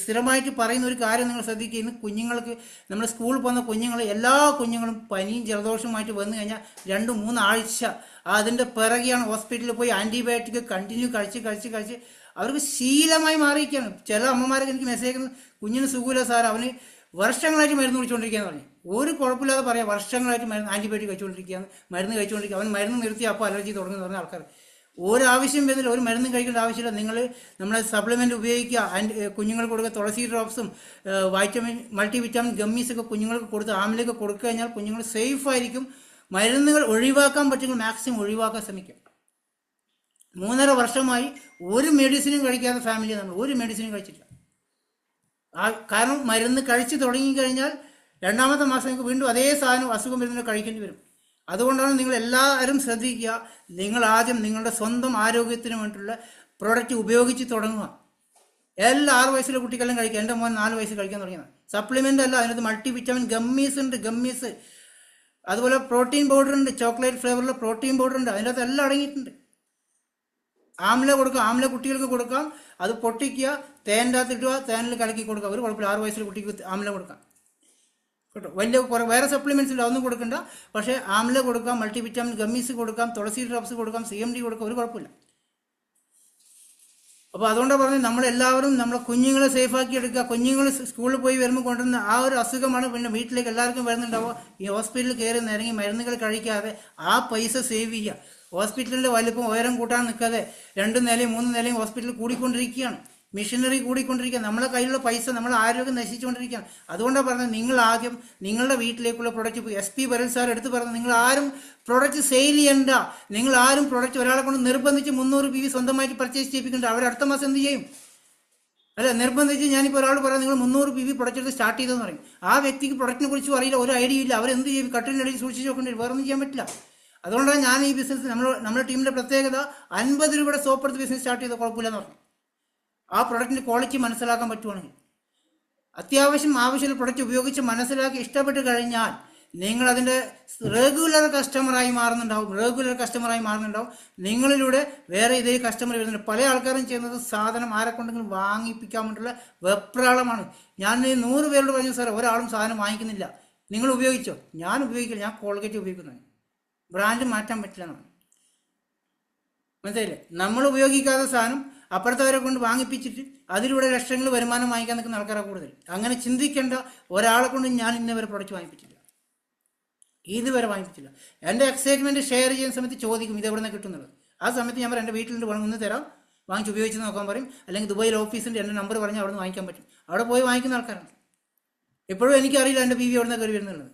സ്ഥിരമായിട്ട് പറയുന്ന ഒരു കാര്യം നിങ്ങൾ ശ്രദ്ധിക്കുക. ഇന്ന് കുഞ്ഞുങ്ങൾക്ക്, നമ്മൾ സ്കൂളിൽ പോകുന്ന കുഞ്ഞുങ്ങൾ, എല്ലാ കുഞ്ഞുങ്ങളും പനിയും ജലദോഷവുമായിട്ട് വന്നു കഴിഞ്ഞാൽ 2-3 ആഴ്ച അതിൻ്റെ പിറകെയാണ് ഹോസ്പിറ്റലിൽ പോയി ആൻറ്റിബയോട്ടിക് കണ്ടിന്യൂ കഴിച്ച് അവർക്ക് ശീലമായി മാറിയിരിക്കുകയാണ്. ചില അമ്മമാരൊക്കെ എനിക്ക് മെസ്സേജ് അയക്കുന്നത്, കുഞ്ഞിന് സുഖമില്ല സാർ, അവന് വർഷങ്ങളായിട്ട് മരുന്ന് കുടിച്ചുകൊണ്ടിരിക്കുകയെന്ന് പറഞ്ഞു. ഒരു കുഴപ്പമില്ലാതെ പറയാം, വർഷങ്ങളായിട്ട് മരുന്ന് ആൻറ്റിബയോട്ടിക് കഴിച്ചുകൊണ്ടിരിക്കുകയാണ്, മരുന്ന് കഴിച്ചുകൊണ്ടിരിക്കുക. അവൻ മരുന്ന് നിർത്തി അപ്പോൾ അലർജി തുടങ്ങുന്ന പറഞ്ഞ ആൾക്കാർ. ഒരാവശ്യം വരുന്നില്ല, ഒരു മരുന്നും കഴിക്കേണ്ട ആവശ്യമില്ല. നിങ്ങൾ നമ്മളെ സപ്ലിമെൻറ്റ് ഉപയോഗിക്കുക, കുഞ്ഞുങ്ങൾക്ക് കൊടുക്കുക, തുളസി ഡ്രോപ്സും വൈറ്റമിൻ മൾട്ടി വിറ്റാമിൻ ഗമ്മീസൊക്കെ കുഞ്ഞുങ്ങൾക്ക് കൊടുത്ത് ആമിലൊക്കെ കൊടുക്കുക കഴിഞ്ഞാൽ കുഞ്ഞുങ്ങൾ സേഫ് ആയിരിക്കും. മരുന്നുകൾ ഒഴിവാക്കാൻ പറ്റുമെങ്കിൽ മാക്സിമം ഒഴിവാക്കാൻ ശ്രമിക്കും. 3.5 വർഷമായി ഒരു മെഡിസിനും കഴിക്കാത്ത ഫാമിലി നമ്മൾ, ഒരു മെഡിസിനും കഴിച്ചില്ല. കാരണം മരുന്ന് കഴിച്ച് തുടങ്ങിക്കഴിഞ്ഞാൽ 2ാമത്തെ മാസം നിങ്ങൾക്ക് വീണ്ടും അതേ സാധനം അസുഖം വരുന്നത് കഴിക്കേണ്ടി വരും. അതുകൊണ്ടാണ് നിങ്ങൾ എല്ലാവരും ശ്രദ്ധിക്കുക, നിങ്ങൾ ആദ്യം നിങ്ങളുടെ സ്വന്തം ആരോഗ്യത്തിന് വേണ്ടിയിട്ടുള്ള പ്രോഡക്റ്റ് ഉപയോഗിച്ച് തുടങ്ങുക. എല്ലാ 6 വയസ്സിലെ കുട്ടിക്കെല്ലാം കഴിക്കുക. എൻ്റെ മോൻ 4 വയസ്സ് കഴിക്കാൻ തുടങ്ങിയത്. സപ്ലിമെൻ്റ് അല്ല, അതിനകത്ത് മൾട്ടി വിറ്റാമിൻ ഗമ്മീസ് ഉണ്ട്, ഗമ്മീസ്. അതുപോലെ പ്രോട്ടീൻ പൗഡർ ഉണ്ട്, ചോക്ലേറ്റ് ഫ്ലേവറിലെ പ്രോട്ടീൻ പൗഡർ ഉണ്ട്, അതിനകത്ത് എല്ലാം അടങ്ങിയിട്ടുണ്ട്. ആംല കൊടുക്കാം, ആംല കുട്ടികൾക്ക് കൊടുക്കാം. അത് പൊട്ടിക്കുക, തേൻ്റെ അകത്ത് ഇട്ടുക, തേനിൽ കലക്കി കൊടുക്കുക. ഒരു കുഴപ്പമില്ല, 6 വയസ്സിലെ കുട്ടിക്ക് ആംല കൊടുക്കാം കേട്ടോ. വലിയ വേറെ സപ്ലിമെൻറ്റ്സ് ഇല്ല, ഒന്നും കൊടുക്കണ്ട. പക്ഷേ ആംല കൊടുക്കാം, മൾട്ടി വിറ്റാമിൻ ഗമ്മീസ് കൊടുക്കാം, തുളസി ഡ്രോപ്സ് കൊടുക്കാം, CMD കൊടുക്കാം, ഒരു കുഴപ്പമില്ല. അപ്പോൾ അതുകൊണ്ടാണ് പറഞ്ഞത്, നമ്മളെല്ലാവരും നമ്മളെ കുഞ്ഞുങ്ങളെ സേഫാക്കി എടുക്കുക. കുഞ്ഞുങ്ങൾ സ്കൂളിൽ പോയി വരുമ്പോൾ കൊണ്ടുവന്ന ആ ഒരു അസുഖമാണ് പിന്നെ വീട്ടിലേക്ക് എല്ലാവർക്കും വരുന്നുണ്ടാവുക. ഈ ഹോസ്പിറ്റലിൽ കയറി നിരങ്ങി മരുന്നുകൾ കഴിക്കാതെ ആ പൈസ സേവ് ചെയ്യുക. ഹോസ്പിറ്റലിൻ്റെ വലിപ്പം ഉയരം കൂട്ടാൻ നിൽക്കാതെ 2 നിലയും 3 നിലയും ഹോസ്പിറ്റൽ കൂടിക്കൊണ്ടിരിക്കുകയാണ്, മിഷനറി കൂടിക്കൊണ്ടിരിക്കുക. നമ്മളെ കയ്യിലുള്ള പൈസ, നമ്മളെ ആരോഗ്യം നശിച്ചുകൊണ്ടിരിക്കുകയാണ്. അതുകൊണ്ടാണ് പറഞ്ഞത്, നിങ്ങൾ ആദ്യം നിങ്ങളുടെ വീട്ടിലേക്കുള്ള പ്രൊഡക്റ്റ് SP പരൽ സാർ എടുത്ത് പറഞ്ഞത്, നിങ്ങൾ ആരും പ്രൊഡക്റ്റ് സെയിൽ ചെയ്യണ്ട. നിങ്ങൾ ആരും പ്രൊഡക്റ്റ് ഒരാളെ കൊണ്ട് നിർബന്ധിച്ച് 300 PV സ്വന്തമായിട്ട് പർച്ചേസ് ചെയ്യിപ്പിക്കേണ്ട. അവർ അടുത്ത മാസം എന്ത് ചെയ്യും? അല്ല, നിർബന്ധിച്ച് ഞാനിപ്പോൾ ഒരാൾ പറയാം നിങ്ങൾ 300 PV പ്രൊഡക്റ്റ് എടുത്ത് സ്റ്റാർട്ട് ചെയ്തെന്ന് പറയും. ആ വ്യക്തിക്ക് പ്രൊഡക്റ്റിനെ കുറിച്ചും അറിയില്ല, ഒരു ഐഡിയ ഇല്ല. അവരെന്ത് ചെയ്യും? കട്ടിലിനടിയിൽ സൂക്ഷിച്ച് നോക്കേണ്ടി വരും, വേറെ ഒന്നും ചെയ്യാൻ പറ്റില്ല. അതുകൊണ്ടാണ് ഞാൻ ഈ ബിസിനസ്, നമ്മുടെ ടീമിൻ്റെ പ്രത്യേകത 50 രൂപയുടെ സോപ്പ് എടുത്ത് ബിസിനസ് സ്റ്റാർട്ട് ചെയ്ത കുഴപ്പമില്ലെന്ന് പറഞ്ഞു. ആ പ്രൊഡക്റ്റിൻ്റെ ക്വാളിറ്റി മനസ്സിലാക്കാൻ പറ്റുവാണെങ്കിൽ, അത്യാവശ്യം ആവശ്യമുള്ള പ്രൊഡക്റ്റ് ഉപയോഗിച്ച് മനസ്സിലാക്കി ഇഷ്ടപ്പെട്ട് കഴിഞ്ഞാൽ നിങ്ങൾ അതിൻ്റെ റെഗുലർ കസ്റ്റമറായി മാറുന്നുണ്ടാവും. നിങ്ങളിലൂടെ വേറെ ഇതേ കസ്റ്റമർ വരുന്നുണ്ട്. പല ആൾക്കാരും ചെയ്യുന്നത് സാധനം ആരെ കൊണ്ടെങ്കിലും വാങ്ങിപ്പിക്കാൻ വേണ്ടിയുള്ള വെപ്രാളമാണ്. ഞാൻ 100 പേരോട് പറഞ്ഞു, സാർ ഒരാളും സാധനം വാങ്ങിക്കുന്നില്ല, നിങ്ങൾ ഉപയോഗിച്ചോ? ഞാൻ ഉപയോഗിക്കില്ല, ഞാൻ കോൾഗേറ്റ് ഉപയോഗിക്കുന്നതാണ്, ബ്രാൻഡ് മാറ്റാൻ പറ്റില്ല എന്നാണ്. മനസ്സിലായില്ലേ? നമ്മൾ ഉപയോഗിക്കാത്ത സാധനം അപ്പുറത്തവരെ കൊണ്ട് വാങ്ങിപ്പിച്ചിട്ട് അതിലൂടെ ലക്ഷങ്ങൾ വരുമാനം വാങ്ങിക്കാൻ നിൽക്കുന്ന ആൾക്കാരാണ് കൂടുതൽ. അങ്ങനെ ചിന്തിക്കേണ്ട. ഒരാളെ കൊണ്ട് ഞാൻ ഇന്നവരെ പ്രൊഡക്റ്റ് വാങ്ങിപ്പിച്ചില്ല, ഇതുവരെ വാങ്ങിപ്പിച്ചില്ല. എൻ്റെ എക്സൈറ്റ്മെൻറ്റ് ഷെയർ ചെയ്യുന്ന സമയത്ത് ചോദിക്കും ഇത് എവിടെ നിന്ന് കിട്ടുന്നത്. ആ സമയത്ത് ഞാൻ എൻ്റെ വീട്ടിലുണ്ട്, ഒന്ന് തരാം, വാങ്ങിച്ച് ഉപയോഗിച്ച് നോക്കാൻ പറയും. അല്ലെങ്കിൽ ദുബായിൽ ഓഫീസിൻ്റെ എൻ്റെ നമ്പർ പറഞ്ഞാൽ അവിടെ നിന്ന് വാങ്ങിക്കാൻ പറ്റും. അവിടെ പോയി വാങ്ങിക്കുന്ന ആൾക്കാരാണ്. എപ്പോഴും എനിക്കറിയില്ല എൻ്റെ PV എവിടെ നിന്ന് കയറി വരുന്നുള്ളത്.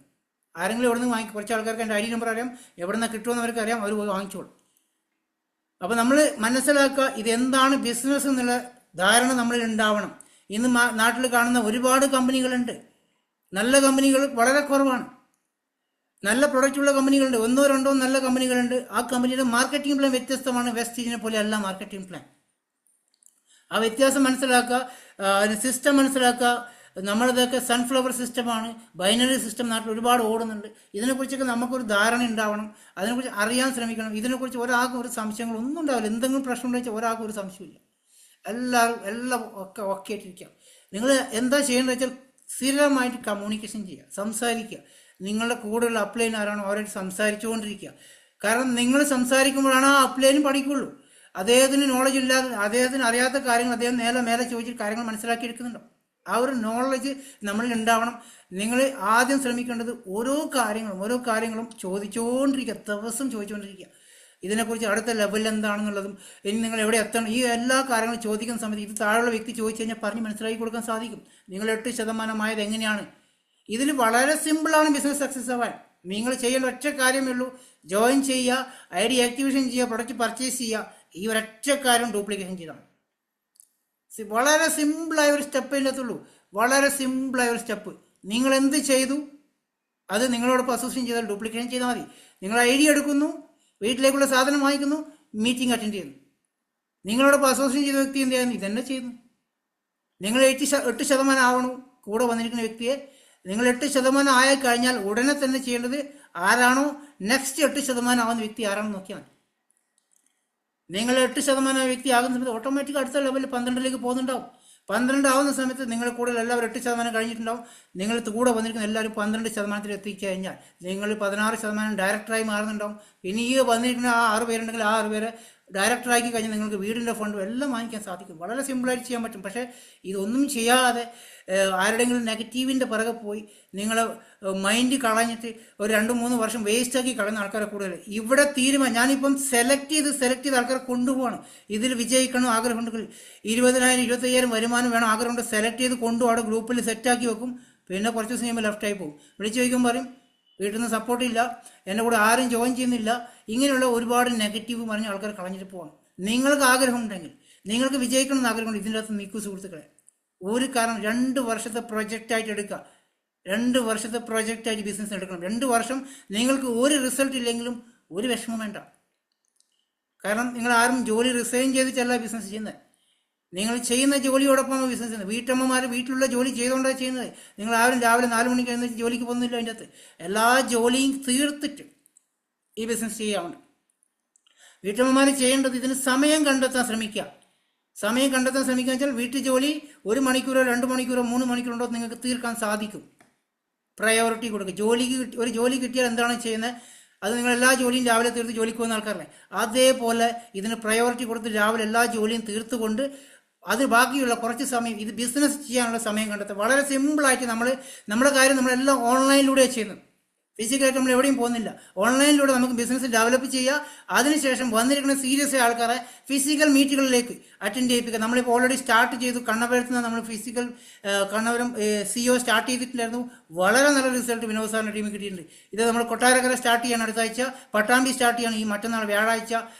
ആരെങ്കിലും എവിടെ നിന്ന് വാങ്ങിക്കും. കുറച്ച് ആൾക്കാർക്ക് എൻ്റെ ID നമ്പർ അറിയാം, എവിടെ നിന്ന് കിട്ടുമെന്ന് അവർക്ക് അറിയാം, അവർ പോയി വാങ്ങിച്ചോളും. അപ്പോൾ നമ്മൾ മനസ്സിലാക്കുക, ഇതെന്താണ് ബിസിനസ് എന്നുള്ള ധാരണ നമ്മളിൽ ഉണ്ടാവണം. ഇന്ന് നാട്ടിൽ കാണുന്ന ഒരുപാട് കമ്പനികളുണ്ട്, നല്ല കമ്പനികൾ വളരെ കുറവാണ്. നല്ല പ്രൊഡക്റ്റുള്ള കമ്പനികളുണ്ട്, 1 2 നല്ല കമ്പനികളുണ്ട്. ആ കമ്പനിയുടെ മാർക്കറ്റിംഗ് പ്ലാൻ വ്യത്യസ്തമാണ്. വെസ്റ്റീജിനെ പോലെ അല്ല മാർക്കറ്റിംഗ് പ്ലാൻ. ആ വ്യത്യാസം മനസ്സിലാക്കുക, സിസ്റ്റം മനസ്സിലാക്കുക. നമ്മളിതൊക്കെ സൺഫ്ലവർ സിസ്റ്റമാണ്, ബൈനറി സിസ്റ്റം നാട്ടിൽ ഒരുപാട് ഓടുന്നുണ്ട്. ഇതിനെക്കുറിച്ചൊക്കെ നമുക്കൊരു ധാരണ ഉണ്ടാവണം, അതിനെക്കുറിച്ച് അറിയാൻ ശ്രമിക്കണം. ഇതിനെക്കുറിച്ച് ഒരാൾക്കും ഒരു സംശയങ്ങളൊന്നും ഉണ്ടാവില്ല. എന്തെങ്കിലും പ്രശ്നം ഉണ്ടെങ്കിൽ ഒരാൾക്കും ഒരു സംശയമില്ല. എല്ലാം ഒക്കെ ആയിട്ടിരിക്കുക. നിങ്ങൾ എന്താ ചെയ്യേണ്ടത് വെച്ചാൽ സ്ഥിരമായിട്ട് കമ്മ്യൂണിക്കേഷൻ ചെയ്യുക, സംസാരിക്കുക. നിങ്ങളുടെ കൂടെയുള്ള അപ്ലൈൻ ആരാണോ അവരായിട്ട് സംസാരിച്ചുകൊണ്ടിരിക്കുക. കാരണം നിങ്ങൾ സംസാരിക്കുമ്പോഴാണ് ആ അപ്ലൈനും പഠിക്കുള്ളൂ. അദ്ദേഹത്തിന് നോളജ് ഇല്ലാതെ, അദ്ദേഹത്തിന് അറിയാത്ത കാര്യങ്ങൾ അദ്ദേഹം മേലെ ചോദിച്ചിട്ട് കാര്യങ്ങൾ മനസ്സിലാക്കിയെടുക്കുന്നുണ്ടോ? ആ ഒരു നോളജ് നമ്മളിൽ ഉണ്ടാവണം. നിങ്ങൾ ആദ്യം ശ്രമിക്കേണ്ടത് ഓരോ കാര്യങ്ങളും ചോദിച്ചുകൊണ്ടിരിക്കുക, ദിവസം ചോദിച്ചുകൊണ്ടിരിക്കുക. ഇതിനെക്കുറിച്ച് അടുത്ത ലെവൽ എന്താണെന്നുള്ളതും ഇനി നിങ്ങൾ എവിടെ എത്തണം, ഈ എല്ലാ കാര്യങ്ങളും ചോദിക്കുന്ന സമയത്ത് ഇത് താഴെയുള്ള വ്യക്തി ചോദിച്ചു കഴിഞ്ഞാൽ പറഞ്ഞ് മനസ്സിലാക്കി കൊടുക്കാൻ സാധിക്കും. നിങ്ങൾ 8% എങ്ങനെയാണ്? ഇതിൽ വളരെ സിമ്പിളാണ് ബിസിനസ് സക്സസ് ആവാൻ. നിങ്ങൾ ചെയ്യേണ്ട ഒറ്റ കാര്യമേ ഉള്ളൂ, ജോയിൻ ചെയ്യുക, ID ആക്ടിവേഷൻ ചെയ്യുക, പ്രൊഡക്റ്റ് പർച്ചേസ് ചെയ്യുക. ഈ ഒരൊറ്റ കാര്യം ഡ്യൂപ്ലിക്കേഷൻ ചെയ്താണ്. വളരെ സിമ്പിളായ ഒരു സ്റ്റെപ്പ് അതിനകത്തുള്ളൂ, വളരെ സിമ്പിളായ ഒരു സ്റ്റെപ്പ്. നിങ്ങൾ എന്ത് ചെയ്തു അത് നിങ്ങളോടൊപ്പം അസോസിയേഷൻ ചെയ്താൽ ഡ്യൂപ്ലിക്കേഷൻ ചെയ്താൽ മതി. നിങ്ങൾ ID എടുക്കുന്നു, വീട്ടിലേക്കുള്ള സാധനം വാങ്ങിക്കുന്നു, മീറ്റിംഗ് അറ്റൻഡ് ചെയ്യുന്നു. നിങ്ങളോടൊപ്പം അസോസിയേഷൻ ചെയ്ത വ്യക്തി എന്ത് ചെയ്യുന്നു? ഇതന്നെ ചെയ്യുന്നു. നിങ്ങൾ 8% ആവണു കൂടെ വന്നിരിക്കുന്ന വ്യക്തിയെ. നിങ്ങൾ 8% ആയി കഴിഞ്ഞാൽ ഉടനെ തന്നെ ചെയ്യേണ്ടത് ആരാണോ നെക്സ്റ്റ് 8% ആവുന്ന വ്യക്തി ആരാണെന്ന് നോക്കിയാൽ മതി. നിങ്ങൾ 8% വ്യക്തി ആകുന്ന സമയത്ത് ഓട്ടോമാറ്റിക് അടുത്ത ലെവലിൽ 12ലേക്ക് പോകുന്നുണ്ടാവും. 12 ആവുന്ന സമയത്ത് നിങ്ങളുടെ കൂടെ എല്ലാവരും 8% കഴിഞ്ഞിട്ടുണ്ടാവും. നിങ്ങൾ കൂടെ വന്നിരിക്കുന്ന എല്ലാവരും 12% എത്തിക്കഴിഞ്ഞാൽ നിങ്ങൾ 16% ഡയറക്ടറായി മാറുന്നുണ്ടാവും. ഇനി ഈ വന്നിരിക്കുന്ന ആ 6 പേരുണ്ടെങ്കിൽ ആ 6 പേരെ ഡയറക്ടറാക്കി കഴിഞ്ഞാൽ നിങ്ങൾക്ക് വീടിൻ്റെ ഫണ്ടും എല്ലാം വാങ്ങിക്കാൻ സാധിക്കും. വളരെ സിമ്പിളായിട്ട് ചെയ്യാൻ പറ്റും. പക്ഷേ ഇതൊന്നും ചെയ്യാതെ ആരുടെയെങ്കിലും നെഗറ്റീവിൻ്റെ പിറകെ പോയി നിങ്ങളെ മൈൻഡ് കളഞ്ഞിട്ട് ഒരു 2-3 വർഷം വേസ്റ്റാക്കി കളയുന്ന ആൾക്കാരെ കൂടുതൽ ഇവിടെ തീരുമാനം. ഞാനിപ്പം സെലക്ട് ചെയ്ത് ആൾക്കാരെ കൊണ്ടുപോവാണ്. ഇതിൽ വിജയിക്കണം ആഗ്രഹമുണ്ടെങ്കിൽ 20,000-25,000 വരുമാനം വേണം ആഗ്രഹമുണ്ട്, സെലക്ട് ചെയ്ത് കൊണ്ടുപോകും. അവിടെ ഗ്രൂപ്പിൽ സെറ്റാക്കി വെക്കും. പിന്നെ കുറച്ച് ദിവസം കഴിയുമ്പോൾ ലെഫ്റ്റായി പോകും. വിളിച്ച് ചോദിക്കുമ്പോൾ പറയും വീട്ടിൽ നിന്ന് സപ്പോർട്ടില്ല, എൻ്റെ കൂടെ ആരും ജോയിൻ ചെയ്യുന്നില്ല. ഇങ്ങനെയുള്ള ഒരുപാട് നെഗറ്റീവ് പറഞ്ഞ ആൾക്കാർ കളഞ്ഞിട്ട് പോകണം. നിങ്ങൾക്ക് ആഗ്രഹമുണ്ടെങ്കിൽ, നിങ്ങൾക്ക് വിജയിക്കണം എന്ന് ആഗ്രഹമുണ്ട്, ഇതിൻ്റെ അകത്ത് നിൽക്കൂ സുഹൃത്തുക്കളെ. ഒരു കാരണം 2 വർഷത്തെ പ്രൊജക്റ്റായിട്ട് എടുക്കുക. 2 വർഷത്തെ പ്രൊജക്റ്റായിട്ട് ബിസിനസ് എടുക്കണം. 2 വർഷം നിങ്ങൾക്ക് ഒരു റിസൾട്ട് ഇല്ലെങ്കിലും ഒരു വിഷമം വേണ്ട. കാരണം നിങ്ങൾ ആരും ജോലി റിസൈൻ ചെയ്തിട്ടല്ല ബിസിനസ് ചെയ്യുന്നത്. നിങ്ങൾ ചെയ്യുന്ന ജോലിയോടൊപ്പമാണ് ബിസിനസ് ചെയ്യുന്നത്. വീട്ടമ്മമാർ വീട്ടിലുള്ള ജോലി ചെയ്തുകൊണ്ടാണ് ചെയ്യുന്നത്. നിങ്ങൾ ആരും രാവിലെ 4 മണിക്ക് എഴുന്നേറ്റ് ജോലിക്ക് പോകുന്നില്ല. അതിൻ്റെ അകത്ത് എല്ലാ ജോലിയും തീർത്തിട്ട് ഈ ബിസിനസ് ചെയ്യാറുണ്ട്. വീട്ടമ്മമാർ ചെയ്യേണ്ടത് ഇതിന് സമയം കണ്ടെത്താൻ ശ്രമിക്കുക. സമയം കണ്ടെത്താൻ ശ്രമിക്കുക വെച്ചാൽ വീട്ടിൽ ജോലി 1 മണിക്കൂറോ 2 മണിക്കൂറോ 3 മണിക്കൂറുണ്ടോ നിങ്ങൾക്ക് തീർക്കാൻ സാധിക്കും. പ്രയോറിറ്റി കൊടുക്കുക. ഒരു ജോലി കിട്ടിയാൽ എന്താണ് ചെയ്യുന്നത്, അത് നിങ്ങൾ എല്ലാ ജോലിയും രാവിലെ തീർത്ത് ജോലിക്ക് പോകുന്ന ആൾക്കാരല്ലേ, അതേപോലെ ഇതിന് പ്രയോറിറ്റി കൊടുത്ത് രാവിലെ എല്ലാ ജോലിയും തീർത്തുകൊണ്ട് അത് ബാക്കിയുള്ള കുറച്ച് സമയം ഇത് ബിസിനസ് ചെയ്യാനുള്ള സമയം കണ്ടെത്തുക. വളരെ സിമ്പിളായിട്ട് നമ്മുടെ കാര്യം നമ്മളെല്ലാം ഓൺലൈനിലൂടെയാണ് ചെയ്യുന്നത്. ഫിസിക്കലായിട്ട് നമ്മൾ എവിടെയും പോകുന്നില്ല. ഓൺലൈനിലൂടെ നമുക്ക് ബിസിനസ് ഡെവലപ്പ് ചെയ്യുക. അതിനുശേഷം വന്നിരിക്കുന്ന സീരിയസ് ആയ ആൾക്കാരെ ഫിസിക്കൽ മീറ്റുകളിലേക്ക് അറ്റൻഡ് ചെയ്യിപ്പിക്കുക. നമ്മളിപ്പോൾ ഓൾറെഡി സ്റ്റാർട്ട് ചെയ്തു. കണ്ണപുരത്ത് നിന്ന് നമ്മൾ ഫിസിക്കൽ കണ്ണപുരം CEO സ്റ്റാർട്ട് ചെയ്തിട്ടുണ്ടായിരുന്നു. വളരെ നല്ല റിസൾട്ട് വിനോദ് സാറിൻ്റെ ടീമിൽ കിട്ടിയിട്ടുണ്ട്. ഇത് നമ്മൾ കൊട്ടാരക്കര സ്റ്റാർട്ട് ചെയ്യണം, അടുത്ത ആഴ്ച പട്ടാമ്പി സ്റ്റാർട്ട് ചെയ്യണം, ഈ മറ്റന്നാൾ വ്യാഴാഴ്ച.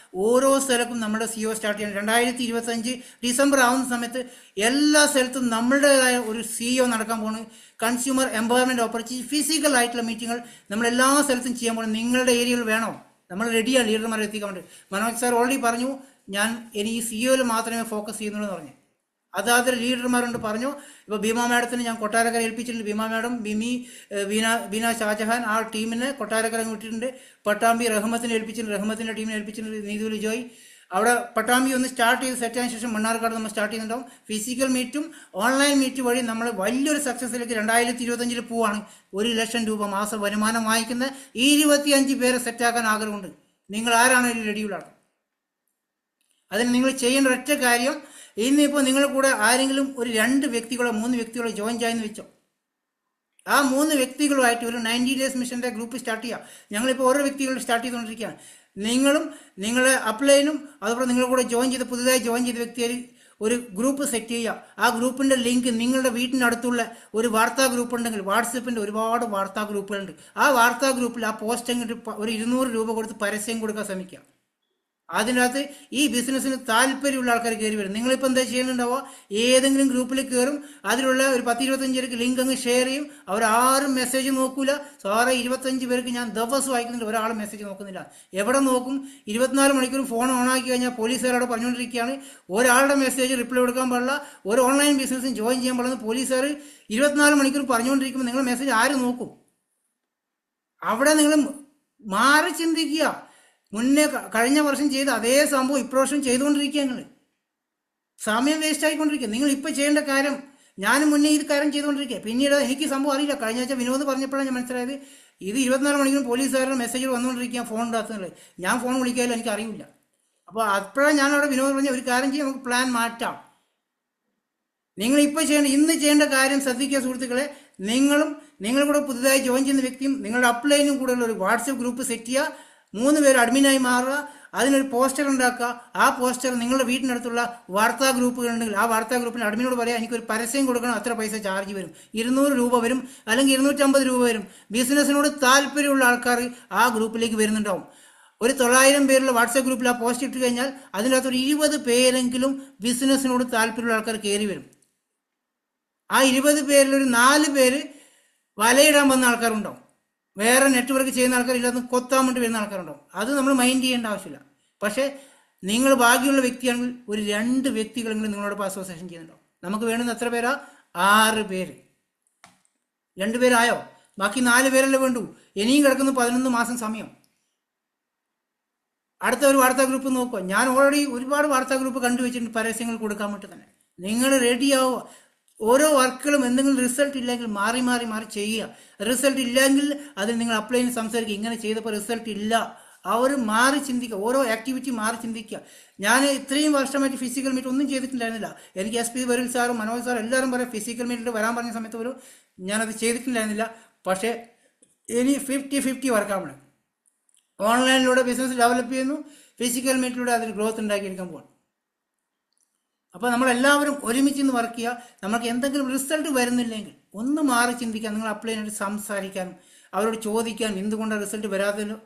ഓരോ സ്ഥലത്തും നമ്മുടെ CEO സ്റ്റാർട്ട് ചെയ്യണം. 2025 ഡിസംബർ ആവുന്ന സമയത്ത് എല്ലാ സ്ഥലത്തും നമ്മളുടേതായ ഒരു CEO നടക്കാൻ പോകുന്നത്. കൺസ്യൂമർ എംപവർമെൻറ്റ് ഓപ്പർച്യൂണിറ്റി ഫിസിക്കൽ ആയിട്ടുള്ള മീറ്റിങ്ങൾ നമ്മൾ എല്ലാ സ്ഥലത്തും ചെയ്യാൻ പോകണം. നിങ്ങളുടെ ഏരിയയിൽ വേണോ? നമ്മൾ റെഡിയാണ് ലീഡർമാരെ എത്തിക്കാൻ വേണ്ടി. മനോജ് സാർ ഓൾറെഡി പറഞ്ഞു, ഞാൻ ഇനി CEOയിൽ മാത്രമേ ഫോക്കസ് ചെയ്യുന്നുള്ളൂ എന്ന് പറഞ്ഞു. അതാത് ലീഡർമാരുണ്ട് പറഞ്ഞു. ഇപ്പോൾ ഭീമ മാഡത്തിന് ഞാൻ കൊട്ടാരക്കര ഏൽപ്പിച്ചിട്ടുണ്ട്. ഭീമ മാഡം, ബീന ഷാജഹാൻ ആ ടീമിനെ കൊട്ടാരക്കര വിട്ടിട്ടുണ്ട്. പട്ടാമ്പി റഹ്മത്തിനെ ഏൽപ്പിച്ചിട്ടുണ്ട്. റഹ്മത്തിൻ്റെ ടീമിനെ ഏൽപ്പിച്ചിട്ടുണ്ട്. നീതുൽ ജോയ് അവിടെ പട്ടാമ്പി ഒന്ന് സ്റ്റാർട്ട് ചെയ്ത് സെറ്റായതിനു ശേഷം മണ്ണാർക്കാട് നമ്മൾ സ്റ്റാർട്ട് ചെയ്യുന്നുണ്ടാവും. ഫിസിക്കൽ മീറ്റും ഓൺലൈൻ മീറ്റ് വഴി നമ്മൾ വലിയൊരു സക്സസ്സിലേക്ക് 2025 പോവാണ്. 1 ലക്ഷം രൂപ മാസം വരുമാനം വാങ്ങിക്കുന്ന 25 പേരെ സെറ്റാക്കാൻ ആഗ്രഹമുണ്ട്. നിങ്ങൾ ആരാണ് ഇതിൽ റെഡിയുള്ളത്? അതിന് നിങ്ങൾ ചെയ്യേണ്ട ഒറ്റ കാര്യം, ഇന്നിപ്പോൾ നിങ്ങളുടെ കൂടെ ആരെങ്കിലും ഒരു 2 വ്യക്തികളോ 3 വ്യക്തികളോ ജോയിൻ ചെയ്യുന്ന വെച്ചോ, ആ 3 വ്യക്തികളുമായിട്ട് ഒരു 90 ഡേയ്സ് മിഷൻ്റെ ഗ്രൂപ്പ് സ്റ്റാർട്ട് ചെയ്യുക. ഞങ്ങളിപ്പോൾ ഓരോ വ്യക്തികൾ സ്റ്റാർട്ട് ചെയ്തുകൊണ്ടിരിക്കുകയാണ്. നിങ്ങളും നിങ്ങളെ അപ്ലൈനും അതുപോലെ നിങ്ങളുടെ കൂടെ പുതുതായി ജോയിൻ ചെയ്ത വ്യക്തികൾ ഒരു ഗ്രൂപ്പ് സെറ്റ് ചെയ്യുക. ആ ഗ്രൂപ്പിൻ്റെ ലിങ്ക് നിങ്ങളുടെ വീട്ടിനടുത്തുള്ള ഒരു വാർത്താ ഗ്രൂപ്പ് ഉണ്ടെങ്കിൽ, വാട്സപ്പിൻ്റെ ഒരുപാട് വാർത്താ ഗ്രൂപ്പുകളുണ്ട്, ആ വാർത്താ ഗ്രൂപ്പിൽ ആ പോസ്റ്റ് അങ്ങോട്ട് ഒരു 200 രൂപ കൊടുത്ത് പരസ്യം കൊടുക്കാൻ ശ്രമിക്കുക. അതിനകത്ത് ഈ ബിസിനസ്സിന് താല്പര്യമുള്ള ആൾക്കാർ കയറി വരും. നിങ്ങളിപ്പോൾ എന്താ ചെയ്യുന്നുണ്ടാവുക, ഏതെങ്കിലും ഗ്രൂപ്പിൽ കയറും, അതിലുള്ള ഒരു 10-25 പേർക്ക് ലിങ്ക് അങ്ങ് ഷെയർ ചെയ്യും. അവരാരും മെസ്സേജ് നോക്കൂല. സാറേ 25 പേർക്ക് ഞാൻ ദിവസം അയക്കുന്നുണ്ട്, ഒരാളും മെസ്സേജ് നോക്കുന്നില്ല. എവിടെ നോക്കും? 24 മണിക്കൂർ ഫോൺ ഓണാക്കി കഴിഞ്ഞാൽ പോലീസുകാരോട് പറഞ്ഞുകൊണ്ടിരിക്കുകയാണ് ഒരാളുടെ മെസ്സേജ് റിപ്ലൈ കൊടുക്കാൻ പാടില്ല, ഒരു ഓൺലൈൻ ബിസിനസ്സിന് ജോയിൻ ചെയ്യാൻ പാടില്ല. പോലീസുകാർ 24 മണിക്കൂർ പറഞ്ഞുകൊണ്ടിരിക്കുമ്പോൾ നിങ്ങൾ മെസ്സേജ് ആര് നോക്കും? അവിടെ നിങ്ങൾ മാറി ചിന്തിക്കുക. മുന്നേ കഴിഞ്ഞ വർഷം ചെയ്ത അതേ സംഭവം ഇപ്രാവശ്യം ചെയ്തുകൊണ്ടിരിക്കുക. നിങ്ങൾ സമയം വേസ്റ്റ് ആയിക്കൊണ്ടിരിക്കുക. നിങ്ങൾ ഇപ്പോൾ ചെയ്യേണ്ട കാര്യം, ഞാനും മുന്നേ ഇത് കാര്യം ചെയ്തുകൊണ്ടിരിക്കുക. പിന്നീട് എനിക്ക് സംഭവം അറിയില്ല. കഴിഞ്ഞ ആഴ്ച വിനോദ് പറഞ്ഞപ്പോഴാണ് ഞാൻ മനസ്സിലായത് ഇത് 24 മണിക്കൂർ പോലീസുകാരുടെ മെസ്സേജ് വന്നുകൊണ്ടിരിക്കുക ഫോൺ ഉണ്ടാകുന്നുള്ളത്. ഞാൻ ഫോൺ വിളിക്കാമല്ലോ, എനിക്ക് അറിയില്ല. അപ്പോൾ അപ്പോഴാണ് ഞാൻ അവിടെ വിനോദ് പറഞ്ഞ ഒരു കാര്യം ചെയ്യാം, നമുക്ക് പ്ലാൻ മാറ്റാം. നിങ്ങൾ ഇപ്പോൾ ഇന്ന് ചെയ്യേണ്ട കാര്യം ശ്രദ്ധിക്കുക സുഹൃത്തുക്കളെ. നിങ്ങളും കൂടെ പുതുതായി ജോയിൻ ചെയ്യുന്ന വ്യക്തിയും നിങ്ങളുടെ അപ്ലൈനും കൂടെയുള്ള ഒരു വാട്സപ്പ് ഗ്രൂപ്പ് സെറ്റ് ചെയ്യുക. 3 പേര് അഡ്മിനായി മാറുക. അതിനൊരു പോസ്റ്റർ ഉണ്ടാക്കുക. ആ പോസ്റ്റർ നിങ്ങളുടെ വീട്ടിനടുത്തുള്ള വാർത്താ ഗ്രൂപ്പുകളുണ്ടെങ്കിൽ ആ വാർത്താ ഗ്രൂപ്പിന് അഡ്മിനോട് പറയാം, എനിക്കൊരു പരസ്യം കൊടുക്കണം, അത്ര പൈസ ചാർജ് വരും, 200 രൂപ വരും, അല്ലെങ്കിൽ 250 രൂപ വരും. ബിസിനസ്സിനോട് താല്പര്യമുള്ള ആൾക്കാർ ആ ഗ്രൂപ്പിലേക്ക് വരുന്നുണ്ടാവും. ഒരു 900 പേരുള്ള വാട്സാപ്പ് ഗ്രൂപ്പിൽ ആ പോസ്റ്റ് ഇട്ട് കഴിഞ്ഞാൽ അതിനകത്തൊരു 20 പേരെങ്കിലും ബിസിനസ്സിനോട് താല്പര്യമുള്ള ആൾക്കാർ കയറി വരും. ആ 20 പേരിലൊരു 4 പേര് വലയിടാൻ വന്ന ആൾക്കാരുണ്ടാവും. വേറെ നെറ്റ്വർക്ക് ചെയ്യുന്ന ആൾക്കാരില്ലാതെ കൊത്താൻ വേണ്ടി വരുന്ന ആൾക്കാരുണ്ടാവും. അത് നമ്മൾ മൈൻഡ് ചെയ്യേണ്ട ആവശ്യമില്ല. പക്ഷേ നിങ്ങൾ ഭാഗ്യമുള്ള വ്യക്തിയാണെങ്കിൽ ഒരു 2 വ്യക്തികളെങ്കിലും നിങ്ങളോടൊപ്പം അസോസിയേഷൻ ചെയ്യുന്നുണ്ടാവും. നമുക്ക് വേണ്ടുന്ന എത്ര പേരാ? 6 പേര്. 2 പേരായോ? ബാക്കി 4 പേരല്ലേ വേണ്ടു. ഇനിയും കിടക്കുന്ന 11 മാസം സമയം. അടുത്ത ഒരു വാർത്താ ഗ്രൂപ്പ് നോക്കുക. ഞാൻ ഓൾറെഡി ഒരുപാട് വാർത്താ ഗ്രൂപ്പ് കണ്ടുവച്ചിട്ടുണ്ട് പരസ്യങ്ങൾ കൊടുക്കാൻ വേണ്ടി തന്നെ. നിങ്ങൾ റെഡിയാവുക. ഓരോ വർക്കുകളും എന്തെങ്കിലും റിസൾട്ട് ഇല്ലെങ്കിൽ മാറി മാറി മാറി ചെയ്യുക. റിസൾട്ട് ഇല്ലെങ്കിൽ അതിൽ നിങ്ങൾ അപ്ലൈ ചെയ്ത് സംസാരിക്കുക. ഇങ്ങനെ ചെയ്തപ്പോൾ റിസൾട്ട് ഇല്ല, അവർ മാറി ചിന്തിക്കുക, ഓരോ ആക്ടിവിറ്റി മാറി ചിന്തിക്കുക. ഞാൻ ഇത്രയും വർഷമായിട്ട് ഫിസിക്കൽ മീറ്റ് ഒന്നും ചെയ്തിട്ടുണ്ടായിരുന്നില്ല. എനിക്ക് SP വരിൽ സാറും മനോജ് സാറും എല്ലാവരും പറയാം ഫിസിക്കൽ മീറ്റിൽ വരാൻ പറഞ്ഞ സമയത്ത് പോലും ഞാനത് ചെയ്തിട്ടുണ്ടായിരുന്നില്ല. പക്ഷേ ഇനി 50-50 വർക്കാവണം. ഓൺലൈനിലൂടെ ബിസിനസ് ഡെവലപ്പ് ചെയ്യുന്നു, ഫിസിക്കൽ മീറ്റിലൂടെ അതിൽ ഗ്രോത്ത് ഉണ്ടാക്കിയെടുക്കാൻ പോകണം. അപ്പോൾ നമ്മളെല്ലാവരും ഒരുമിച്ച് നിന്ന് വർക്ക് ചെയ്യുക. നമുക്ക് എന്തെങ്കിലും റിസൾട്ട് വരുന്നില്ലെങ്കിൽ ഒന്ന് മാറി ചിന്തിക്കാൻ, നിങ്ങൾ അപ്ലൈ ചെയ്യാനായിട്ട് സംസാരിക്കാനും അവരോട് ചോദിക്കാൻ എന്തുകൊണ്ടാണ് റിസൾട്ട് വരാത്തതിന്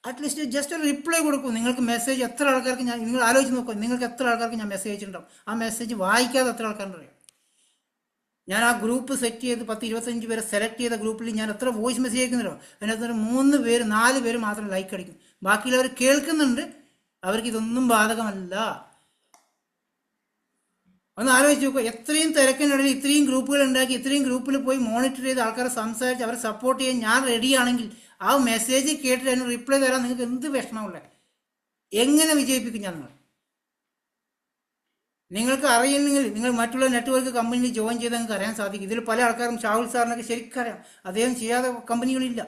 അറ്റ്ലീസ്റ്റ് ജസ്റ്റ് ഒരു റിപ്ലൈ കൊടുക്കും. നിങ്ങൾക്ക് മെസ്സേജ് എത്ര ആൾക്കാർക്ക് നിങ്ങൾ ആലോചിച്ച് നോക്കുക, നിങ്ങൾക്ക് എത്ര ആൾക്കാർക്ക് ഞാൻ മെസ്സേജ് അയച്ചിട്ടുണ്ടാവും, ആ മെസ്സേജ് വായിക്കാതെ എത്ര ആൾക്കാരുടെ അറിയാം. ഞാൻ ആ ഗ്രൂപ്പ് സെറ്റ് ചെയ്ത് 10-25 പേരെ സെലക്ട് ചെയ്ത ഗ്രൂപ്പിൽ ഞാൻ എത്ര വോയിസ് മെസ്സേജ് അയക്കുന്നുണ്ടോ, അതിനകത്ത് 3 പേര് 4 പേര് മാത്രം ലൈക്ക് അടിക്കും, ബാക്കിയുള്ളവർ കേൾക്കുന്നുണ്ട്, അവർക്ക് ഇതൊന്നും ബാധകമല്ല. ഒന്ന് ആലോചിച്ച് നോക്കുക, എത്രയും തിരക്കിനിടയിൽ ഇത്രയും ഗ്രൂപ്പുകൾ ഉണ്ടാക്കി, ഇത്രയും ഗ്രൂപ്പിൽ പോയി മോണിറ്റർ ചെയ്ത് ആൾക്കാരെ സംസാരിച്ച് അവരെ സപ്പോർട്ട് ചെയ്യാൻ ഞാൻ റെഡിയാണെങ്കിൽ ആ മെസ്സേജ് കേട്ടിട്ട് അതിന് റിപ്ലൈ തരാൻ നിങ്ങൾക്ക് എന്ത് വിഷമമുള്ള, എങ്ങനെ വിജയിപ്പിക്കും ഞാൻ നിങ്ങൾക്ക് അറിയില്ലെങ്കിൽ നിങ്ങൾ മറ്റുള്ള നെറ്റ്വർക്ക് കമ്പനിയിൽ ജോയിൻ ചെയ്താൽ നിങ്ങൾക്ക് അറിയാൻ സാധിക്കും. ഇതിൽ പല ആൾക്കാരും ഷാഹുൽ സാറിനൊക്കെ ശരിക്കും അറിയാം, അദ്ദേഹം ചെയ്യാതെ കമ്പനികളില്ല.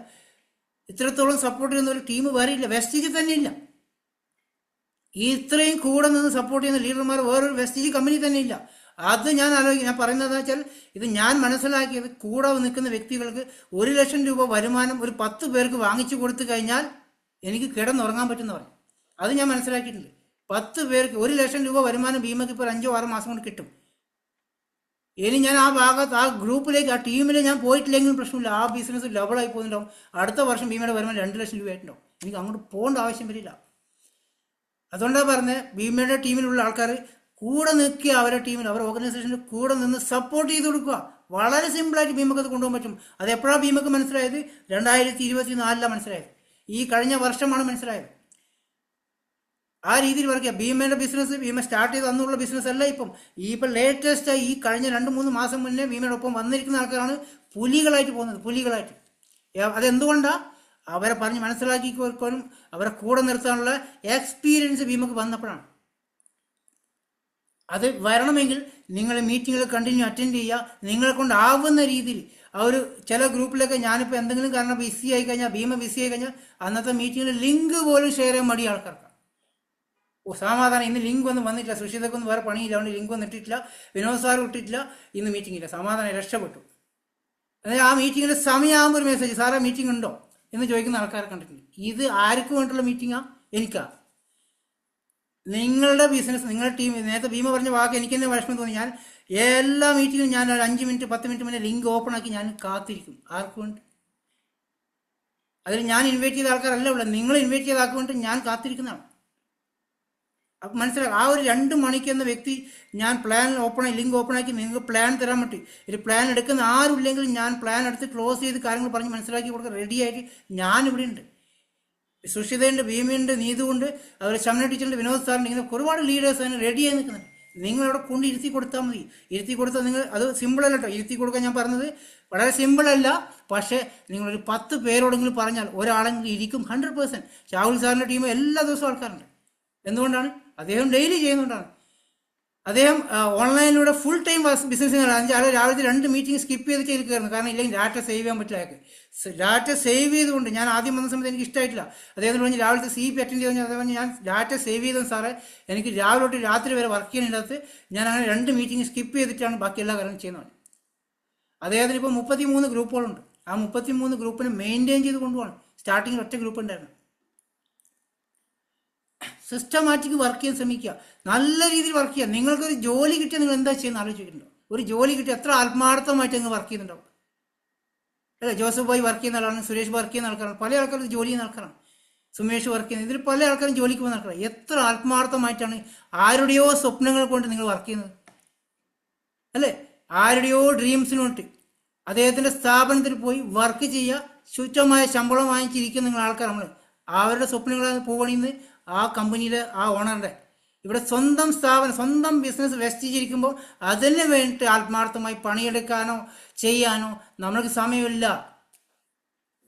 ഇത്രത്തോളം സപ്പോർട്ട് ചെയ്യുന്ന ഒരു ടീം വേറെ ഇല്ല, വെസ്റ്റീജ് തന്നെ ഇല്ല. ഈ ഇത്രയും കൂടെ നിന്ന് സപ്പോർട്ട് ചെയ്യുന്ന ലീഡർമാർ വേറൊരു വെസ്റ്റീജ് കമ്പനി തന്നെ ഇല്ല. അത് ഞാൻ ആലോചിക്കും. ഞാൻ പറയുന്നത് വെച്ചാൽ ഇത് ഞാൻ മനസ്സിലാക്കിയത്, കൂടെ നിൽക്കുന്ന വ്യക്തികൾക്ക് 1 ലക്ഷം രൂപ വരുമാനം ഒരു 10 പേർക്ക് വാങ്ങിച്ചു കൊടുത്തു കഴിഞ്ഞാൽ എനിക്ക് കിടന്നുറങ്ങാൻ പറ്റുമെന്ന് പറയും. അത് ഞാൻ മനസ്സിലാക്കിയിട്ടുണ്ട്. 10 പേർക്ക് 1 ലക്ഷം രൂപ വരുമാനം ഭീമയ്ക്ക് ഇപ്പോൾ 5-6 മാസം കൊണ്ട് കിട്ടും. ഇനി ഞാൻ ആ ഭാഗത്ത് ആ ഗ്രൂപ്പിലേക്ക് ആ ടീമിൽ ഞാൻ പോയിട്ടില്ലെങ്കിലും പ്രശ്നമില്ല, ആ ബിസിനസ് ഡബിളായി പോകുന്നുണ്ടാവും. അടുത്ത വർഷം ഭീമയുടെ വരുമാനം 2 ലക്ഷം രൂപയായിട്ടുണ്ടാവും. എനിക്ക് അങ്ങോട്ട് പോകേണ്ട ആവശ്യം വരില്ല. അതുകൊണ്ടാണ് പറഞ്ഞത്, ഭീമയുടെ ടീമിലുള്ള ആൾക്കാർ കൂടെ നിൽക്കുക, അവരുടെ ടീമിൽ അവരുടെ ഓർഗനൈസേഷനിൽ കൂടെ നിന്ന് സപ്പോർട്ട് ചെയ്ത് കൊടുക്കുക. വളരെ സിമ്പിളായിട്ട് ഭീമക്ക് അത് കൊണ്ടുപോകാൻ പറ്റും. അത് എപ്പോഴാണ് ഭീമക്ക് മനസ്സിലായത്? 2024 മനസ്സിലായത്. ഈ കഴിഞ്ഞ വർഷമാണ് മനസ്സിലായത്. ആ രീതിയിൽ വർക്ക് ചെയ്യുക. ഭീമയുടെ ബിസിനസ് ഭീമ സ്റ്റാർട്ട് ചെയ്ത് അന്നുള്ള ബിസിനസ് അല്ല ഇപ്പം ലേറ്റസ്റ്റായി ഈ കഴിഞ്ഞ 2-3 മാസം മുന്നേ ഭീമയുടെ ഒപ്പം വന്നിരിക്കുന്ന ആൾക്കാരാണ് പുലികളായിട്ട് പോകുന്നത്, പുലികളായിട്ട്. അതെന്തുകൊണ്ടാണ്? അവരെ പറഞ്ഞ് മനസ്സിലാക്കി കൊടുക്കാനും അവരെ കൂടെ നിർത്താനുള്ള എക്സ്പീരിയൻസ് ഭീമക്ക് വന്നപ്പോഴാണ്. അത് വരണമെങ്കിൽ നിങ്ങൾ മീറ്റിങ്ങുകൾ കണ്ടിന്യൂ അറ്റൻഡ് ചെയ്യുക. നിങ്ങളെ കൊണ്ടാവുന്ന രീതിയിൽ ഒരു ചില ഗ്രൂപ്പിലൊക്കെ ഞാനിപ്പോൾ എന്തെങ്കിലും കാരണം ബിസി ആയി കഴിഞ്ഞാൽ, ഭീമ ബിസി ആയി കഴിഞ്ഞാൽ അന്നത്തെ മീറ്റിങ്ങിൽ ലിങ്ക് പോലും ഷെയർ ചെയ്യാൻ മടി ആൾക്കാർക്ക്. സമാധാനം, ഇന്ന് ലിങ്ക് ഒന്നും വന്നിട്ടില്ല, സുഷിതക്കൊന്നും വേറെ പണിയില്ല, അതുകൊണ്ട് ലിങ്ക് ഒന്നും ഇട്ടിട്ടില്ല, വിനോദ് സാർ ഇട്ടിട്ടില്ല, ഇന്ന് മീറ്റിംഗ് ഇല്ല, സമാധാനം, രക്ഷപ്പെട്ടു. അതായത് ആ മീറ്റിങ്ങിൽ സമയമാകുമ്പോൾ ഒരു മെസ്സേജ്, സാറേ മീറ്റിംഗ് ഉണ്ടോ എന്ന് ചോദിക്കുന്ന ആൾക്കാരെ കണ്ടിട്ടുണ്ട്. ഇത് ആർക്കും വേണ്ടിയുള്ള മീറ്റിംഗാ? എനിക്കാ. നിങ്ങളുടെ ബിസിനസ്, നിങ്ങളുടെ ടീം, നേരത്തെ ഭീമ പറഞ്ഞ വാക്ക് എനിക്ക് തന്നെ വിഷമം തോന്നി. ഞാൻ എല്ലാ മീറ്റിങ്ങിലും ഞാൻ ഒരു 5 മിനിറ്റ് 10 മിനിറ്റ് മുന്നേ ലിങ്ക് ഓപ്പൺ ആക്കി ഞാൻ കാത്തിരിക്കും. ആർക്കും വേണ്ടി? അതിൽ ഞാൻ ഇൻവൈറ്റ് ചെയ്ത ആൾക്കാരല്ല ഉള്ളത്, നിങ്ങൾ ഇൻവൈറ്റ് ചെയ്ത ആൾക്ക് വേണ്ടി ഞാൻ കാത്തിരിക്കുന്നതാണ്. അപ്പം മനസ്സിലാക്കാം. ആ ഒരു 2 മണിക്ക് എന്ന വ്യക്തി ഞാൻ പ്ലാൻ ലിങ്ക് ഓപ്പൺ ആക്കി നിങ്ങൾക്ക് പ്ലാൻ തരാൻ പറ്റി. ഒരു പ്ലാൻ എടുക്കുന്ന ആരുമില്ലെങ്കിലും ഞാൻ പ്ലാൻ എടുത്ത് ക്ലോസ് ചെയ്ത് കാര്യങ്ങൾ പറഞ്ഞ് മനസ്സിലാക്കി കൊടുക്കാൻ റെഡിയായിട്ട് ഞാനിവിടെ ഉണ്ട്. സുഷിതയുണ്ട്, ഭീമയുണ്ട്, നീതുണ്ട്, അതുപോലെ ശമന ടീച്ചറുണ്ട്, വിനോദ് സാറിൻ്റെ, ഇങ്ങനെ ഒരുപാട് ലീഡേഴ്സ് അതിന് റെഡിയായി നിൽക്കുന്നുണ്ട്. നിങ്ങളവിടെ കൊണ്ട് ഇരുത്തി കൊടുത്താൽ മതി. ഇരുത്തി കൊടുത്താൽ നിങ്ങൾ അത് സിമ്പിളല്ല കേട്ടോ. ഇരുത്തി കൊടുക്കാൻ ഞാൻ പറഞ്ഞത് വളരെ സിമ്പിളല്ല. പക്ഷേ നിങ്ങളൊരു 10 പേരോടെങ്കിലും പറഞ്ഞാൽ ഒരാളെങ്കിലും ഇരിക്കും 100%. ഷാഹുൽ സാറിൻ്റെ ടീം എല്ലാ ദിവസവും ആൾക്കാരുണ്ട്. എന്തുകൊണ്ടാണ്? അദ്ദേഹം ഡെയിലി ചെയ്യുന്നതുകൊണ്ടാണ്. അദ്ദേഹം ഓൺലൈനിലൂടെ ഫുൾ ടൈം ബിസിനസ് രാവിലത്തെ 2 മീറ്റിംഗ് സ്കിപ്പ് ചെയ്ത് കയറുന്നു. കാരണം ഇല്ലെങ്കിൽ ഡാറ്റ സേവ് ചെയ്യാൻ പറ്റില്ല അയാൾക്ക്. ഡാറ്റ സേവ് ചെയ്തുകൊണ്ട് ഞാൻ ആദ്യം വന്ന സമയത്ത് എനിക്ക് ഇഷ്ടമായിട്ടില്ല. അദ്ദേഹത്തിന് പറഞ്ഞ് രാവിലത്തെ CP അറ്റൻഡ് ചെയ്ത് അതേപോലെ ഞാൻ ഡാറ്റ സേവ് ചെയ്തത് സാറേ, എനിക്ക് രാവിലെ തൊട്ട് രാത്രി വരെ വർക്ക് ചെയ്യുന്നതിനകത്ത് ഞാൻ അങ്ങനെ 2 മീറ്റിംഗ് സ്കിപ്പ് ചെയ്തിട്ടാണ് ബാക്കി എല്ലാ കാര്യങ്ങളും ചെയ്യുന്നത്. അദ്ദേഹത്തിന് ഇപ്പോൾ 33 ഗ്രൂപ്പുകളുണ്ട്. ആ 33 ഗ്രൂപ്പിനെ മെയിൻറ്റെയിൻ ചെയ്ത് കൊണ്ടുപോകണം. സ്റ്റാർട്ടിങ്ങിൽ ഒറ്റ ഗ്രൂപ്പ് ഉണ്ടായിരുന്നു. സിസ്റ്റമാറ്റിക് വർക്ക് ചെയ്യാൻ ശ്രമിക്കുക, നല്ല രീതിയിൽ വർക്ക് ചെയ്യുക. നിങ്ങൾക്കൊരു ജോലി കിട്ടിയാൽ നിങ്ങൾ എന്താ ചെയ്യുന്നത് ആലോചിച്ചിട്ടുണ്ടോ? ഒരു ജോലി കിട്ടിയ എത്ര ആത്മാർത്ഥമായിട്ട് നിങ്ങൾ വർക്ക് ചെയ്യുന്നുണ്ടാവും അല്ലേ? ജോസഫ് ഭായി വർക്ക് ചെയ്യുന്ന ആളാണ്, സുരേഷ് വർക്ക് ചെയ്യുന്ന ആൾക്കാരാണ്, പല ആൾക്കാരും ജോലി ചെയ്യുന്ന ആൾക്കാരാണ്, സുമേഷ് വർക്ക് ചെയ്യുന്നത്, ഇതിൽ പല ആൾക്കാരും ജോലിക്ക് പോകുന്ന ആൾക്കാരാണ്. എത്ര ആത്മാർത്ഥമായിട്ടാണ് ആരുടെയോ സ്വപ്നങ്ങൾ കൊണ്ട് നിങ്ങൾ വർക്ക് ചെയ്യുന്നത് അല്ലേ? ആരുടെയോ ഡ്രീംസിന് വേണ്ടി അദ്ദേഹത്തിൻ്റെ സ്ഥാപനത്തിൽ പോയി വർക്ക് ചെയ്യുക, ശുദ്ധമായ ശമ്പളം വാങ്ങിച്ചിരിക്കുന്ന നിങ്ങൾ ആൾക്കാർ. നമ്മൾ അവരുടെ സ്വപ്നങ്ങളാണ് പോകണിന്ന് ആ കമ്പനിയിലെ ആ ഓണറുടെ. ഇവിടെ സ്വന്തം സ്ഥാപനം, സ്വന്തം ബിസിനസ് വെച്ചിരിക്കുമ്പോൾ അതിന് വേണ്ടിയിട്ട് ആത്മാർത്ഥമായി പണിയെടുക്കാനോ ചെയ്യാനോ നമ്മൾക്ക് സമയമില്ല.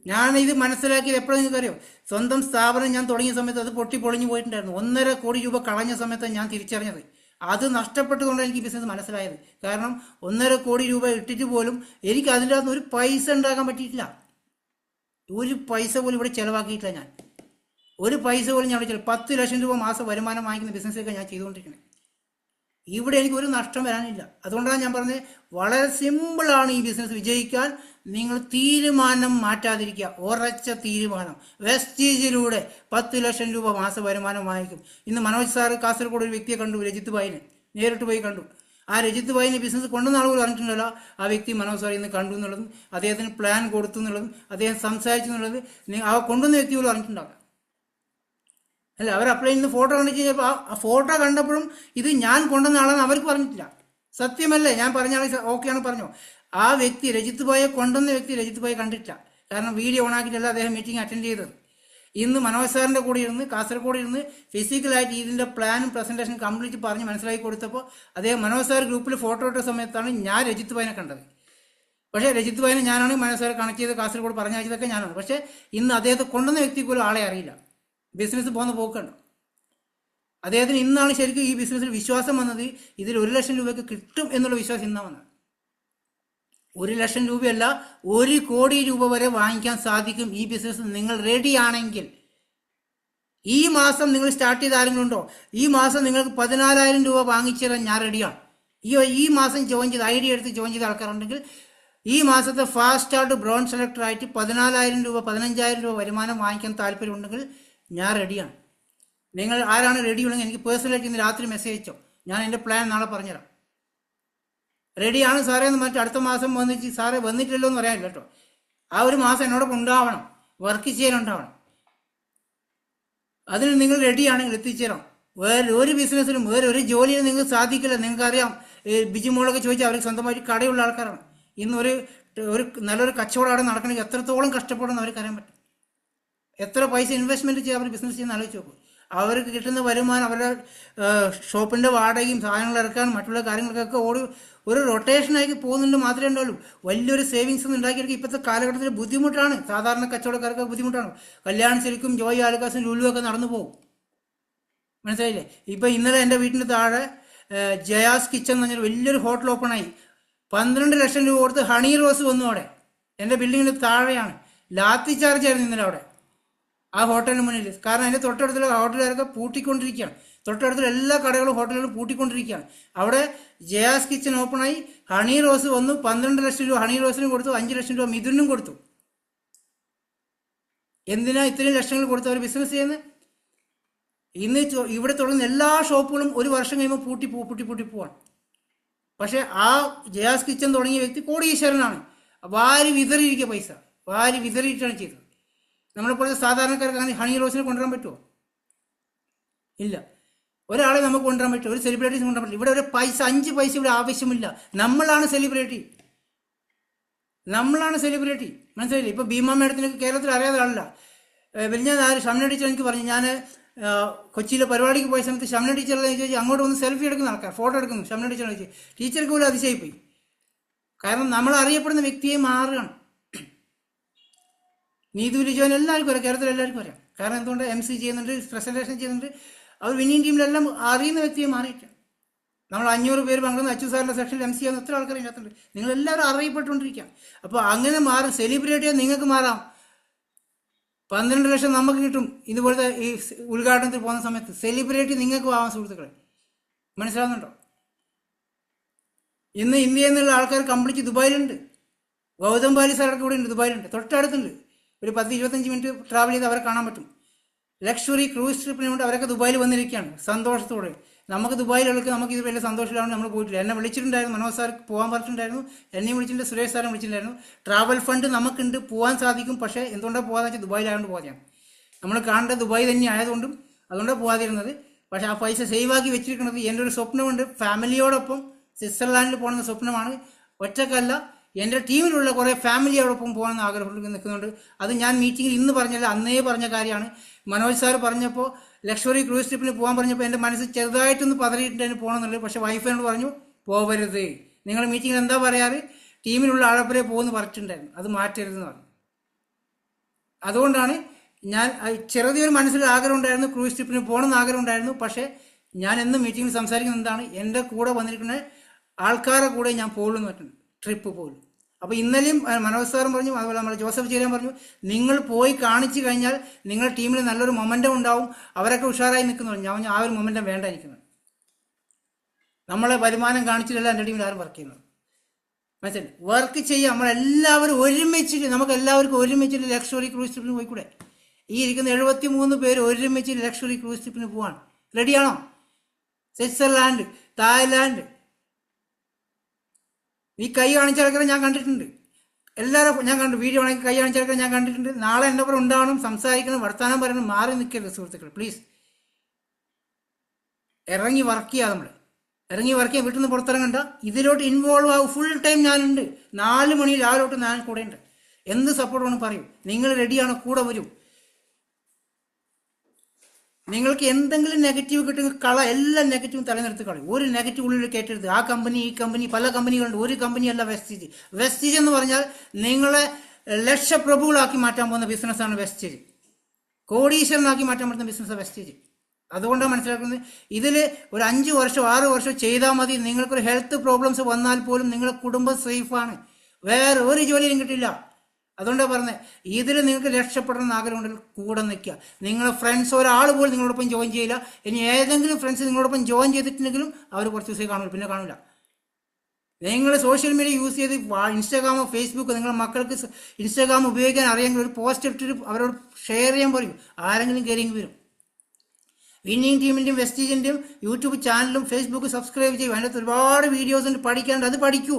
ഞാനിത് മനസ്സിലാക്കിയത് എപ്പോഴും നിങ്ങൾക്കറിയോ? സ്വന്തം സ്ഥാപനം ഞാൻ തുടങ്ങിയ സമയത്ത് അത് പൊളിഞ്ഞു പോയിട്ടുണ്ടായിരുന്നു. 1.5 കോടി രൂപ കളഞ്ഞ സമയത്ത് ഞാൻ തിരിച്ചറിഞ്ഞത്. അത് നഷ്ടപ്പെട്ടുകൊണ്ടാണ് എനിക്ക് ബിസിനസ് മനസ്സിലായത്. കാരണം 1.5 കോടി രൂപ ഇട്ടിട്ട് പോലും എനിക്ക് അതിൻ്റെ അകത്ത് ഒരു പൈസ ഉണ്ടാക്കാൻ പറ്റിയിട്ടില്ല. ഒരു പൈസ പോലും ഇവിടെ ചിലവാക്കിയിട്ടില്ല ഞാൻ. ഒരു പൈസ പോലും ഞാൻ വിളിച്ചില്ല. 10 ലക്ഷം രൂപ മാസം വരുമാനം വാങ്ങിക്കുന്ന ബിസിനസ്സൊക്കെ ഞാൻ ചെയ്തുകൊണ്ടിരിക്കുന്നത്. ഇവിടെ എനിക്ക് ഒരു നഷ്ടം വരാനില്ല. അതുകൊണ്ടാണ് ഞാൻ പറഞ്ഞത്, വളരെ സിമ്പിളാണ് ഈ ബിസിനസ് വിജയിക്കാൻ. നിങ്ങൾ തീരുമാനം മാറ്റാതിരിക്കുക, ഉറച്ച തീരുമാനം. വെസ്റ്റീജിലൂടെ 10 ലക്ഷം രൂപ മാസ വരുമാനം വാങ്ങിക്കും. ഇന്ന് മനോജ് സാറ് കാസർഗോഡ് ഒരു വ്യക്തിയെ കണ്ടു, രജിത് ഭായിനെ നേരിട്ട് പോയി കണ്ടു. ആ രജിത് ഭായിനെ ബിസിനസ് കൊണ്ടുവന്ന ആളുകൾ പറഞ്ഞിട്ടുണ്ടല്ലോ, ആ വ്യക്തി മനോജ് സാർ ഇന്ന് കണ്ടു എന്നുള്ളതും അദ്ദേഹത്തിന് പ്ലാൻ കൊടുത്തു എന്നുള്ളതും അദ്ദേഹം സംസാരിച്ചു എന്നുള്ളത് ആ കൊണ്ടുവന്ന വ്യക്തി പോലും അറിഞ്ഞിട്ടുണ്ടാവില്ല. അല്ല, അവർ അപ്ലൈ ചെയ്യുന്ന ഫോട്ടോ കണ്ടു കഴിഞ്ഞപ്പോൾ ആ ഫോട്ടോ കണ്ടപ്പോഴും ഇത് ഞാൻ കൊണ്ടുവന്ന ആളെന്ന് അവർക്ക് പറഞ്ഞിട്ടില്ല. സത്യമല്ലേ ഞാൻ പറഞ്ഞ ആൾ ഓക്കെയാണ് പറഞ്ഞു. ആ വ്യക്തി രജിത് ഭായെ കൊണ്ടുവന്ന വ്യക്തി രജിത് ഭായി കണ്ടിട്ടില്ല. കാരണം വീഡിയോ ഓണാക്കിയിട്ടല്ല അദ്ദേഹം മീറ്റിംഗ് അറ്റൻഡ് ചെയ്തത്. ഇന്ന് മനോജ് സാറിൻ്റെ കൂടെ ഇരുന്ന് കാസർഗോഡ് ഇരുന്ന് ഫിസിക്കലായിട്ട് ഇതിൻ്റെ പ്ലാനും പ്രസൻറ്റേഷൻ കംപ്ലീറ്റ് പറഞ്ഞ് മനസ്സിലാക്കി കൊടുത്തപ്പോൾ അദ്ദേഹം മനോജ് സാർ ഗ്രൂപ്പിൽ ഫോട്ടോ ഇട്ട സമയത്താണ് ഞാൻ രജിത് ഭായിനെ കണ്ടത്. പക്ഷേ രജിത് ഭായിനെ ഞാനാണ് മനോജ് സാർ കണക്ട് ചെയ്ത് കാസർഗോഡ് പറഞ്ഞയച്ചതൊക്കെ ഞാനാണ്. പക്ഷേ ഇന്ന് അദ്ദേഹത്തെ കൊണ്ടുവന്ന വ്യക്തി പോലും ആളെ അറിയില്ല. ബിസിനസ് പോകുന്ന പോക്കുണ്ട്. അദ്ദേഹത്തിന് ഇന്നാണ് ശരിക്കും ഈ ബിസിനസ്സിൽ വിശ്വാസം വന്നത്. ഇതിൽ 1 ലക്ഷം രൂപയ്ക്ക് കിട്ടും എന്നുള്ള വിശ്വാസം ഇന്നാണ് വന്നത്. 1 ലക്ഷം രൂപയല്ല, 1 കോടി രൂപ വരെ വാങ്ങിക്കാൻ സാധിക്കും ഈ ബിസിനസ് നിങ്ങൾ റെഡി ആണെങ്കിൽ. ഈ മാസം നിങ്ങൾ സ്റ്റാർട്ട് ചെയ്ത ആരെങ്കിലും ഉണ്ടോ? ഈ മാസം നിങ്ങൾക്ക് 14,000 രൂപ വാങ്ങിച്ചു തരാൻ ഞാൻ റെഡിയാണ്. ഈ മാസം ജോയിൻ ചെയ്ത് ഐഡിയ എടുത്ത് ജോയിൻ ചെയ്ത ആൾക്കാരുണ്ടെങ്കിൽ ഈ മാസത്തെ ഫാസ്റ്റ് ആയിട്ട് ബ്രോൺസ് സെലക്ടർ ആയിട്ട് 14,000 രൂപ 15,000 രൂപ വരുമാനം വാങ്ങിക്കാൻ താല്പര്യമുണ്ടെങ്കിൽ ഞാൻ റെഡിയാണ്. നിങ്ങൾ ആരാണ് റെഡി ഉണ്ടെങ്കിൽ എനിക്ക് പേഴ്സണലായിട്ട് ഇന്ന് രാത്രി മെസ്സേജ് അയച്ചോ, ഞാൻ എൻ്റെ പ്ലാൻ നാളെ പറഞ്ഞുതരാം. റെഡിയാണ് സാറേ എന്ന് പറഞ്ഞിട്ട് അടുത്ത മാസം വന്നിട്ട് സാറേ വന്നിട്ടില്ലല്ലോ എന്ന് പറയാനില്ല കേട്ടോ. ആ ഒരു മാസം എന്നോടൊപ്പം ഉണ്ടാവണം, വർക്ക് ചെയ്യാനുണ്ടാവണം. അതിന് നിങ്ങൾ റെഡിയാണെങ്കിൽ എത്തിച്ചേരാം. വേറെ ഒരു ബിസിനസ്സിലും വേറെ ഒരു ജോലിയിലും നിങ്ങൾക്ക് സാധിക്കില്ല. നിങ്ങൾക്കറിയാം, ബിജിമോളൊക്കെ ചോദിച്ചാൽ അവർ സ്വന്തമായിട്ട് കടയുള്ള ആൾക്കാരാണ്. ഇന്ന് ഒരു നല്ലൊരു കച്ചവടം അവിടെ നടക്കണമെങ്കിൽ എത്രത്തോളം കഷ്ടപ്പെടുമെന്ന് അവർക്കറിയാൻ പറ്റും. എത്ര പൈസ ഇൻവെസ്റ്റ്മെൻറ്റ് ചെയ്ത് അവർ ബിസിനസ് ചെയ്യുന്ന ആലോചിച്ച് നോക്കും. അവർക്ക് കിട്ടുന്ന വരുമാനം അവരുടെ ഷോപ്പിൻ്റെ വാടകയും സാധനങ്ങൾ ഇറക്കാനും മറ്റുള്ള കാര്യങ്ങൾക്കൊക്കെ ഒരു റൊട്ടേഷനായി പോകുന്നുണ്ട് മാത്രമേ ഉണ്ടാവുള്ളൂ. വലിയൊരു സേവിങ്സ് ഒന്നും ഉണ്ടാക്കിയെടുക്കുക ഇപ്പോഴത്തെ കാലഘട്ടത്തിൽ ബുദ്ധിമുട്ടാണ്. സാധാരണ കച്ചവടക്കാർക്ക് ബുദ്ധിമുട്ടാണ്. കല്യാണം ശരിക്കും ജോയ് ആലുക്കാസും ലുലുവൊക്കെ നടന്നു പോകും. മനസ്സിലായില്ലേ? ഇപ്പം ഇന്നലെ എൻ്റെ വീട്ടിൻ്റെ താഴെ ജയാസ് കിച്ചൺ എന്ന് പറഞ്ഞൊരു വലിയൊരു ഹോട്ടൽ ഓപ്പണായി. 12 ലക്ഷം രൂപ കൊടുത്ത് ഹണി റോസ് വന്നു അവിടെ. എൻ്റെ ബിൽഡിങ്ങിന് താഴെയാണ്. ലാത്തി ചാർജ് ആയിരുന്നു ഇന്നലെ അവിടെ ആ ഹോട്ടലിന് മുന്നിൽ. കാരണം അതിൻ്റെ തൊട്ടടുത്തുള്ള ഹോട്ടലുകാരൊക്കെ പൂട്ടിക്കൊണ്ടിരിക്കുകയാണ്. തൊട്ടടുത്തുള്ള എല്ലാ കടകളും ഹോട്ടലുകളും പൂട്ടിക്കൊണ്ടിരിക്കുകയാണ്. അവിടെ ജയാസ് കിച്ചൺ ഓപ്പണായി. ഹണി റോസ് വന്നു. 12 ലക്ഷം രൂപ ഹണി റോസിനും കൊടുത്തു, 5 ലക്ഷം രൂപ മിഥുനും കൊടുത്തു. എന്തിനാ ഇത്രയും ലക്ഷങ്ങൾ കൊടുത്ത് അവർ ബിസിനസ് ചെയ്യുന്നത്? ഇന്ന് ഇവിടെ തുടങ്ങുന്ന എല്ലാ ഷോപ്പുകളും ഒരു വർഷം കഴിയുമ്പോൾ പൂട്ടി പോവാണ്. പക്ഷേ ആ ജയാസ് കിച്ചൺ തുടങ്ങിയ വ്യക്തി കോടീശ്വരനാണ്. വാരി വിതറിയിരിക്കുക, പൈസ വാരി വിതറിയിട്ടാണ് ചെയ്തത്. നമ്മളെപ്പോഴത്തെ സാധാരണക്കാർക്ക് അങ്ങനെ ഹണി റോസിനെ കൊണ്ടുവരാൻ പറ്റുമോ? ഇല്ല. ഒരാളെ നമുക്ക് കൊണ്ടുവരാൻ പറ്റുമോ? ഒരു സെലിബ്രിറ്റീസ് കൊണ്ടുവരാൻ പറ്റില്ല. ഇവിടെ ഒരു 5 പൈസ ഇവിടെ ആവശ്യമില്ല. നമ്മളാണ് സെലിബ്രിറ്റി. മനസ്സിലായില്ലേ? ഇപ്പോൾ ഭീമ മേഡത്തിനൊക്കെ കേരളത്തിൽ അറിയാത്ത ആളല്ല. വലിയ ഷംന ടീച്ചർ എനിക്ക് പറഞ്ഞു, ഞാൻ കൊച്ചിയിലെ പരിപാടിക്ക് പോയ സമയത്ത് ഷംന ടീച്ചറെ ചോദിച്ചു, അങ്ങോട്ട് വന്ന് സെൽഫി എടുക്കുന്ന ആൾക്കാർ ഫോട്ടോ എടുക്കുന്നു. ഷംന ടീച്ചറെ ചോദിച്ചു, ടീച്ചർക്ക് പോലും അതിശയിപ്പോയി. കാരണം നമ്മൾ അറിയപ്പെടുന്ന വ്യക്തിയെ മാറുകയാണ്. നീതു ലിജോൻ എല്ലാവർക്കും അറിയാം, കേരളത്തിൽ എല്ലാവർക്കും അറിയാം. കാരണം എന്തുകൊണ്ട് MC ചെയ്യുന്നുണ്ട്, പ്രസൻറ്റേഷൻ ചെയ്യുന്നുണ്ട്. അവർ വിന്നിങ് ടീമിലെല്ലാം അറിയുന്ന വ്യക്തിയെ മാറിയിട്ടാണ്. നമ്മൾ 500 പേര് പങ്കെടുക്കുന്ന അച്ചു സാറിൻ്റെ സെക്ഷനിൽ MC ചെയ്യുന്ന എത്ര ആൾക്കാർ ഇതിനകത്തുണ്ട്. നിങ്ങളെല്ലാവരും അറിയപ്പെട്ടുകൊണ്ടിരിക്കുകയാണ്. അപ്പോൾ അങ്ങനെ മാറും. സെലിബ്രിറ്റിയെ നിങ്ങൾക്ക് മാറാം. 12 ലക്ഷം നമുക്ക് കിട്ടും. ഇതുപോലത്തെ ഈ ഉദ്ഘാടനത്തിൽ പോകുന്ന സമയത്ത് സെലിബ്രിറ്റി നിങ്ങൾക്ക് ആവാം സുഹൃത്തുക്കളെ. മനസ്സിലാവുന്നുണ്ടോ? ഇന്ന് ഇന്ത്യയിൽ നിന്നുള്ള ആൾക്കാർ കംപ്ലീറ്റ് ദുബായിലുണ്ട്. ഗൗതം ബാലി സാറൊക്കെ ഇവിടെ ഉണ്ട്, ദുബായിലുണ്ട്, തൊട്ടടുത്തുണ്ട്. ഒരു 10-25 മിനിറ്റ് ട്രാവൽ ചെയ്ത് അവരെ കാണാൻ പറ്റും. ലക്ഷറി ക്രൂസ് ട്രിപ്പിന് വേണ്ടി അവരൊക്കെ ദുബായിൽ വന്നിരിക്കുകയാണ് സന്തോഷത്തോടെ. നമുക്ക് ദുബായിലുള്ളവർക്ക് നമുക്ക് ഇത് വലിയ സന്തോഷമില്ലാണ്ട് നമ്മൾ പോയിട്ടില്ല. എന്നെ വിളിച്ചിട്ടുണ്ടായിരുന്നു, മനോജ് സാർ പോകാൻ പറഞ്ഞിട്ടുണ്ടായിരുന്നു, എന്നെയും വിളിച്ചിട്ടുണ്ട്, സുരേഷ് സാറും വിളിച്ചിട്ടുണ്ടായിരുന്നു. ട്രാവൽ ഫണ്ട് നമുക്കുണ്ട്, പോകാൻ സാധിക്കും. പക്ഷേ എന്തുകൊണ്ടാണ് പോകാന്ന് വെച്ചാൽ ദുബായിലായതുകൊണ്ട് പോകാതെയാണ്. നമ്മൾ കാണേണ്ടത് ദുബായ് തന്നെ ആയതുകൊണ്ടും അതുകൊണ്ടാണ് പോകാതിരുന്നത്. പക്ഷേ ആ പൈസ സേവാക്കി വെച്ചിരിക്കുന്നത് എൻ്റെ ഒരു സ്വപ്നമുണ്ട്. ഫാമിലിയോടൊപ്പം സ്വിറ്റ്സർലാൻഡിൽ പോകുന്ന സ്വപ്നമാണ്. ഒറ്റക്കല്ല, എൻ്റെ ടീമിലുള്ള കുറേ ഫാമിലിയോടൊപ്പം പോകണമെന്ന് ആഗ്രഹം നിൽക്കുന്നുണ്ട്. അത് ഞാൻ മീറ്റിങ്ങിൽ ഇന്ന് പറഞ്ഞല്ല, അന്നേ പറഞ്ഞ കാര്യമാണ്. മനോജ് സാർ പറഞ്ഞപ്പോൾ ലക്ഷറി ക്രൂസ് ട്രിപ്പിന് പോകാൻ പറഞ്ഞപ്പോൾ എൻ്റെ മനസ്സ് ചെറുതായിട്ടൊന്ന് പതറിയിട്ട് അതിന് പോകണമെന്നുള്ളത്. പക്ഷേ വൈഫിനോട് പറഞ്ഞു, പോകരുത്, നിങ്ങൾ മീറ്റിങ്ങിൽ എന്താ പറയാറ്, ടീമിലുള്ള ആളപ്പരെ പോകുമെന്ന് പറഞ്ഞിട്ടുണ്ടായിരുന്നു, അത് മാറ്റരുതെന്ന് പറഞ്ഞു. അതുകൊണ്ടാണ് ഞാൻ ചെറുതൊരു മനസ്സിൽ ആഗ്രഹം ഉണ്ടായിരുന്നു, ക്രൂസ് ട്രിപ്പിന് പോകണമെന്ന് ആഗ്രഹം ഉണ്ടായിരുന്നു. പക്ഷേ ഞാൻ എന്നും മീറ്റിങ്ങിൽ സംസാരിക്കുന്നത് എന്താണ്, എൻ്റെ കൂടെ വന്നിരിക്കുന്ന ആൾക്കാരെ കൂടെ ഞാൻ പോകുള്ളൂ എന്ന് പറ്റുന്നു, ട്രിപ്പ് പോലും. അപ്പോൾ ഇന്നലെയും മനോജ് സാറും പറഞ്ഞു, അതുപോലെ നമ്മൾ ജോസഫ് ചേരാൻ പറഞ്ഞു, നിങ്ങൾ പോയി കാണിച്ചു കഴിഞ്ഞാൽ നിങ്ങളുടെ ടീമിൽ നല്ലൊരു മൊമെൻറ്റം ഉണ്ടാവും, അവരൊക്കെ ഉഷാറായി നിൽക്കുന്നു. ഞാൻ പറഞ്ഞു ആ ഒരു മൊമെൻറ്റം വേണ്ടായിരിക്കുന്നത്. നമ്മളെ വരുമാനം കാണിച്ചിട്ടല്ല എൻ്റെ ടീമിൽ ആരും വർക്ക് ചെയ്യുന്നത്. മനസ്സിലായി? വർക്ക് ചെയ്യാം, നമ്മളെല്ലാവരും ഒരുമിച്ചിട്ട്, നമുക്ക് എല്ലാവർക്കും ഒരുമിച്ചിട്ട് ലക്ഷറി ക്രൂസ് ട്രിപ്പിന് പോയിക്കൂടെ? ഈ ഇരിക്കുന്ന 73 പേര് ഒരുമിച്ച് ലക്ഷറി ക്രൂസ് ട്രിപ്പിന് പോവാണ്. റെഡിയാണോ? സ്വിറ്റ്സർലാൻഡ്, തായ്ലാൻഡ്, ഈ കൈ കാണിച്ചടക്കാൻ ഞാൻ കണ്ടിട്ടുണ്ട്. എല്ലാവരും ഞാൻ കണ്ടു, വീഡിയോ ആണെങ്കിൽ കൈ കാണിച്ചടക്കാൻ ഞാൻ കണ്ടിട്ടുണ്ട്. നാളെ എൻ്റെ കൂടെ ഉണ്ടാവണം, സംസാരിക്കണം, വർത്തമാനം പറയണം. മാറി നിൽക്കരുത് സുഹൃത്തുക്കൾ, പ്ലീസ്. ഇറങ്ങി വർക്ക് ചെയ്യാം, നമ്മൾ ഇറങ്ങി വർക്ക് ചെയ്യാൻ, വീട്ടിൽ നിന്ന് പുറത്തിറങ്ങണ്ട. ഇതിലോട്ട് ഇൻവോൾവ് ആവും. ഫുൾ ടൈം ഞാനുണ്ട്. 4 മണി രാവിലെ തൊട്ട് ഞാൻ കൂടെ ഉണ്ട്. എന്ത് സപ്പോർട്ട് വേണം പറയൂ. നിങ്ങൾ റെഡിയാണോ? കൂടെ വരൂ. നിങ്ങൾക്ക് എന്തെങ്കിലും നെഗറ്റീവ് കിട്ടുന്ന എല്ലാ നെഗറ്റീവും തലനിർത്തി കളയും. ഒരു നെഗറ്റീവ് ഉള്ളിൽ കയറ്റരുത്. ആ കമ്പനി, ഈ കമ്പനി, പല കമ്പനികളുണ്ട്. ഒരു കമ്പനിയല്ല വെസ്റ്റേജ്. വെസ്റ്റേജ് എന്ന് പറഞ്ഞാൽ നിങ്ങളെ ലക്ഷപ്രഭുകളാക്കി മാറ്റാൻ പോകുന്ന ബിസിനസ്സാണ് വെസ്റ്റേജ്. കോടീശ്വരനാക്കി മാറ്റാൻ പറ്റുന്ന ബിസിനസ്സാണ് വെസ്റ്റേജ്. അതുകൊണ്ടാണ് മനസ്സിലാക്കുന്നത്. ഇതിൽ ഒരു 5 വർഷം 6 വർഷം ചെയ്താൽ മതി. നിങ്ങൾക്കൊരു ഹെൽത്ത് പ്രോബ്ലംസ് വന്നാൽ പോലും നിങ്ങളുടെ കുടുംബം സേഫാണ്. വേറെ ഒരു ജോലിയും കിട്ടില്ല. അതുകൊണ്ടാണ് പറഞ്ഞത്, ഇതിൽ നിങ്ങൾക്ക് രക്ഷപ്പെടണമെന്ന് ആഗ്രഹമുണ്ടെങ്കിൽ കൂടെ നിൽക്കുക. നിങ്ങളുടെ ഫ്രണ്ട്സ് ഒരാൾ പോലും നിങ്ങളോടൊപ്പം ജോയിൻ ചെയ്യില്ല. ഇനി ഏതെങ്കിലും ഫ്രണ്ട്സ് നിങ്ങളോടൊപ്പം ജോയിൻ ചെയ്തിട്ടുണ്ടെങ്കിലും അവർ കുറച്ച് ദിവസമേ കാണുള്ളൂ, പിന്നെ കാണില്ല. നിങ്ങൾ സോഷ്യൽ മീഡിയ യൂസ് ചെയ്ത് ഇൻസ്റ്റാഗ്രാമോ ഫേസ്ബുക്കോ നിങ്ങളുടെ മക്കൾക്ക് ഇൻസ്റ്റാഗ്രാം ഉപയോഗിക്കാൻ അറിയാമെങ്കിൽ ഒരു പോസ്റ്റ് ഇട്ടിട്ട് അവരോട് ഷെയർ ചെയ്യാൻ പറയും. ആരെങ്കിലും കയറിയെങ്കിൽ വരും. വിന്നിങ് ടീമിൻ്റെയും വെസ്റ്റീജിൻ്റെയും യൂട്യൂബ് ചാനലും ഫേസ്ബുക്ക് സബ്സ്ക്രൈബ് ചെയ്യും. അതിനകത്ത് ഒരുപാട് വീഡിയോസ് ഉണ്ട്, പഠിക്കാണ്ട്. അത് പഠിക്കൂ.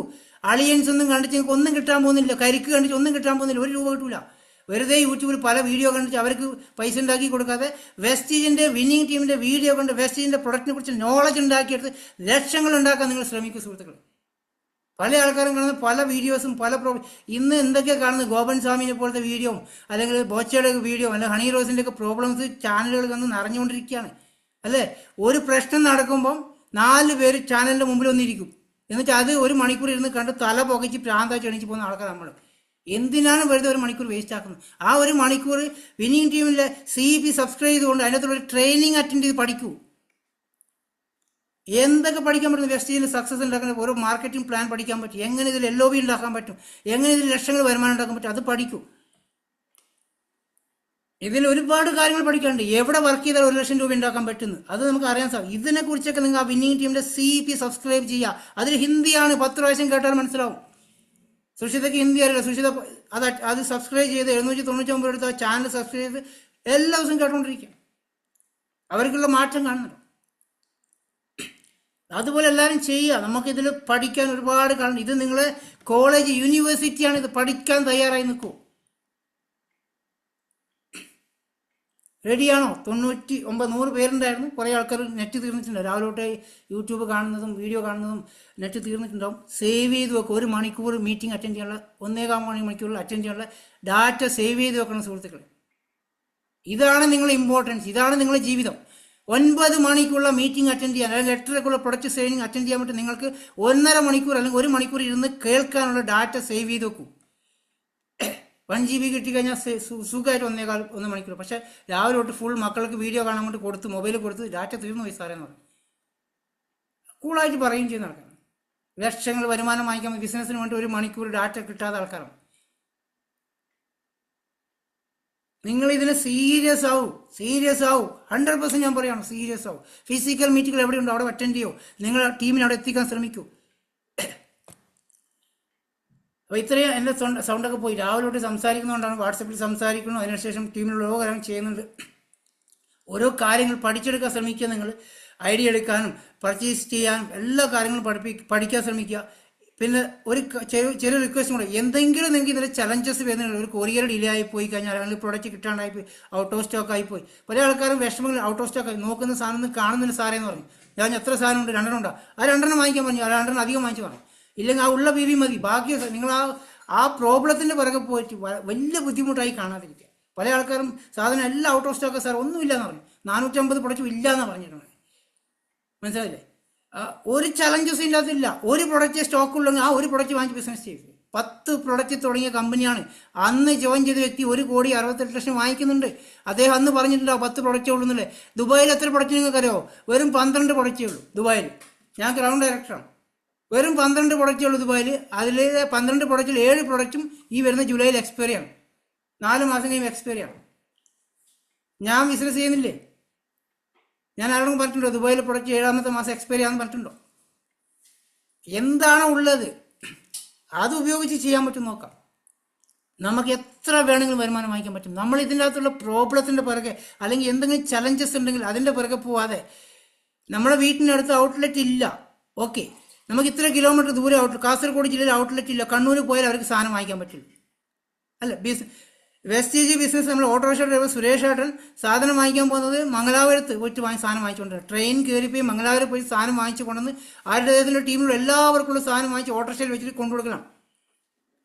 അളിയൻസ് ഒന്നും കണ്ടിട്ട് നിങ്ങൾക്ക് ഒന്നും കിട്ടാൻ പോകുന്നില്ല. കരിക്ക് കണ്ടിട്ട് ഒന്നും കിട്ടാൻ പോകുന്നില്ല. 1 രൂപ കിട്ടൂല. വെറുതെ യൂട്യൂബിൽ പല വീഡിയോ കണ്ടിട്ട് അവർക്ക് പൈസ ഉണ്ടാക്കി കൊടുക്കാതെ വെസ്റ്റീജിൻ്റെ വിന്നിങ് ടീമിൻ്റെ വീഡിയോ കണ്ട് വെസ്റ്റീജിൻ്റെ പ്രൊഡക്റ്റിനെ കുറിച്ച് നോളജ് ഉണ്ടാക്കിയെടുത്ത് ലക്ഷങ്ങൾ ഉണ്ടാക്കാൻ നിങ്ങൾ ശ്രമിക്കും സുഹൃത്തുക്കൾ. പല ആൾക്കാരും കാണുന്ന പല വീഡിയോസും ഇന്ന് എന്തൊക്കെയാണ് കാണുന്നത്, ഗോപൻ സ്വാമിനെ പോലത്തെ വീഡിയോ, അല്ലെങ്കിൽ ബോച്ചയുടെ വീഡിയോ, അല്ലെങ്കിൽ ഹണി റോസിൻ്റെ ഒക്കെ പ്രോബ്ലംസ് ചാനലുകൾ വന്ന് നിറഞ്ഞുകൊണ്ടിരിക്കുകയാണ് അല്ലേ? ഒരു പ്രശ്നം നടക്കുമ്പം 4 പേര് ചാനലിൻ്റെ മുമ്പിൽ വന്നിരിക്കും. എന്നിട്ട് അത് 1 മണിക്കൂർ ഇരുന്ന് കണ്ട് തല പുകച്ച് പ്രാന്തായിട്ട് എണീച്ച് പോകുന്ന ആൾക്കാർ നമ്മൾ. എന്തിനാണ് വെറുതെ 1 മണിക്കൂർ വേസ്റ്റ് ആക്കുന്നത്? ആ 1 മണിക്കൂർ വിന്നിങ് ടീമിലെ CEP സബ്സ്ക്രൈബ് ചെയ്തുകൊണ്ട് അതിനകത്തുള്ള ട്രെയിനിങ് അറ്റൻഡ് ചെയ്ത് പഠിക്കൂ. എന്തൊക്കെ പഠിക്കാൻ പറ്റും? വെസ്റ്റീജിൽ സക്സസ് ഉണ്ടാക്കുന്ന ഓരോ മാർക്കറ്റിംഗ് പ്ലാൻ പഠിക്കാൻ പറ്റും. എങ്ങനെ ഇതിൽ LOB ഉണ്ടാക്കാൻ പറ്റും, എങ്ങനെ ഇതിൽ ലക്ഷങ്ങൾ വരുമാനം ഉണ്ടാക്കാൻ പറ്റും, അത് പഠിക്കൂ. ഇതിൽ ഒരുപാട് കാര്യങ്ങൾ പഠിക്കാനുണ്ട്. എവിടെ വർക്ക് ചെയ്താൽ 1 ലക്ഷം രൂപ ഉണ്ടാക്കാൻ പറ്റുന്നു അത് നമുക്ക് അറിയാൻ സാധിക്കും. ഇതിനെക്കുറിച്ചൊക്കെ നിങ്ങൾ ആ വിന്നിങ് ടീമിൻ്റെ CEP സബ്സ്ക്രൈബ് ചെയ്യുക. അതിൽ ഹിന്ദിയാണ്, 10 പ്രാവശ്യം കേട്ടാൽ മനസ്സിലാവും. സുഷിതയ്ക്ക് ഹിന്ദി അറിയില്ല. സുഷിത അത് സബ്സ്ക്രൈബ് ചെയ്ത് 799 എടുത്ത് ആ ചാനൽ സബ്സ്ക്രൈബ് ചെയ്ത് എല്ലാ ദിവസവും കേട്ടുകൊണ്ടിരിക്കുക. അവർക്കുള്ള മാറ്റം കാണുന്നുണ്ട്. അതുപോലെ എല്ലാവരും ചെയ്യുക. നമുക്കിതിൽ പഠിക്കാൻ ഒരുപാട് കാണും. ഇത് നിങ്ങളെ കോളേജ് യൂണിവേഴ്സിറ്റിയാണ്. ഇത് പഠിക്കാൻ തയ്യാറായി നിൽക്കൂ. റെഡിയാണോ? 99 പേരുണ്ടായിരുന്നു. കുറേ ആൾക്കാർ നെറ്റ് തീർന്നിട്ടുണ്ട്. രാവിലെ തൊട്ട് യൂട്യൂബ് കാണുന്നതും വീഡിയോ കാണുന്നതും നെറ്റ് തീർന്നിട്ടുണ്ടാവും. സേവ് ചെയ്ത് വെക്കുക. 1 മണിക്കൂർ മീറ്റിംഗ് അറ്റൻഡ് ചെയ്യാനുള്ള 1.25 മണിക്കൂറിൽ അറ്റൻഡ് ചെയ്യാനുള്ള ഡാറ്റ സേവ് ചെയ്ത് വെക്കണം സുഹൃത്തുക്കളെ. ഇതാണ് നിങ്ങളുടെ ഇമ്പോർട്ടൻസ്, ഇതാണ് നിങ്ങളുടെ ജീവിതം. 9 മണിക്കുള്ള മീറ്റിംഗ് അറ്റൻഡ് ചെയ്യാൻ, അല്ലെങ്കിൽ 8:30 പ്രൊഡക്റ്റ് സെയിലിംഗ് അറ്റൻഡ് ചെയ്യാൻ പറ്റും. നിങ്ങൾക്ക് 1.5 മണിക്കൂർ അല്ലെങ്കിൽ 1 മണിക്കൂർ ഇരുന്ന് കേൾക്കാനുള്ള ഡാറ്റ സേവ് ചെയ്ത് വെക്കൂ. 1 GB കിട്ടിക്കഴിഞ്ഞാൽ സുഖമായിട്ട് 1 മണിക്കൂർ. പക്ഷേ രാവിലെ തൊട്ട് ഫുൾ മക്കൾക്ക് വീഡിയോ കാണാൻ വേണ്ടി കൊടുത്ത് മൊബൈൽ കൊടുത്ത് ഡാറ്റ തീർന്നു പോയി സാറേന്ന് പറയും. കൂളായിട്ട് പറയുകയും ചെയ്യുന്ന ആൾക്കാരാണ്. ലക്ഷങ്ങൾ വരുമാനം വാങ്ങിക്കാൻ ബിസിനസ്സിന് വേണ്ടി 1 മണിക്കൂർ ഡാറ്റ കിട്ടാത്ത ആൾക്കാരാണ്. നിങ്ങൾ ഇതിന് സീരിയസ് ആവും. 100% ഞാൻ പറയുകയാണ്, സീരിയസ് ആവും. ഫിസിക്കൽ മീറ്റിംഗുകൾ എവിടെയുണ്ടോ അവിടെ അറ്റൻഡ് ചെയ്യോ. നിങ്ങൾ ടീമിനെ അവിടെ എത്തിക്കാൻ ശ്രമിക്കൂ. അപ്പോൾ ഇത്രയും എൻ്റെ സൗണ്ടൊക്കെ പോയി. രാവിലെ തൊട്ട് സംസാരിക്കുന്നതുകൊണ്ടാണ്. വാട്സപ്പിൽ സംസാരിക്കുന്നു, അതിനുശേഷം ടീമിലുള്ള ഓരോ കാര്യം ചെയ്യുന്നുണ്ട്. ഓരോ കാര്യങ്ങൾ പഠിച്ചെടുക്കാൻ ശ്രമിക്കുക. നിങ്ങൾ ഐഡിയ എടുക്കാനും പർച്ചേസ് ചെയ്യാനും എല്ലാ കാര്യങ്ങളും പഠിക്കാൻ ശ്രമിക്കുക. പിന്നെ ഒരു ചെറിയ റിക്വസ്റ്റ് കൂടെ, എന്തെങ്കിലും നിങ്ങൾക്ക് ഇതിൽ ചലഞ്ചസ് വരുന്നുണ്ട്. ഒരു കൊറിയർ ഡിലേ ആയി പോയി കഴിഞ്ഞാൽ, അല്ലെങ്കിൽ പ്രൊഡക്റ്റ് കിട്ടാണ്ടായിപ്പോയി, ഔട്ട് ഓഫ് സ്റ്റോക്ക് ആയിപ്പോയി. പല ആൾക്കാരും വിഷമങ്ങൾ ഔട്ട് ഓഫ് സ്റ്റോക്ക് ആയി നോക്കുന്ന സാധനം കാണുന്നില്ല സാറേന്ന് പറഞ്ഞു. ഞാൻ എത്ര സാധനം ഉണ്ട്? 2 ഉണ്ടോ? ആ 2 വാങ്ങിക്കാൻ പറഞ്ഞു. ആ 2 അധികം വാങ്ങിച്ചു പറഞ്ഞു. ഇല്ലെങ്കിൽ ആ ഉള്ള BB മതി. ബാക്കി നിങ്ങൾ ആ പ്രോബ്ലത്തിൻ്റെ പുറകെ പോയിട്ട് വലിയ ബുദ്ധിമുട്ടായി കാണാതിരിക്കുക. പല ആൾക്കാരും സാധനം എല്ലാം ഔട്ട് ഓഫ് സ്റ്റോക്ക് സാർ ഒന്നുമില്ല എന്ന് പറഞ്ഞു. 450 പ്രൊഡക്റ്റ് ഇല്ല എന്നാണ് പറഞ്ഞിട്ടുണ്ട്. മനസ്സിലായില്ലേ? ഒരു ചലഞ്ചസും ഇല്ലാത്തില്ല. ഒരു പ്രൊഡക്റ്റ് സ്റ്റോക്ക് ഉള്ളെങ്കിൽ ആ ഒരു പ്രൊഡക്റ്റ് വാങ്ങിച്ച് ബിസിനസ് ചെയ്തു. 10 പ്രൊഡക്റ്റ് തുടങ്ങിയ കമ്പനിയാണ്. അന്ന് ജോയിൻ ചെയ്ത വ്യക്തി 1,68,00,000 വാങ്ങിക്കുന്നുണ്ട്. അദ്ദേഹം അന്ന് പറഞ്ഞിട്ടുണ്ടാവും 10 പ്രൊഡക്റ്റേ ഉള്ളൂ എന്നല്ലേ. ദുബായിൽ എത്ര പ്രൊഡക്റ്റ് നിങ്ങൾക്ക് അറിയോ? വെറും 12 പ്രൊഡക്റ്റേ ഉള്ളൂ ദുബായിൽ. ഞാൻ ഗ്രൗണ്ട് ഡയറക്ടറാണ്. വെറും 12 പ്രൊഡക്റ്റുകൾ ദുബായിൽ. അതിൽ 12 പ്രൊഡക്റ്റിൽ 7 പ്രൊഡക്റ്റും ഈ വരുന്ന ജൂലൈയിൽ എക്സ്പയറി ആണ്. 4 മാസം കഴിയുമ്പോൾ എക്സ്പയറി ആണ്. ഞാൻ ബിസിനസ് ചെയ്യുന്നില്ലേ? ഞാൻ ആരോടും പറഞ്ഞിട്ടുണ്ടോ ദുബായിൽ പ്രൊഡക്റ്റ് 7ാമത്തെ മാസം എക്സ്പയറി ആണെന്ന് പറഞ്ഞിട്ടുണ്ടോ? എന്താണ് ഉള്ളത് അത് ഉപയോഗിച്ച് ചെയ്യാൻ പറ്റും നോക്കാം. നമുക്ക് എത്ര വേണമെങ്കിലും വരുമാനം വാങ്ങിക്കാൻ പറ്റും. നമ്മൾ ഇതിൻ്റെ അകത്തുള്ള പ്രോബ്ലത്തിൻ്റെ പിറകെ അല്ലെങ്കിൽ എന്തെങ്കിലും ചലഞ്ചസ് ഉണ്ടെങ്കിൽ അതിൻ്റെ പിറകെ പോവാതെ, നമ്മുടെ വീട്ടിനടുത്ത് ഔട്ട്ലെറ്റ് ഇല്ല, ഓക്കെ, നമുക്ക് ഇത്ര കിലോമീറ്റർ ദൂരെ ഔട്ട്ലെറ്റ്, കാസർഗോഡ് ജില്ലയിൽ ഔട്ട്ലെറ്റ് ഇല്ല, കണ്ണൂർ പോയാൽ അവർക്ക് സാധനം വാങ്ങിക്കാൻ പറ്റില്ല. അല്ല, വെസ്റ്റേജ് ബിസിനസ് നമ്മൾ ഓട്ടോറിക്ഷ ഡ്രൈവർ സുരേഷ് ഏട്ടൻ സാധനം വാങ്ങിക്കാൻ പോകുന്നത് മംഗലാപുരത്ത് പോയിട്ട് സാധനം വാങ്ങിച്ചുകൊണ്ട് ട്രെയിൻ കയറിപ്പോയി മംഗലാപുരം പോയി സാധനം വാങ്ങിച്ചു കൊണ്ടുവന്ന് ആരുടെ ടീമിലുള്ള എല്ലാവർക്കുള്ള സാധനം വാങ്ങിച്ച് ഓട്ടോറിക്ഷയിൽ വെച്ചിട്ട് കൊണ്ടുകൊടുക്കണം.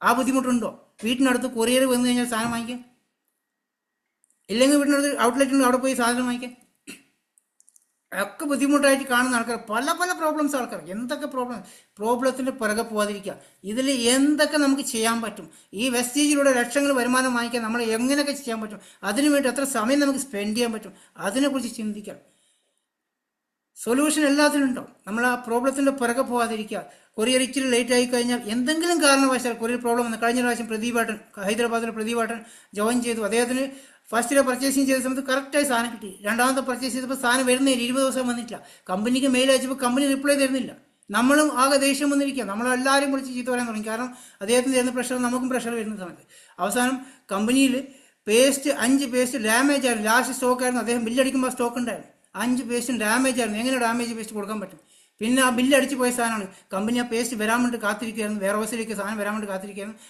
ആ ബുദ്ധിമുട്ടുണ്ടോ? വീട്ടിനടുത്ത് കൊറിയർ വന്നു കഴിഞ്ഞാൽ സാധനം വാങ്ങിക്കാൻ, ഇല്ലെങ്കിൽ വീട്ടിനടുത്ത് ഔട്ട്ലെറ്റ് ഉണ്ട്, അവിടെ പോയി സാധനം വാങ്ങിക്കാൻ ഒക്കെ ബുദ്ധിമുട്ടായിട്ട് കാണുന്ന ആൾക്കാർ, പല പല പ്രോബ്ലംസ് ആൾക്കാർ. എന്തൊക്കെ പ്രോബ്ലത്തിൻ്റെ പിറകെ പോകാതിരിക്കുക. ഇതിൽ എന്തൊക്കെ നമുക്ക് ചെയ്യാൻ പറ്റും, ഈ വെസ്റ്റേജിലൂടെ ലക്ഷങ്ങൾ വരുമാനം വാങ്ങിക്കാൻ നമ്മൾ എങ്ങനെയൊക്കെ ചെയ്യാൻ പറ്റും, അതിനുവേണ്ടി എത്ര സമയം നമുക്ക് സ്പെൻഡ് ചെയ്യാൻ പറ്റും, അതിനെക്കുറിച്ച് ചിന്തിക്കാം. സൊല്യൂഷൻ എല്ലാത്തിനും ഉണ്ടാവും. നമ്മൾ ആ പ്രോബ്ലത്തിൻ്റെ പിറകെ പോകാതിരിക്കുക. കൊറിയർ ഇച്ചിരി ലേറ്റ് ആയി കഴിഞ്ഞാൽ എന്തെങ്കിലും കാരണവശാൽ കൊറിയർ പ്രോബ്ലം വന്നു. കഴിഞ്ഞ പ്രാവശ്യം പ്രദീപാട്ടൻ, ഹൈദരാബാദിലെ പ്രദീപാട്ടൻ ജോയിൻ ചെയ്തു. അദ്ദേഹത്തിന് ഫസ്റ്റിലെ പർച്ചേസിങ് ചെയ്ത സമയത്ത് കറക്റ്റായി സാധനം കിട്ടി. രണ്ടാമത്തെ പർച്ചേസ് ചെയ്തപ്പോൾ സാധനം വരുന്നില്ല, 20 ദിവസം വന്നിട്ടില്ല. കമ്പനിക്ക് മെയിൽ അയച്ചപ്പോൾ കമ്പനി റിപ്ലൈ തരുന്നില്ല. നമ്മളും ആകെ ദേഷ്യം വന്നിരിക്കുക. നമ്മളെല്ലാവരും വിളിച്ച് ചീത്ത പറയാൻ തുടങ്ങി. കാരണം അദ്ദേഹത്തിന് തരുന്ന പ്രഷർ നമുക്കും പ്രഷർ വരുന്ന സമയത്ത് അവസാനം കമ്പനിയിൽ പേസ്റ്റ് 5 പേസ്റ്റ് ഡാമേജ് ആയിരുന്നു. ലാസ്റ്റ് സ്റ്റോക്ക് ആയിരുന്നു. അദ്ദേഹം ബില്ലടിക്കുമ്പോൾ സ്റ്റോക്ക് ഉണ്ടായിരുന്നു. 5 പേസ്റ്റും ഡാമേജ് ആയിരുന്നു. എങ്ങനെ ഡാമേജ് പേസ്റ്റ് കൊടുക്കാൻ പറ്റും? പിന്നെ ആ ബില്ല് അടിച്ച് പോയ സാധനമാണ്. കമ്പനി ആ പേസ്റ്റ് വരാൻ വേണ്ടി കാത്തിരിക്കുകയായിരുന്നു. വെയർ ഹൗസിലേക്ക് സാധനം വരാൻ വേണ്ടി കാത്തിരിക്കുകയായിരുന്നു.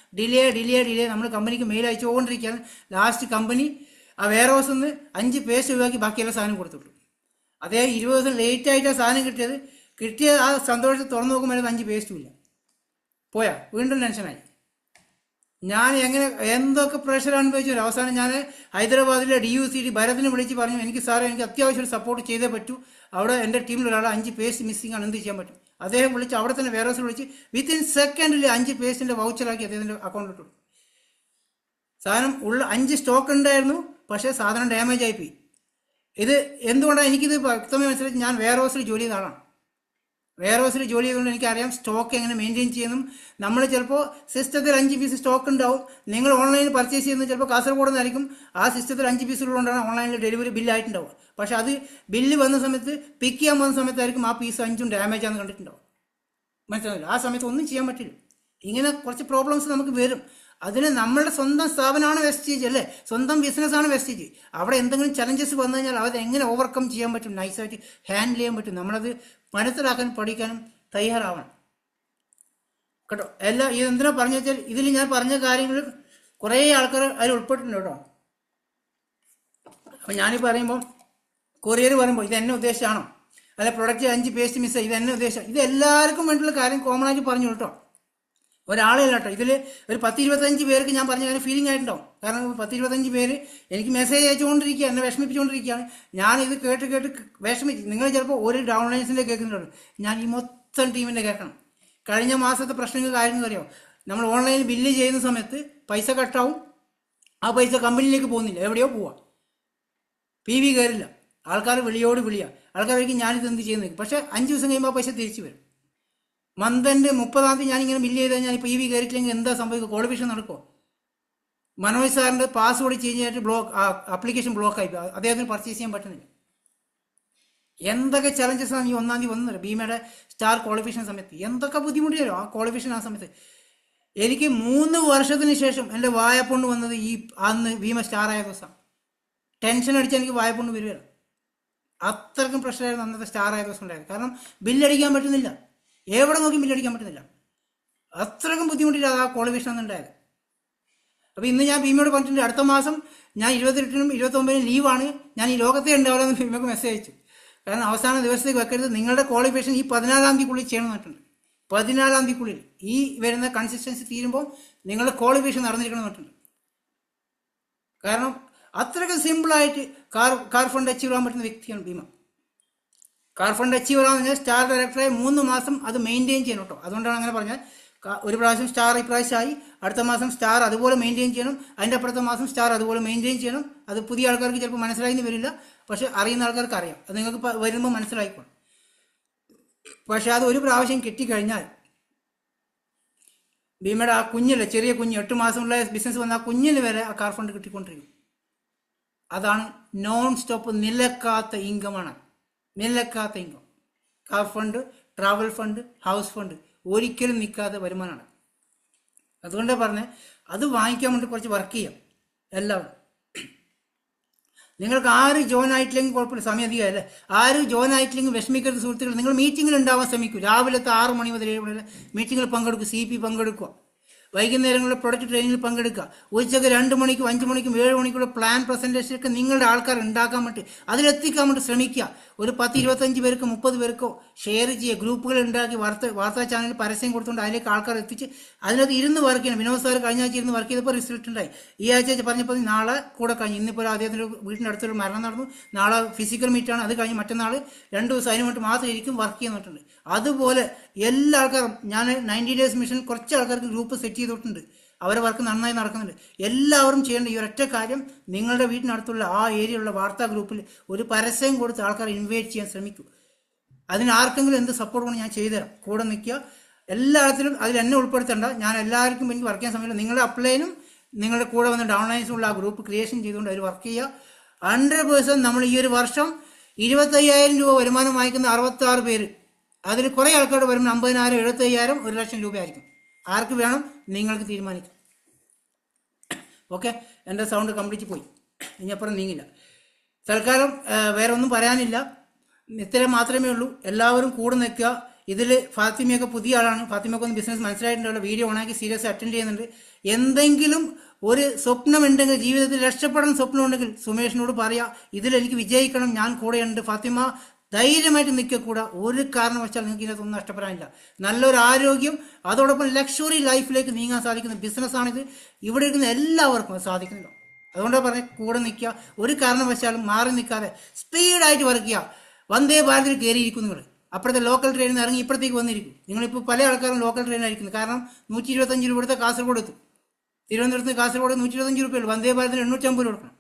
ഡിലേ നമ്മൾ കമ്പനിക്ക് മെയിൽ അയച്ചുകൊണ്ടിരിക്കുകയാണ്. ലാസ്റ്റ് കമ്പനി ആ വെയർ ഹൗസിൽ നിന്ന് 5 പേസ്റ്റ് ഒഴിവാക്കി ബാക്കിയെല്ലാം സാധനം കൊടുത്തിട്ടു. അതേ 20 ദിവസം ലേറ്റ് ആയിട്ടാണ് സാധനം കിട്ടിയ ആ സന്തോഷത്തിൽ തുറന്നു നോക്കുമ്പോൾ 5 പേസ്റ്റും ഇല്ല. പോയാ വീണ്ടും ടെൻഷനായി. ഞാൻ എങ്ങനെ എന്തൊക്കെ പ്രഷർ അനുഭവിച്ചു. അവസാനം ഞാൻ ഹൈദരാബാദിലെ DUCD ഭരതിനെ വിളിച്ച് പറഞ്ഞു, എനിക്ക് സാറേ എനിക്ക് അത്യാവശ്യം സപ്പോർട്ട് ചെയ്തേ പറ്റൂ, അവിടെ എൻ്റെ ടീമിൽ ഒരാൾ 5 പേസ്റ്റ് മിസ്സിംഗ് ആണ്, എന്ത് ചെയ്യാൻ പറ്റും? അദ്ദേഹം വിളിച്ച് അവിടെ തന്നെ വെയർ ഹൗസിൽ വിളിച്ച് വിത്തിൻ സെക്കൻഡിൽ 5 പേസ്റ്റിൻ്റെ വൗച്ചറാക്കി അദ്ദേഹത്തിൻ്റെ അക്കൗണ്ടിൽ ഇട്ടു. സാധനം 5 സ്റ്റോക്ക് ഉണ്ടായിരുന്നു, പക്ഷേ സാധനം ഡാമേജ് ആയിപ്പോയി. ഇത് എന്തുകൊണ്ടാണ് എനിക്കിത് വ്യക്തമായി മനസ്സിലാക്കി? ഞാൻ വെയർ ഹൗസിൽ ജോലി ചെയ്ത ആളാണ്. വെയർ ഹൗസിൽ ജോലി ചെയ്തുകൊണ്ട് എനിക്കറിയാം സ്റ്റോക്ക് എങ്ങനെ മെയിൻറ്റെയിൻ ചെയ്യുന്നു. നമ്മൾ ചിലപ്പോൾ സിസ്റ്റത്തിൽ 5 പീസ് സ്റ്റോക്ക് ഉണ്ടാവും. നിങ്ങൾ ഓൺലൈനിൽ പർച്ചേസ് ചെയ്യുന്നത് ചിലപ്പോൾ കാസർഗോഡ് നിന്നായിരിക്കും. ആ സിസ്റ്റത്തിൽ 5 പീസുള്ളതുകൊണ്ടാണ് ഓൺലൈനിൽ ഡെലിവറി ബില്ലായിട്ടുണ്ടാവും. പക്ഷേ അത് ബില്ല് വന്ന സമയത്ത് പിക്ക് ചെയ്യാൻ പോകുന്ന സമയത്തായിരിക്കും ആ പീസ് 5ഉം ഡാമേജ് ആണെന്ന് കണ്ടിട്ടുണ്ടാവും. മനസ്സിലാവില്ല? ആ സമയത്ത് ഒന്നും ചെയ്യാൻ പറ്റില്ല. ഇങ്ങനെ കുറച്ച് പ്രോബ്ലംസ് നമുക്ക് വരും. അതിന് നമ്മളുടെ സ്വന്തം സ്ഥാപനമാണ് വെസ്റ്റേജ്, അല്ലേ? സ്വന്തം ബിസിനസ്സാണ് വെസ്റ്റേജ്. അവിടെ എന്തെങ്കിലും ചലഞ്ചസ് വന്നു കഴിഞ്ഞാൽ അത് എങ്ങനെ ഓവർകം ചെയ്യാൻ പറ്റും, നൈസായിട്ട് ഹാൻഡിൽ ചെയ്യാൻ പറ്റും. നമ്മളത് മനസ്സിലാക്കാനും പഠിക്കാനും തയ്യാറാവണം കേട്ടോ. എല്ലാം ഇതെന്തിനാ പറഞ്ഞു വെച്ചാൽ ഇതിൽ ഞാൻ പറഞ്ഞ കാര്യങ്ങൾ കുറേ ആൾക്കാർ അതിൽ ഉൾപ്പെട്ടിട്ടുണ്ട് കേട്ടോ. അപ്പം ഞാനീ പറയുമ്പോൾ കൊറിയർ പറയുമ്പോൾ ഇത് എന്നെ ഉദ്ദേശിച്ചാണോ, അല്ല പ്രൊഡക്റ്റ് 5 പേസ്റ്റ് മിസ് ഇത് എന്നെ ഉദ്ദേശം, ഇത് എല്ലാവർക്കും വേണ്ടിയുള്ള കാര്യം കോമൺ ആയിട്ട് പറഞ്ഞു കേട്ടോ. ഒരാളില്ല കേട്ടോ. ഇതിൽ ഒരു 10-25 പേർക്ക് ഞാൻ പറഞ്ഞ കാര്യം ഫീലിംഗ് ആയിട്ടുണ്ടാവും. കാരണം 10-25 പേര് എനിക്ക് മെസ്സേജ് അയച്ചുകൊണ്ടിരിക്കുക, എന്നെ വിഷമിപ്പിച്ചുകൊണ്ടിരിക്കുകയാണ്. ഞാൻ ഇത് കേട്ട് വിഷമിച്ച്, നിങ്ങൾ ചിലപ്പോൾ ഒരു ഡൗൺലൈൻസിൻ്റെ കേൾക്കുന്നുണ്ട്, ഞാൻ ഈ മൊത്തം ടീമിൻ്റെ കേൾക്കണം. കഴിഞ്ഞ മാസത്തെ പ്രശ്നങ്ങൾ കാര്യങ്ങൾ അറിയാം. നമ്മൾ ഓൺലൈനിൽ ബില്ല് ചെയ്യുന്ന സമയത്ത് പൈസ കട്ടാവും, ആ പൈസ കമ്പനിയിലേക്ക് പോകുന്നില്ല, എവിടെയോ പോവാം, PV കയറില്ല. ആൾക്കാർ വിളിയോട് വിളിയാണ്. ആൾക്കാർക്ക് ഞാനിത് എന്ത് ചെയ്യുന്നത്, പക്ഷേ 5 ദിവസം കഴിയുമ്പോൾ ആ പൈസ തിരിച്ചു വരും. മന്തിൻ്റെ 30-ാം തീയതി ഞാനിങ്ങനെ ബില്ല് ചെയ്ത് കഴിഞ്ഞാൽ PV കയറിയിട്ടില്ലെങ്കിൽ എന്താ സംഭവിക്കുക? ക്വാളിഫിക്കേഷൻ നടക്കുമോ? മനോജ് സാറിൻ്റെ പാസ്വേഡ് ചേഞ്ച് ചെയ്തിട്ട് ആപ്ലിക്കേഷൻ ബ്ലോക്ക് ആയി, അദ്ദേഹത്തിന് പർച്ചേസ് ചെയ്യാൻ പറ്റുന്നില്ല. എന്തൊക്കെ ചലഞ്ചസ് ആണ് ഈ 1-ാം തീയതി വന്നത് ഭീമയുടെ സ്റ്റാർ ക്വാളിഫിക്കേഷൻ സമയത്ത്. എന്തൊക്കെ ബുദ്ധിമുട്ടിയല്ലോ ആ ക്വാളിഫിക്കേഷൻ. ആ സമയത്ത് എനിക്ക് 3 വർഷത്തിന് ശേഷം എൻ്റെ വായ്പുണ്ട് വന്നത് ഈ അന്ന് ഭീമ സ്റ്റാർ ആയ ദിവസം. ടെൻഷൻ അടിച്ച് എനിക്ക് വായ്പുണ്ട് വരികയാണ്. അത്രയ്ക്കും പ്രശ്നമായിരുന്നു അന്നത്തെ സ്റ്റാർ ആയ ദിവസം ഉണ്ടായത്. കാരണം ബില്ലടിക്കാൻ പറ്റുന്നില്ല, എവിടെ നോക്കി ബില്ലടിക്കാൻ പറ്റുന്നില്ല. അത്രയ്ക്കും ബുദ്ധിമുട്ടില്ല ആ ക്വാളിഫിക്കേഷൻ അന്നുണ്ടായത്. അപ്പോൾ ഇന്ന് ഞാൻ ഭീമയോട് പറഞ്ഞിട്ടുണ്ട്, അടുത്ത മാസം ഞാൻ 28-നും 29-നും ലീവാണ്, ഞാൻ ഈ ലോകത്തെ ഉണ്ടാവില്ല എന്ന് ഭീമക്ക് മെസ്സേജ് അയച്ചു. കാരണം അവസാന ദിവസത്തേക്ക് വെക്കരുത്, നിങ്ങളുടെ ക്വാളിഫിക്കേഷൻ ഈ 14-ാം തീയതിക്കുള്ളിൽ ചെയ്യണം എന്നിട്ടുണ്ട്. 14-ാം തീയതിക്കുള്ളിൽ ഈ വരുന്ന കൺസിസ്റ്റൻസി തീരുമ്പോൾ നിങ്ങളുടെ ക്വാളിഫിക്കേഷൻ നടന്നിരിക്കണം എന്നിട്ടുണ്ട്. കാരണം അത്രയ്ക്ക് സിമ്പിളായിട്ട് കാർ ഫണ്ട് അച്ചീവ് ചെയ്യാൻ പറ്റുന്ന വ്യക്തിയാണ് ഭീമ. കാർ ഫണ്ട് അച്ചീവ് ചെയ്യാന്ന് പറഞ്ഞാൽ സ്റ്റാർ ഡയറക്ടറായി 3 മാസം അത് മെയിൻറ്റെയിൻ ചെയ്യണം കേട്ടോ. അതുകൊണ്ടാണ് അങ്ങനെ പറഞ്ഞാൽ ഒരു പ്രാവശ്യം സ്റ്റാർ ഇപ്രാവശ്യമായി, അടുത്ത മാസം സ്റ്റാർ അതുപോലെ മെയിൻറ്റെയിൻ ചെയ്യണം, അതിൻ്റെ അപ്പുറത്തെ മാസം സ്റ്റാർ അതുപോലെ മെയിൻറ്റെയിൻ ചെയ്യണം. അത് പുതിയ ആൾക്കാർക്ക് ചിലപ്പോൾ മനസ്സിലായി വരില്ല, പക്ഷെ അറിയുന്ന ആൾക്കാർക്ക് അറിയാം. അത് നിങ്ങൾക്ക് വരുമ്പോൾ മനസ്സിലായിക്കോളും. പക്ഷെ അത് ഒരു പ്രാവശ്യം കിട്ടിക്കഴിഞ്ഞാൽ ഭീമയുടെ ആ കുഞ്ഞില്ലേ, ചെറിയ കുഞ്ഞ് 8 മാസമുള്ള ബിസിനസ് വന്ന ആ കുഞ്ഞിന് വരെ ആ കാർ ഫണ്ട് കിട്ടിക്കൊണ്ടിരിക്കും. അതാണ് നോൺ സ്റ്റോപ്പ് നിലക്കാത്ത ഇൻകമാണ്. നിലക്കാത്ത income. Car fund, travel fund, house fund ഒരിക്കലും നിൽക്കാത്ത വരുമാനമാണ്. അതുകൊണ്ടാണ് പറഞ്ഞത് അത് വാങ്ങിക്കാൻ വേണ്ടി കുറച്ച് വർക്ക് ചെയ്യാം എല്ലാവരും. നിങ്ങൾക്ക് ആര് ജോയിൻ ആയിട്ടില്ലെങ്കിൽ കുഴപ്പമില്ല, സമയം അധികം അല്ലേ. ആര് ജോയിൻ ആയിട്ടില്ലെങ്കിൽ വിഷമിക്കരുത് സുഹൃത്തുക്കൾ. നിങ്ങൾ മീറ്റിങ്ങിൽ ഉണ്ടാവാൻ ശ്രമിക്കൂ. രാവിലത്തെ 6 മണി മുതൽ 7 മണി വരെ മീറ്റിങ്ങിൽ പങ്കെടുക്കും. CP പങ്കെടുക്കുക. വൈകുന്നേരങ്ങളിൽ പ്രൊഡക്റ്റ് ട്രെയിനിങ്ങിൽ പങ്കെടുക്കുക. ഉച്ചയ്ക്ക് 2 മണിക്കും 5 മണിക്കും 7 മണിക്കുള്ള പ്ലാൻ പ്രസൻറ്റേഷനൊക്കെ നിങ്ങളുടെ ആൾക്കാർ ഉണ്ടാക്കാൻ വേണ്ടി അതിലെത്തിക്കാൻ വേണ്ടി ശ്രമിക്കുക. ഒരു 10-25 പേർക്ക് 30 പേർക്കോ ഷെയർ ചെയ്യുക. ഗ്രൂപ്പുകൾ ഉണ്ടാക്കി വാർത്താ ചാനലിൽ പരസ്യം കൊടുത്തുകൊണ്ട് അതിലേക്ക് ആൾക്കാർ എത്തിച്ച് അതിനകത്ത് ഇരുന്ന് വർക്ക് ചെയ്യണം. വിനോദ് സാർ കഴിഞ്ഞ ആഴ്ച ഇരുന്ന് വർക്ക് ചെയ്തപ്പോൾ റിസൾട്ട് ഉണ്ടായി. ഈ ആഴ്ച പറഞ്ഞപ്പോൾ നാളെ കൂടെ കഴിഞ്ഞു. ഇന്നിപ്പോൾ അദ്ദേഹത്തിൻ്റെ വീടിൻ്റെ അടുത്തൊരു മരണം നടന്നു. നാളെ ഫിസിക്കൽ മീറ്റാണ്. അത് കഴിഞ്ഞ് മറ്റന്നാൾ 2 ദിവസം അതിന് വേണ്ടി മാത്രം ഇരിക്കും വർക്ക് ചെയ്യുന്നിട്ടുണ്ട്. അതുപോലെ എല്ലാ ആൾക്കാരും ഞാൻ 90 ഡേയ്സ് മിഷൻ കുറച്ച് ആൾക്കാർക്ക് ഗ്രൂപ്പ് സെറ്റ് ചെയ്തിട്ടുണ്ട്. അവരെ വർക്ക് നന്നായി നടക്കുന്നുണ്ട്. എല്ലാവരും ചെയ്യേണ്ട ഈ ഒരൊറ്റ കാര്യം, നിങ്ങളുടെ വീട്ടിനടുത്തുള്ള ആ ഏരിയയിലുള്ള വാർത്താ ഗ്രൂപ്പിൽ ഒരു പരസ്യം കൊടുത്ത് ആൾക്കാർ ഇൻവൈറ്റ് ചെയ്യാൻ ശ്രമിക്കൂ. അതിന് ആർക്കെങ്കിലും എന്ത് സപ്പോർട്ട് വേണം ഞാൻ ചെയ്തുതരാം. കൂടെ നിൽക്കുക. എല്ലാത്തിലും അതിൽ എന്നെ ഉൾപ്പെടുത്തേണ്ട. ഞാൻ എല്ലാവർക്കും എനിക്ക് വർക്ക് ചെയ്യാൻ സമയമില്ല. നിങ്ങളുടെ അപ്ലൈനും നിങ്ങളുടെ കൂടെ വന്ന ഡൗൺലൈൻസുള്ള ആ ഗ്രൂപ്പ് ക്രിയേഷൻ ചെയ്തുകൊണ്ട് അവർ വർക്ക് ചെയ്യുക. 100% നമ്മൾ ഈ ഒരു വർഷം 25,000 രൂപ വരുമാനം വാങ്ങിക്കുന്ന 66 പേര്. അതിൽ കുറേ ആൾക്കാരുടെ വരുമ്പോൾ 50,000, 75,000, 1 ലക്ഷം രൂപ ആയിരിക്കും. ആർക്ക് വേണം നിങ്ങൾക്ക് തീരുമാനിക്കാം. ഓക്കെ, എൻ്റെ സൗണ്ട് കംപ്ലീറ്റ് പോയി. ഇനിയപ്പുറം നീങ്ങില്ല. തൽക്കാലം വേറെ ഒന്നും പറയാനില്ല. ഇത്രയും മാത്രമേ ഉള്ളൂ. എല്ലാവരും കൂടെ നിൽക്കുക. ഇതിൽ ഫാത്തിമയൊക്കെ പുതിയ ആളാണ്. ഫാത്തിമയൊക്കെ ഒന്ന് ബിസിനസ് മനസ്സിലായിട്ടുള്ള വീഡിയോ ഓണാക്കി സീരിയസ് അറ്റൻഡ് ചെയ്യുന്നുണ്ട്. എന്തെങ്കിലും ഒരു സ്വപ്നം ഉണ്ടെങ്കിൽ, ജീവിതത്തിൽ രക്ഷപ്പെടാൻ സ്വപ്നം ഉണ്ടെങ്കിൽ സുമേഷിനോട് പറയാം, ഇതിലെനിക്ക് വിജയിക്കണം, ഞാൻ കൂടെയുണ്ട്. ഫാത്തിമ ധൈര്യമായിട്ട് നിൽക്കക്കൂടാ. ഒരു കാരണവശാൽ നിങ്ങൾക്ക് ഇതിനകത്തൊന്നും നഷ്ടപ്പെടാനില്ല. നല്ലൊരു ആരോഗ്യം, അതോടൊപ്പം ലക്ഷറി ലൈഫിലേക്ക് നീങ്ങാൻ സാധിക്കുന്ന ബിസിനസ്സാണിത്. ഇവിടെ ഇരിക്കുന്ന എല്ലാവർക്കും സാധിക്കുന്നില്ല. അതുകൊണ്ടാണ് പറഞ്ഞത് കൂടെ നിൽക്കുക. ഒരു കാരണവശാലും മാറി നിൽക്കാതെ സ്പീഡായിട്ട് വർക്ക് ചെയ്യുക. വന്ദേ ഭാരതിൽ കയറിയിരിക്കും. നിങ്ങൾ അപ്പുറത്തെ ലോക്കൽ ട്രെയിനിൽ നിന്ന് ഇറങ്ങി ഇപ്പുറത്തേക്ക് വന്നിരിക്കും. നിങ്ങളിപ്പോൾ പല ആൾക്കാരും ലോക്കൽ ട്രെയിനായിരിക്കുന്നത്. കാരണം 125 രൂപ കൊടുത്ത കാസർഗോഡ് എത്തും. തിരുവനന്തപുരത്ത് കാസർഗോഡ് 125 രൂപയുള്ളൂ. വന്ദേ ഭാരതിന് 850 രൂപ കൊടുക്കണം.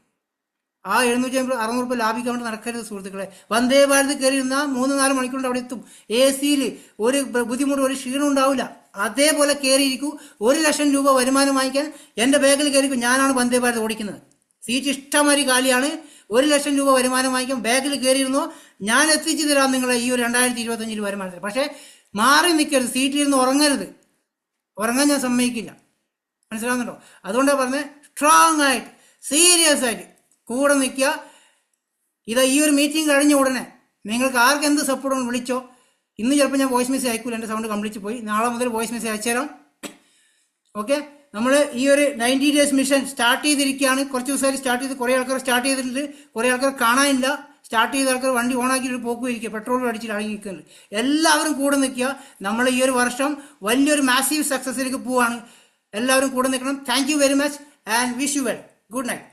ആ 750, 600 രൂപ ലാഭിക്കാൻ വേണ്ടി നടക്കരുത് സുഹൃത്തുക്കളെ. വന്ദേ ഭാരത് കയറി ഇരുന്നാൽ 3-4 മണിക്കൂറിൻ്റെ അവിടെ എത്തും. AC-യിൽ ഒരു ബുദ്ധിമുട്ട്, ഒരു ക്ഷീണം ഉണ്ടാവില്ല. അതേപോലെ കയറിയിരിക്കൂ. 1 ലക്ഷം രൂപ വരുമാനം വാങ്ങിക്കാൻ എൻ്റെ ബാഗിൽ കയറിക്കും. ഞാനാണ് വന്ദേ ഭാരത് ഓടിക്കുന്നത്. സീറ്റ് ഇഷ്ടമാതിരി കാലിയാണ്. 1 ലക്ഷം രൂപ വരുമാനം വാങ്ങിക്കാൻ ബാഗിൽ കയറിയിരുന്നോ ഞാൻ എത്തിച്ചു തരാം നിങ്ങളെ ഈ ഒരു 2025 വരുമാനത്തിൽ. പക്ഷേ മാറി നിൽക്കരുത്. സീറ്റിലിരുന്ന് ഉറങ്ങരുത്. ഉറങ്ങാൻ ഞാൻ സമ്മതിക്കില്ല. മനസ്സിലാവുന്നുണ്ടോ? അതുകൊണ്ടാണ് പറഞ്ഞത് സ്ട്രോങ് ആയിട്ട് സീരിയസ് ആയിട്ട് കൂടെ നിൽക്കുക. ഇതാ ഈ ഒരു മീറ്റിംഗ് കഴിഞ്ഞ ഉടനെ നിങ്ങൾക്ക് ആർക്ക് എന്ത് സപ്പോർട്ട് വിളിച്ചോ. ഇന്ന് ചിലപ്പോൾ ഞാൻ വോയിസ് മെസ്സേജ് അയക്കൂല, എൻ്റെ സൗണ്ട് കംപ്ലീറ്റ് പോയി. നാളെ മുതൽ വോയിസ് മെസ്സേജ് അയച്ചുതരാം. ഓക്കെ, നമ്മൾ ഈ ഒരു 90 ഡേയ്സ് മിഷൻ സ്റ്റാർട്ട് ചെയ്തിരിക്കുകയാണ്. കുറച്ച് ദിവസമായി സ്റ്റാർട്ട് ചെയ്ത് കുറേ ആൾക്കാർ സ്റ്റാർട്ട് ചെയ്തിട്ടുണ്ട്. കുറേ ആൾക്കാർ കാണാനില്ല. സ്റ്റാർട്ട് ചെയ്ത ആൾക്കാർ വണ്ടി ഓണാക്കിയിട്ട് പോക്കും ഇരിക്കുക, പെട്രോൾ അടിച്ചിട്ട് അടങ്ങി നിൽക്കുന്നുണ്ട്. എല്ലാവരും കൂടെ നിൽക്കുക. നമ്മൾ ഈ ഒരു വർഷം വലിയൊരു മാസീവ് സക്സസിലേക്ക് പോവാണ്. എല്ലാവരും കൂടെ നിൽക്കണം. Thank you very much and wish you well. Good night.